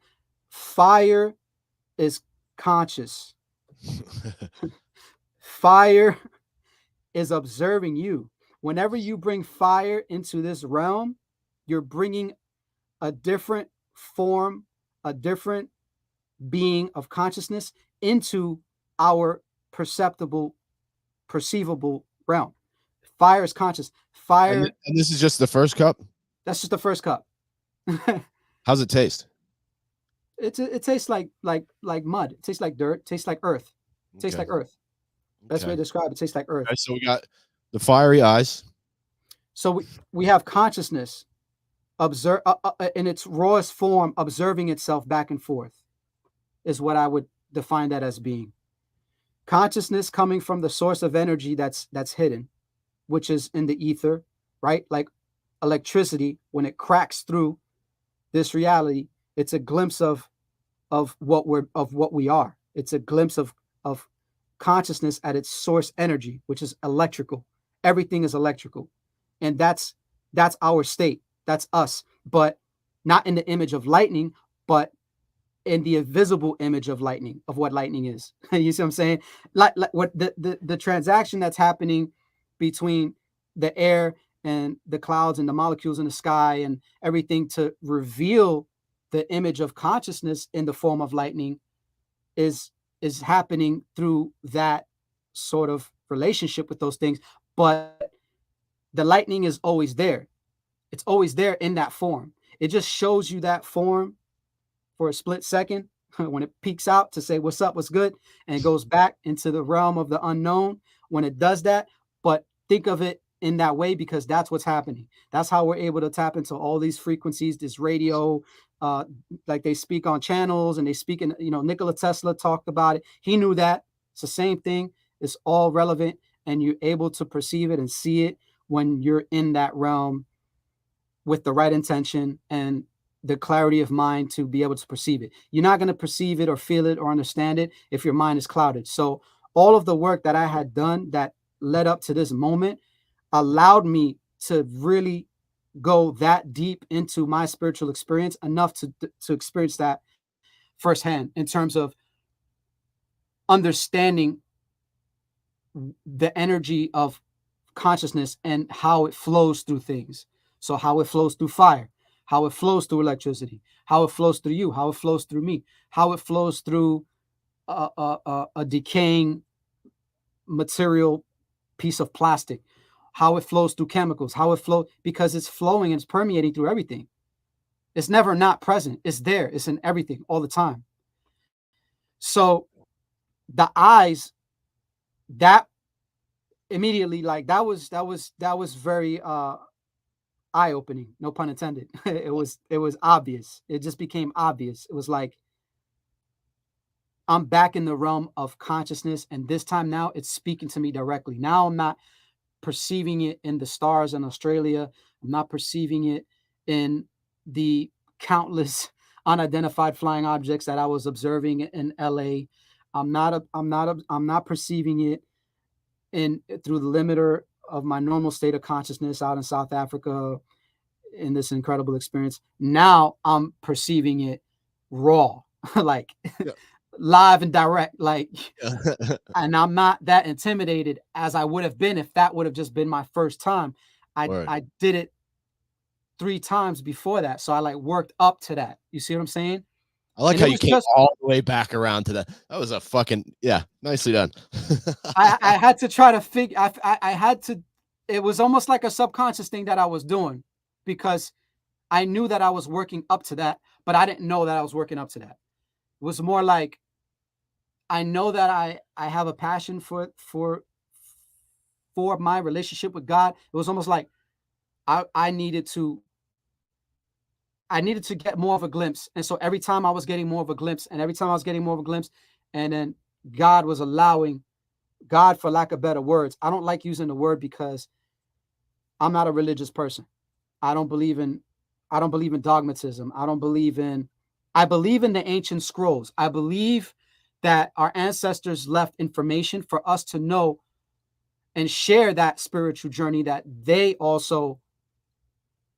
S2: Fire is conscious. Fire is observing you. Whenever you bring fire into this realm, you're bringing a different form, a different being of consciousness into our perceivable realm. Fire is conscious. Fire.
S1: And this is just the first cup?
S2: That's just the first cup.
S1: How's it taste?
S2: It tastes like mud. It tastes like dirt. It tastes like earth. It tastes like earth. That's the way to describe it. It tastes like earth.
S1: Okay, so we got the fiery eyes.
S2: So we have consciousness observe in its rawest form, observing itself back and forth, is what I would define that as being. Consciousness coming from the source of energy that's hidden, which is in the ether, right? Like electricity, when it cracks through this reality, it's a glimpse of what we are. It's a glimpse of consciousness at its source energy, which is electrical. Everything is electrical, and that's our state. That's us, but not in the image of lightning, but in the invisible image of lightning, of what lightning is. You see what I'm saying? Like what the transaction that's happening between the air and the clouds and the molecules in the sky and everything to reveal the image of consciousness in the form of lightning is is happening through that sort of relationship with those things. But the lightning is always there. It's always there in that form. It just shows you that form for a split second when it peeks out to say what's up, what's good, and it goes back into the realm of the unknown when it does that. But think of it in that way because that's what's happening. That's how we're able to tap into all these frequencies, this radio, uh, like they speak on channels and they speak in, Nikola Tesla talked about it. He knew that. It's the same thing. It's all relevant and you're able to perceive it and see it when you're in that realm with the right intention and the clarity of mind to be able to perceive it. You're not going to perceive it or feel it or understand it if your mind is clouded. So all of the work that I had done that led up to this moment allowed me to really go that deep into my spiritual experience enough to experience that firsthand in terms of understanding the energy of consciousness and how it flows through things. So how it flows through fire, how it flows through electricity, how it flows through you, how it flows through me, how it flows through a decaying material piece of plastic, how it flows through chemicals, how it flows because it's flowing and it's permeating through everything. It's never not present. It's there. It's in everything all the time. So the eyes that immediately like that was very eye opening, no pun intended. It was obvious. It just became obvious. It was like I'm back in the realm of consciousness and this time now it's speaking to me directly. Now I'm not perceiving it in the stars in Australia. I'm not perceiving it in the countless unidentified flying objects that I was observing in LA. I'm not perceiving it in through the limiter of my normal state of consciousness out in South Africa in this incredible experience. Now I'm perceiving it raw, like
S1: Yeah.
S2: live and direct, like,
S1: Yeah.
S2: and I'm not that intimidated as I would have been if that would have just been my first time. I
S1: Word.
S2: I did it 3 times before that, so I like worked up to that. You see what I'm saying?
S1: I like
S2: And
S1: how
S2: it
S1: you
S2: was
S1: came
S2: just
S1: all the way back around to that. That was a fucking yeah, nicely done.
S2: I had to try to figure. I had to. It was almost like a subconscious thing that I was doing because I knew that I was working up to that, but I didn't know that I was working up to that. It was more like I know that I have a passion for my relationship with God. It was almost like I needed to get more of a glimpse. And so every time I was getting more of a glimpse, and every time I was getting more of a glimpse, and then God was allowing God, for lack of better words. I don't like using the word because I'm not a religious person. I don't believe in I don't believe in dogmatism. I believe in the ancient scrolls. I believe that our ancestors left information for us to know and share that spiritual journey that they also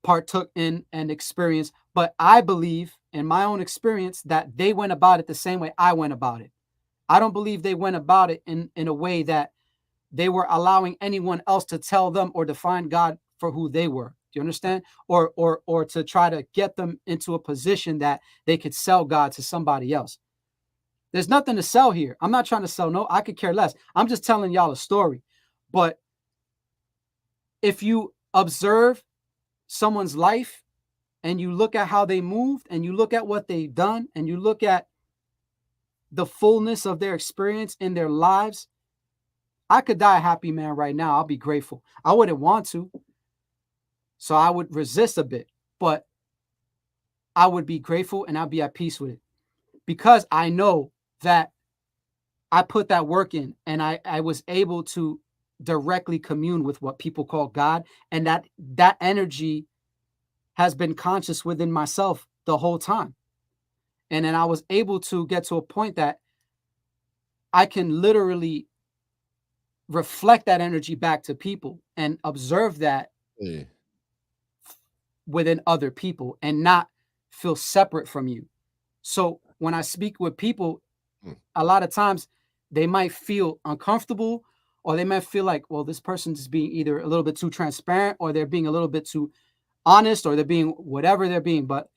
S2: partook in and experienced. But I believe in my own experience that they went about it the same way I went about it. I don't believe they went about it in a way that they were allowing anyone else to tell them or define God for who they were. Do you understand? Or to try to get them into a position that they could sell God to somebody else. There's nothing to sell here. I'm not trying to sell. No, I could care less. I'm just telling y'all a story. But if you observe someone's life and you look at how they moved and you look at what they've done and you look at the fullness of their experience in their lives, I could die a happy man right now. I'll be grateful. I wouldn't want to. So I would resist a bit, but I would be grateful and I'd be at peace with it because I know that I put that work in, and I was able to directly commune with what people call God, and that energy has been conscious within myself the whole time. And then I was able to get to a point that I can literally reflect that energy back to people and observe that
S1: Yeah.
S2: within other people and not feel separate from you. So when I speak with people,
S1: Hmm.
S2: a lot of times they might feel uncomfortable, or they might feel like, well, this person's being either a little bit too transparent, or they're being a little bit too honest, or they're being whatever they're being. But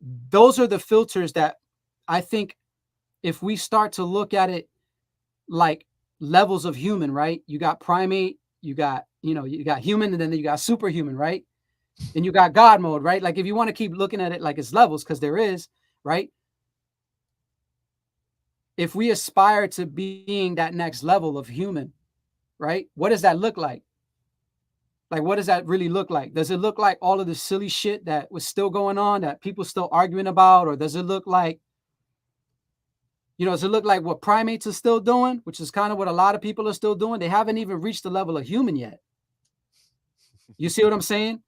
S2: those are the filters that I think, if we start to look at it like levels of human, right? You got primate, you got human, and then you got superhuman, right? And you got God mode, right? Like, if you want to keep looking at it like it's levels, because there is, right? If we aspire to being that next level of human, right? What does that look like? Like, what does that really look like? Does it look like all of the silly shit that was still going on that people still arguing about? Or does it look like, does it look like what primates are still doing, which is kind of what a lot of people are still doing? They haven't even reached the level of human yet. You see what I'm saying?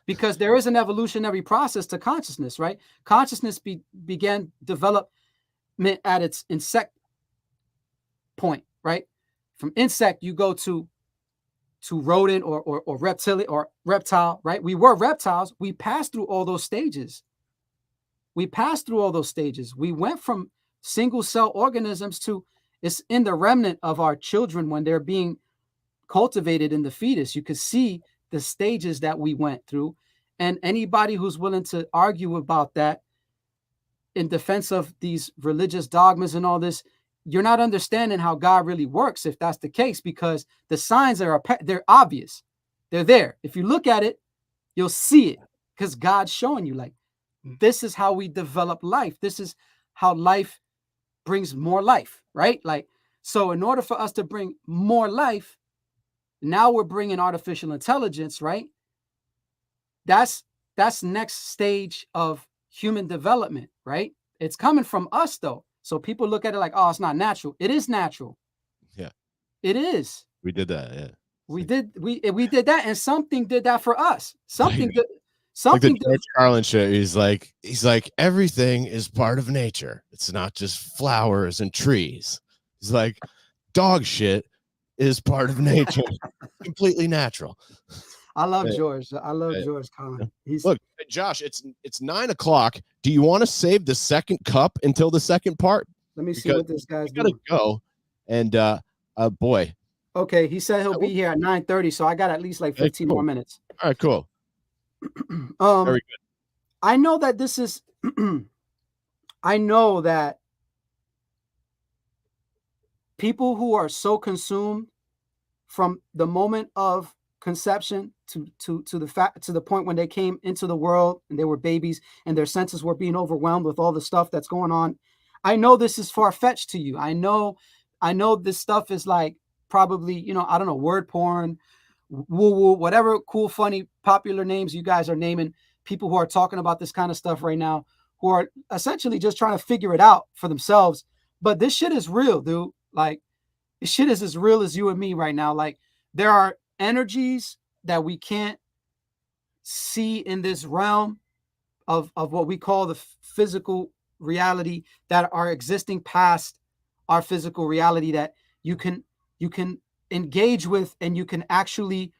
S2: Because there is an evolutionary process to consciousness, right? Consciousness began development at its insect point, right? From insect, you go to rodent or reptile or reptile, right? We were reptiles. We passed through all those stages. We went from single cell organisms to, it's in the remnant of our children when they're being cultivated in the fetus. You could see the stages that we went through. And anybody who's willing to argue about that in defense of these religious dogmas and all this, you're not understanding how God really works if that's the case, because the signs they're obvious. They're there. If you look at it, you'll see it, because God's showing you, like, this is how we develop life. This is how life brings more life, right? Like, so in order for us to bring more life, now we're bringing artificial intelligence, right? That's next stage of human development, right? It's coming from us, though. So people look at it like, oh, it's not natural. It is natural.
S1: Yeah.
S2: It is.
S1: We did that. Yeah.
S2: We did that, and something did that for us.
S1: Like,
S2: Something did.
S1: like the
S2: Something did.
S1: George Carlin show. He's like, everything is part of nature. It's not just flowers and trees. He's like, dog shit is part of nature. Completely natural.
S2: I love
S1: Yeah,
S2: George. I love
S1: yeah,
S2: George
S1: yeah.
S2: Carlin. He's
S1: Look, Josh, it's 9 o'clock. Do you want to save the second cup until the second part?
S2: Let me see
S1: Because
S2: what this guy's
S1: we gotta
S2: doing.
S1: go. And boy.
S2: Okay, he said he'll be here at 9:30, so I got at least like 15
S1: Cool.
S2: more minutes.
S1: All right, cool.
S2: Very
S1: good.
S2: I know that this is I know that people who are so consumed from the moment of conception to the point when they came into the world and they were babies and their senses were being overwhelmed with all the stuff that's going on. I know this is far-fetched to you. I know this stuff is like probably, I don't know, word porn, woo woo, whatever cool, funny, popular names you guys are naming people who are talking about this kind of stuff right now, who are essentially just trying to figure it out for themselves. But this shit is real, dude. Like, this shit is as real as you and me right now. Like, there are energies that we can't see in this realm of what we call the physical reality, that are existing past our physical reality, that you can engage with, and you can actually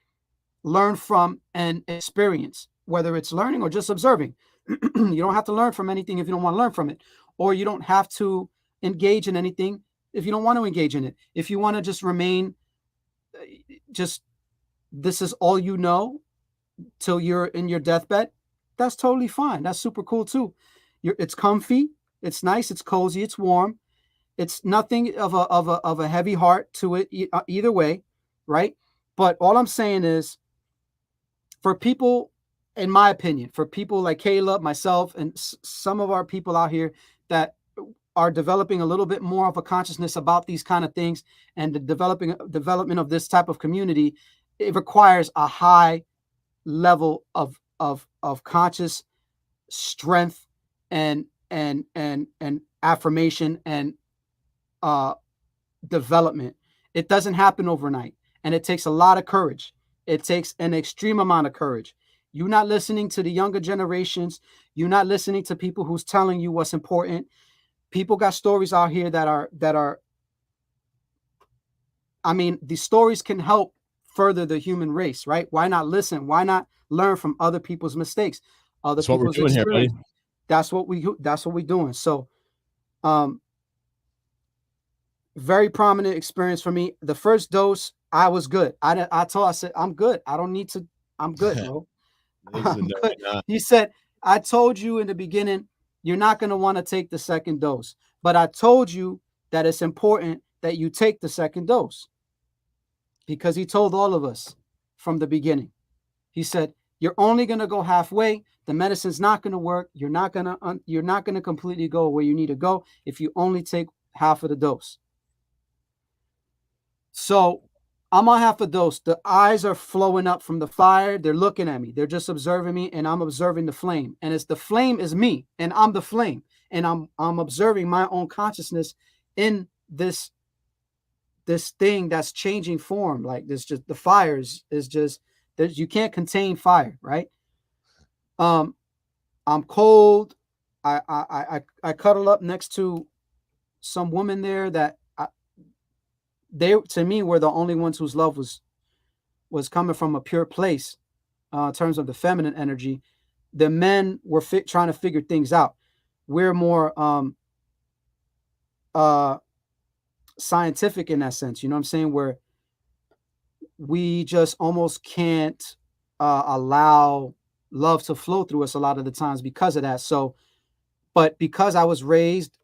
S2: learn from and experience, whether it's learning or just observing. You don't have to learn from anything if you don't want to learn from it, or you don't have to engage in anything if you don't want to engage in it. If you want to just remain, just, this is all you know till you're in your deathbed, that's totally fine. That's super cool too. It's comfy, it's nice, it's cozy, it's warm. It's nothing of a heavy heart to it either way, right? But all I'm saying is, for people, in my opinion, for people like Caleb, myself, and some of our people out here that are developing a little bit more of a consciousness about these kind of things, and the development of this type of community, it requires a high level of conscious strength and affirmation and development. It doesn't happen overnight, and it takes a lot of courage. It takes an extreme amount of courage. You're not listening to the younger generations. You're not listening to people who's telling you what's important. People got stories out here that are. I mean, these stories can help further the human race, right? Why not listen? Why not learn from other people's mistakes, other
S1: That's what we're
S2: people's
S1: doing here, buddy.
S2: experience? That's what we're doing. So, um, very prominent experience for me. The first dose, I was good. I said, I'm good. I don't need to. I'm good, bro.
S1: Ladies and
S2: I'm good.
S1: gentlemen,
S2: He said, I told you in the beginning, you're not going to want to take the second dose, but I told you that it's important that you take the second dose, because he told all of us from the beginning. He said, you're only going to go halfway. The medicine's not going to work. You're not going to completely go where you need to go if you only take half of the dose. So I'm on half a dose. The eyes are flowing up from the fire. They're looking at me. They're just observing me, and I'm observing the flame. And it's the flame is me, and I'm the flame. And I'm observing my own consciousness in this thing that's changing form. Like this, just the fire is just you can't contain fire, right? I'm cold. I cuddle up next to some woman there that they to me were the only ones whose love was coming from a pure place, in terms of the feminine energy. The men were trying to figure things out. We're more scientific in that sense, you know what I'm saying, where we just almost can't allow love to flow through us a lot of the times because of that. So, but because I was raised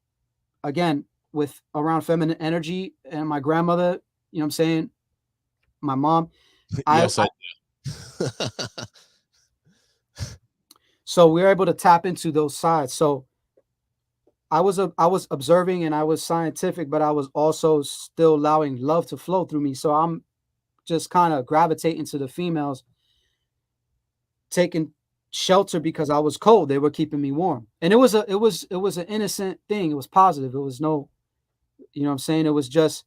S2: again with around feminine energy, and my grandmother, you know what I'm saying, my mom,
S1: yes, I do.
S2: so we were able to tap into those sides. So I was observing, and I was scientific, but I was also still allowing love to flow through me. So I'm just kind of gravitating to the females, taking shelter because I was cold. They were keeping me warm, and it was an innocent thing. It was positive. It was no, you know what I'm saying. It was just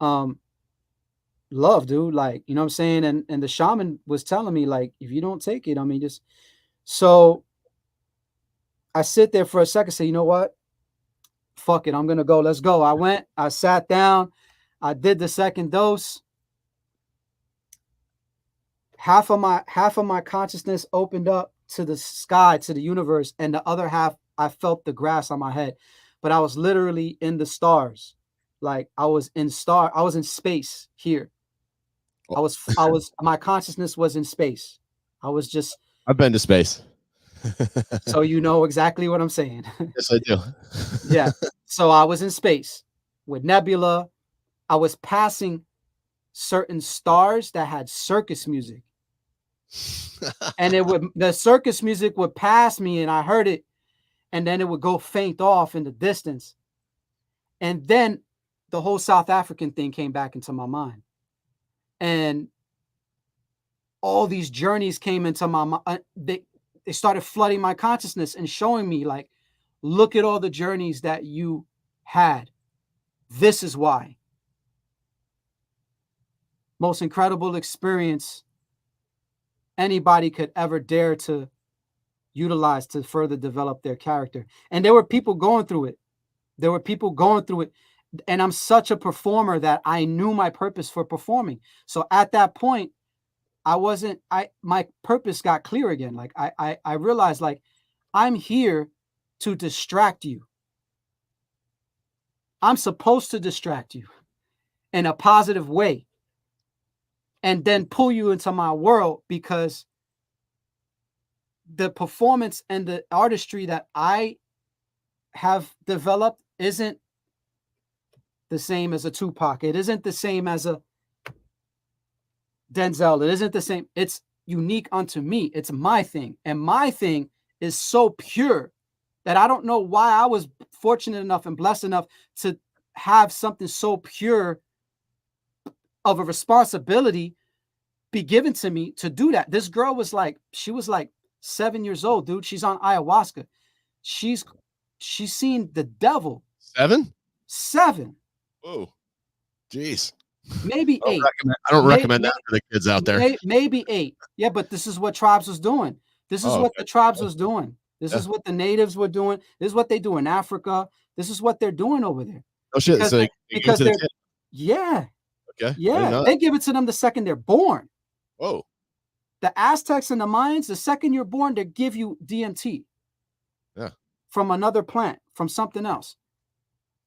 S2: love, dude. Like, you know what I'm saying. And the shaman was telling me, like, if you don't take it, I mean, just so I sit there for a second, say, you know what? Fuck it, I'm gonna go. Let's go. I went. I sat down. I did the second dose. Half of my consciousness opened up to the sky, to the universe, and the other half I felt the grass on my head. But I was literally in the stars. Like I was in space here. My consciousness was in space. I was just
S1: I've been to space.
S2: So you know exactly what I'm saying.
S1: Yes, I do.
S2: Yeah. So I was in space with nebula. I was passing certain stars that had circus music. And the circus music would pass me, and I heard it, and then it would go faint off in the distance. And then the whole South African thing came back into my mind. And all these journeys came into my mind. They started flooding my consciousness and showing me, like, look at all the journeys that you had. This is why. Most incredible experience anybody could ever dare to utilize to further develop their character. And there were people going through it. And I'm such a performer that I knew my purpose for performing. So at that point, my purpose got clear again. Like I realized, like, I'm here to distract you. I'm supposed to distract you in a positive way and then pull you into my world, because the performance and the artistry that I have developed isn't the same as a Tupac. It isn't the same as a Denzel. It isn't the same. It's unique unto me. It's my thing. And my thing is so pure that I don't know why I was fortunate enough and blessed enough to have something so pure of a responsibility be given to me to do that. This girl was like 7 years old, dude. She's on ayahuasca. She's seen the devil.
S1: 7?
S2: 7.
S1: Whoa. Jeez.
S2: Maybe 8.
S1: I don't recommend that for the kids out there.
S2: Maybe 8. Yeah, but this is what tribes was doing. This is what the tribes was doing. This is what the natives were doing. This is what they do in Africa. This is what they're doing over there.
S1: Oh shit!
S2: Because
S1: So they
S2: because
S1: to the
S2: they're
S1: kid.
S2: yeah.
S1: Okay.
S2: Yeah, they give it to them the second they're born.
S1: Whoa.
S2: The Aztecs and the Mayans, the second you're born, they give you DMT.
S1: Yeah.
S2: From another plant, from something else.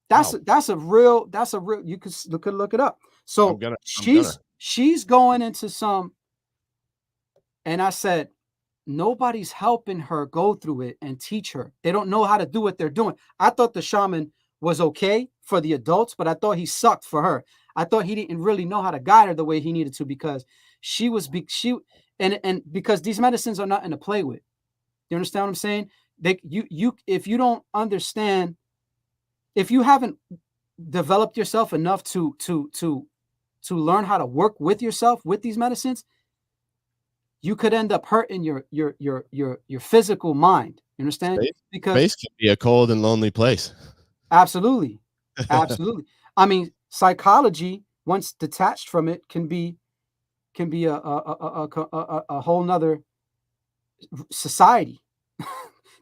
S2: That's a real. You could look it up. So she's going into some, and I said, nobody's helping her go through it and teach her. They don't know how to do what they're doing. I thought the shaman was okay for the adults, but I thought he sucked for her. I thought he didn't really know how to guide her the way he needed to, because and because these medicines are nothing to play with. You understand what I'm saying? If you don't understand, if you haven't developed yourself enough to learn how to work with yourself with these medicines, you could end up hurting your physical mind. You understand?
S1: Because space can be a cold and lonely place.
S2: Absolutely. I mean, psychology, once detached from it, can be a whole nother society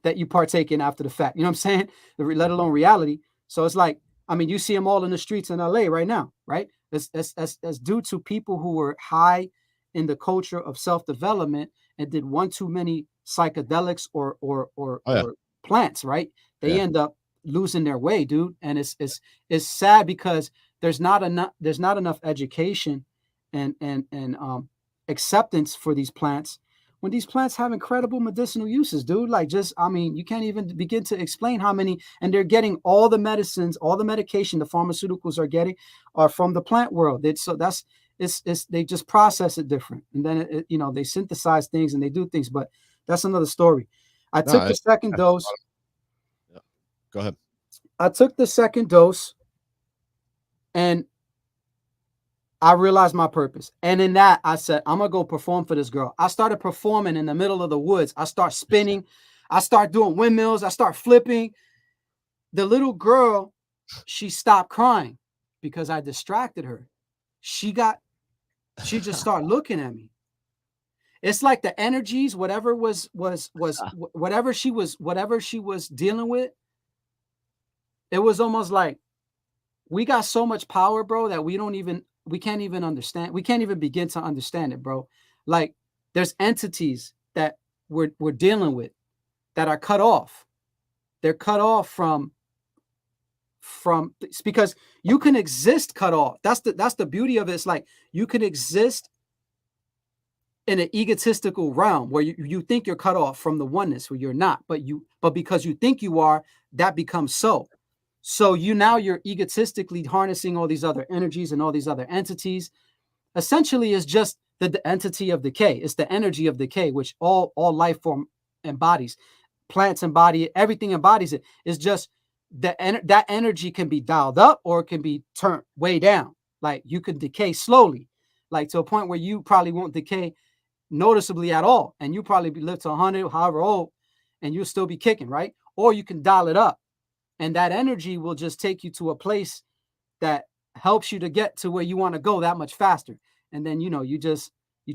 S2: that you partake in after the fact. You know what I'm saying? Let alone reality. So it's like, I mean, you see them all in the streets in LA right now, right? That's due to people who were high in the culture of self-development and did one too many psychedelics or plants, right? They end up losing their way, dude. And it's sad because there's not enough education and acceptance for these plants, when these plants have incredible medicinal uses, dude. Like, I mean, you can't even begin to explain how many, and they're getting all the medicines, all the medication the pharmaceuticals are getting are from the plant world. They just process it different. And then, they synthesize things and they do things, but that's another story. I took the second dose.
S1: Yeah. Go ahead.
S2: I took the second dose and I realized my purpose. And in that, I said, I'm going to go perform for this girl. I started performing in the middle of the woods. I start spinning. I start doing windmills. I start flipping. The little girl, she stopped crying because I distracted her. She just started looking at me. It's like the energies, whatever she was dealing with. It was almost like we got so much power, bro, that we can't even understand. We can't even begin to understand it, bro. Like, there's entities that we're dealing with that are cut off. They're cut off from because you can exist cut off. That's the beauty of it. It's like you can exist in an egotistical realm where you think you're cut off from the oneness, where you're not, but because you think you are, that becomes so. So you're egotistically harnessing all these other energies and all these other entities. Essentially, is just the entity of decay. It's the energy of decay, which all life form embodies. Plants embody it. Everything embodies it. It's just that energy can be dialed up or it can be turned way down. Like, you could decay slowly, like to a point where you probably won't decay noticeably at all, and you probably live to 100, however old, and you'll still be kicking, right? Or you can dial it up. And that energy will just take you to a place that helps you to get to where you want to go that much faster. And then, you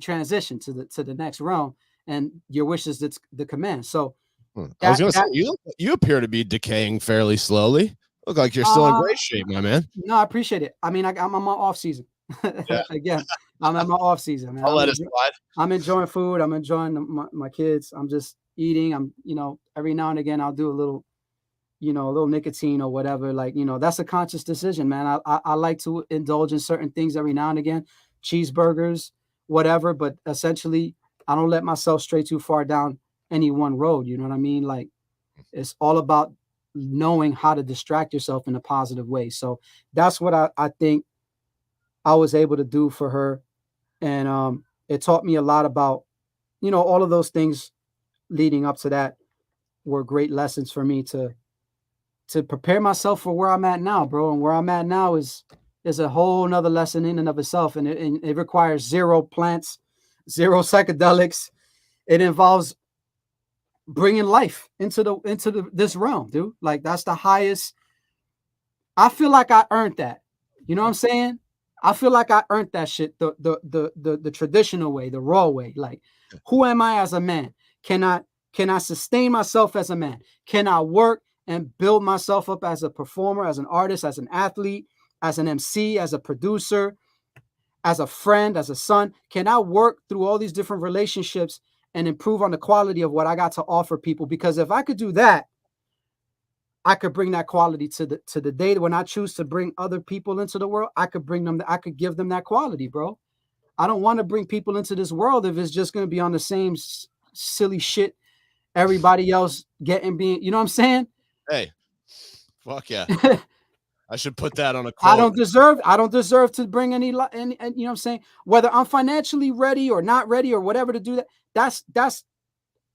S2: transition to the next realm, and your wish is the command. So
S1: I was going to say, you appear to be decaying fairly slowly. Look like you're still in great shape, my man.
S2: No, I appreciate it. I mean, I'm on my off season. Yeah. Again, I'm at my off season, man.
S1: I'll let it slide.
S2: I'm enjoying food. I'm enjoying my kids. I'm just eating. I'm, every now and again, I'll do a little nicotine or whatever. Like, that's a conscious decision, man. I like to indulge in certain things every now and again, cheeseburgers, whatever. But essentially, I don't let myself stray too far down any one road. You know what I mean? Like, it's all about knowing how to distract yourself in a positive way. So that's what I think I was able to do for her. And it taught me a lot about, all of those things leading up to that were great lessons for me to prepare myself for where I'm at now, bro. And where I'm at now is a whole nother lesson in and of itself. And it requires 0 plants, 0 psychedelics. It involves bringing life into this realm, dude. Like, that's the highest. I feel like I earned that. You know what I'm saying? I feel like I earned that shit the traditional way, the raw way. Like, who am I as a man? Can I sustain myself as a man? Can I work and build myself up as a performer, as an artist, as an athlete, as an MC, as a producer, as a friend, as a son? Can I work through all these different relationships and improve on the quality of what I got to offer people? Because if I could do that, I could bring that quality to the day when I choose to bring other people into the world. I could bring them, I could give them that quality, bro. I don't want to bring people into this world if it's just going to be on the same silly shit everybody else being, you know what I'm saying?
S1: Hey, fuck yeah. I should put that on a
S2: I
S1: quote.
S2: don't deserve to bring any, you know what I'm saying? Whether I'm financially ready or not ready or whatever to do that,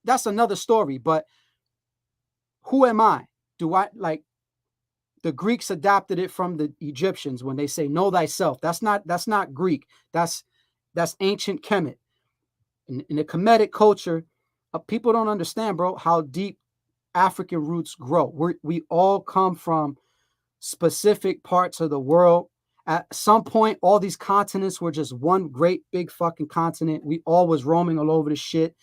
S2: that's another story. But who am I? Do I like the Greeks adapted it from the Egyptians when they say know thyself? That's not Greek. That's ancient Kemet. In the Kemetic culture, people don't understand, bro, how deep African roots grow. We all come from specific parts of the world. At some point, all these continents were just one great big fucking continent. We all was roaming all over the shit.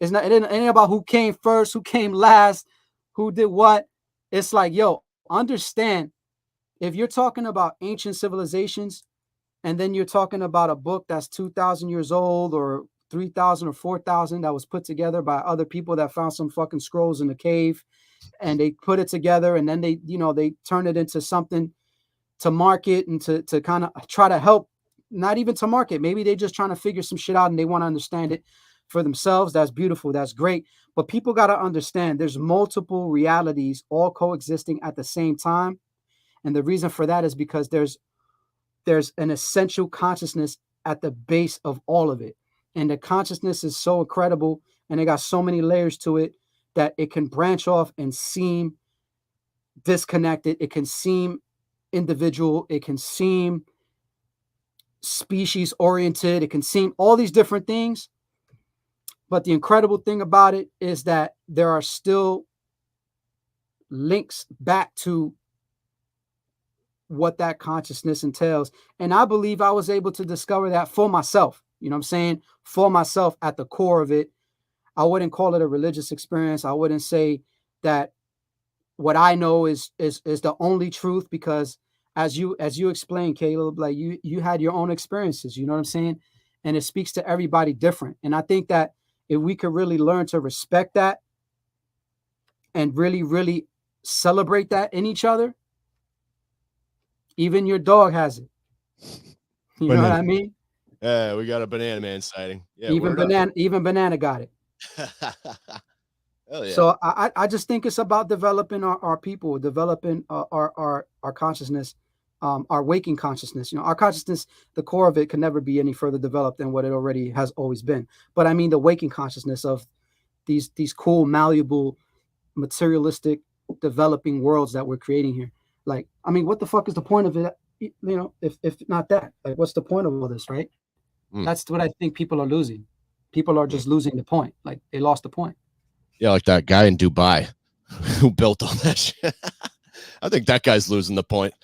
S2: It ain't about who came first, who came last, who did what. It's like, yo, understand, if you're talking about ancient civilizations and then you're talking about a book that's 2,000 years old or 3,000 or 4,000 that was put together by other people that found some fucking scrolls in a cave and they put it together and then they turn it into something to market and to kind of try to help, not even to market. Maybe they're just trying to figure some shit out and they want to understand it for themselves. That's beautiful. That's great. But people got to understand there's multiple realities all coexisting at the same time. And the reason for that is because there's an essential consciousness at the base of all of it. And the consciousness is so incredible and it got so many layers to it that it can branch off and seem disconnected. It can seem individual. It can seem species oriented. It can seem all these different things. But the incredible thing about it is that there are still links back to what that consciousness entails. And I believe I was able to discover that for myself. You know what I'm saying? For myself at the core of it. I wouldn't call it a religious experience. I wouldn't say that what I know is the only truth, because as you explained, Caleb, like you had your own experiences, you know what I'm saying? And it speaks to everybody different. And I think that if we could really learn to respect that and really, really celebrate that in each other, even your dog has it. You know what I mean?
S1: Yeah, we got a Banana Man sighting. Yeah,
S2: even Banana got it.
S1: Hell yeah.
S2: So I just think it's about developing our people, developing our consciousness, our waking consciousness. You know, our consciousness, the core of it can never be any further developed than what it already has always been. But I mean the waking consciousness of these cool, malleable, materialistic, developing worlds that we're creating here. Like, I mean, what the fuck is the point of it? You know, if not that, like, what's the point of all this, right? That's what I think people are losing. People are just losing the point. Like, they lost the point.
S1: Yeah, like that guy in Dubai who built all that shit. I think that guy's losing the point.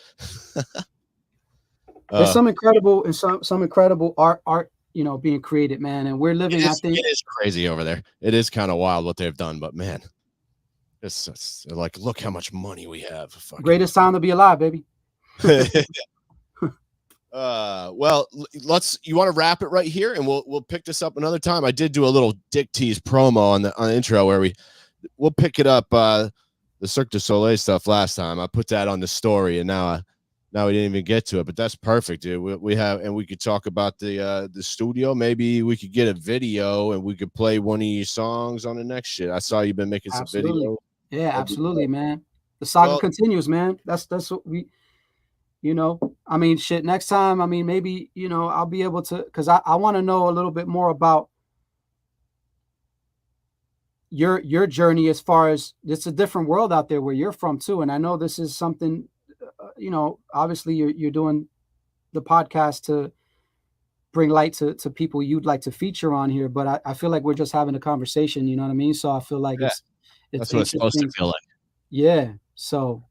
S2: There's some incredible and some incredible art, you know, being created, man. And we're living, I think
S1: it is crazy over there. It is kind of wild what they've done, but man, it's like, look how much money we have.
S2: Greatest time to be alive, baby.
S1: Well, you want to wrap it right here and we'll pick this up another time. I did do a little Dick Tease promo on the intro where we'll pick it up, the Cirque du Soleil stuff last time. I put that on the story and now we didn't even get to it, but that's perfect, dude. We have, and we could talk about the studio. Maybe we could get a video and we could play one of your songs on the next shit. I saw you've been making some video.
S2: Yeah, absolutely, man. The saga continues, man. That's what we, you know, I mean, shit, next time, I mean, maybe, you know, I'll be able to, because I want to know a little bit more about your journey, as far as it's a different world out there where you're from too. And I know this is something, you know, obviously you're doing the podcast to bring light to people you'd like to feature on here, but I feel like we're just having a conversation, you know what I mean? So I feel like it's
S1: that's what it's supposed to feel like.
S2: Yeah. So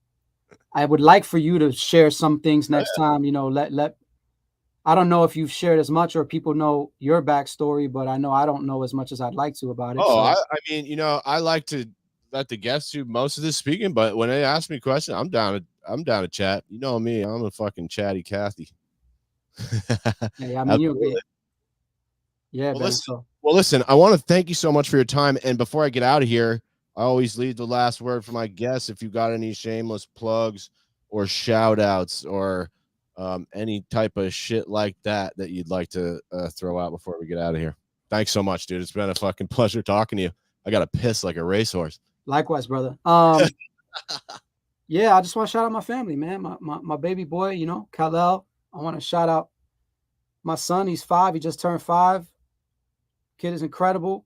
S2: I would like for you to share some things next time, you know, let I don't know if you've shared as much or people know your backstory, but I know I don't know as much as I'd like to about it.
S1: Oh,
S2: So
S1: I mean, you know, I like to let the guests do most of the speaking, but when they ask me questions, I'm down to chat. You know me, I'm a fucking chatty Cathy.
S2: yeah, I mean
S1: Absolutely.
S2: yeah,
S1: Well,
S2: man.
S1: listen.
S2: So
S1: Well, listen. I want to thank you so much for your time. And before I get out of here, I always leave the last word for my guests. If you got any shameless plugs or shout outs or any type of shit like that that you'd like to throw out before we get out of here. Thanks so much, dude. It's been a fucking pleasure talking to you. I got to piss like a racehorse.
S2: likewise, brother. Yeah, I just want to shout out my family, man. My baby boy, you know, Kal-El. I want to shout out my son. He's 5. He just turned 5. Kid is incredible.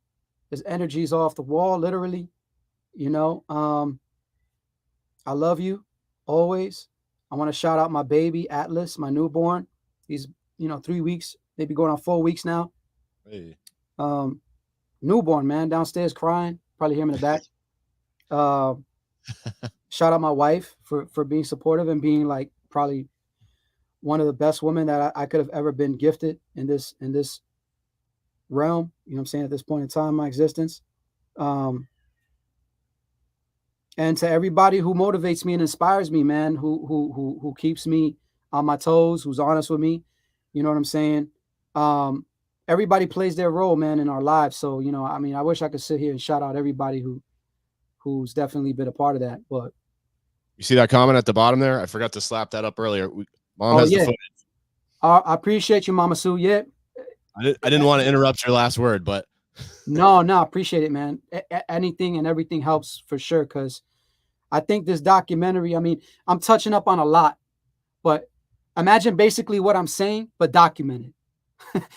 S2: His energy's off the wall, literally. You know, I love you always. I want to shout out my baby Atlas, my newborn. He's 3 weeks, maybe going on 4 weeks now.
S1: Hey.
S2: Newborn, man, downstairs crying. Probably hear him in the back. Shout out my wife for being supportive and being like probably one of the best women that I could have ever been gifted in this realm. You know what I'm saying? At this point in time in my existence. And to everybody who motivates me and inspires me, man, who keeps me on my toes, who's honest with me, you know what I'm saying? Everybody plays their role, man, in our lives. So, you know, I mean, I wish I could sit here and shout out everybody who's definitely been a part of that. But
S1: you see that comment at the bottom there? I forgot to slap that up earlier. Mom has the footage.
S2: I appreciate you, Mama Sue. Yeah.
S1: I didn't want to interrupt your last word, but
S2: no, appreciate it, man. Anything and everything helps for sure. Cause I think this documentary, I mean, I'm touching up on a lot, but imagine basically what I'm saying, but documented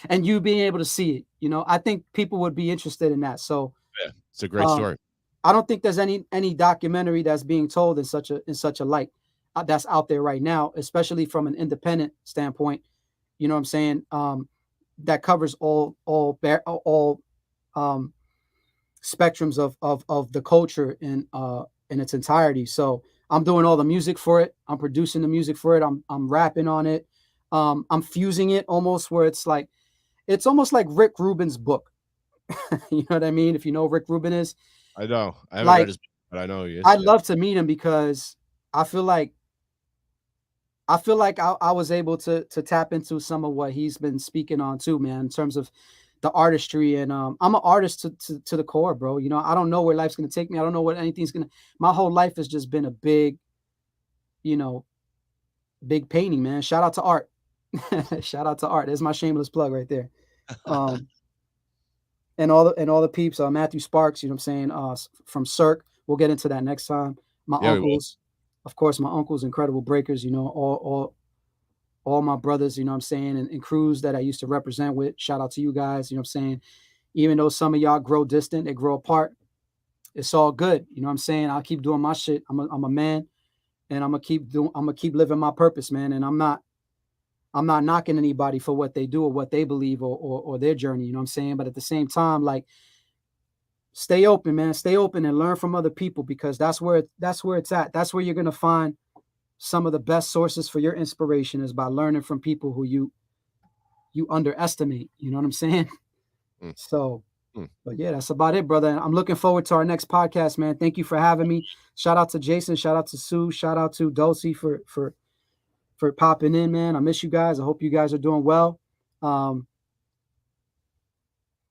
S2: and you being able to see it. You know, I think people would be interested in that. So
S1: yeah, it's a great story.
S2: I don't think there's any documentary that's being told in such a light that's out there right now, especially from an independent standpoint. You know what I'm saying? That covers all spectrums of the culture in its entirety. So I'm doing all the music for it. I'm producing the music for it. I'm rapping on it. I'm fusing it almost where it's almost like Rick Rubin's book. You know what I mean? If you know who Rick Rubin is.
S1: I know. I haven't read his book, but I know he is.
S2: I'd love to meet him because I feel like I was able to tap into some of what he's been speaking on too, man, in terms of the artistry. And I'm an artist to the core, bro. You know, I don't know where life's going to take me. I don't know what anything's going to, my whole life has just been a big, big painting, man. Shout out to art. Shout out to art. There's my shameless plug right there. And all the peeps, Matthew Sparks, you know what I'm saying? From Cirque. We'll get into that next time. My uncles, of course, my uncles, incredible breakers, you know, all my brothers, you know what I'm saying, and crews that I used to represent with. Shout out to you guys, you know what I'm saying? Even though some of y'all grow distant, they grow apart. It's all good. You know what I'm saying? I'll keep doing my shit. I'm a man, and I'm gonna keep living my purpose, man. And I'm not knocking anybody for what they do or what they believe or their journey, you know what I'm saying? But at the same time, like, stay open, man. Stay open and learn from other people, because that's where it's at. That's where you're gonna find some of the best sources for your inspiration, is by learning from people who you underestimate. You know what I'm saying? So, but yeah, that's about it, brother. I'm looking forward to our next podcast, man. Thank you for having me. Shout out to Jason. Shout out to Sue. Shout out to Dulcie for popping in, man. I miss you guys. I hope you guys are doing well.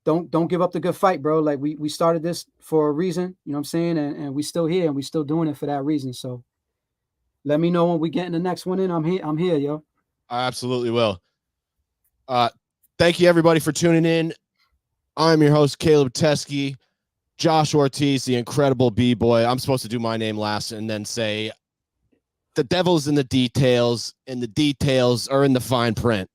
S2: Don't give up the good fight, bro. Like, we started this for a reason, you know what I'm saying? And we still here, and we still doing it for that reason. So let me know when we get in the next one in. I'm here, yo.
S1: I absolutely will. Thank you, everybody, for tuning in. I'm your host, Caleb Teskey. Josh Ortiz, the incredible B-boy. I'm supposed to do my name last and then say, the devil's in the details, and the details are in the fine print.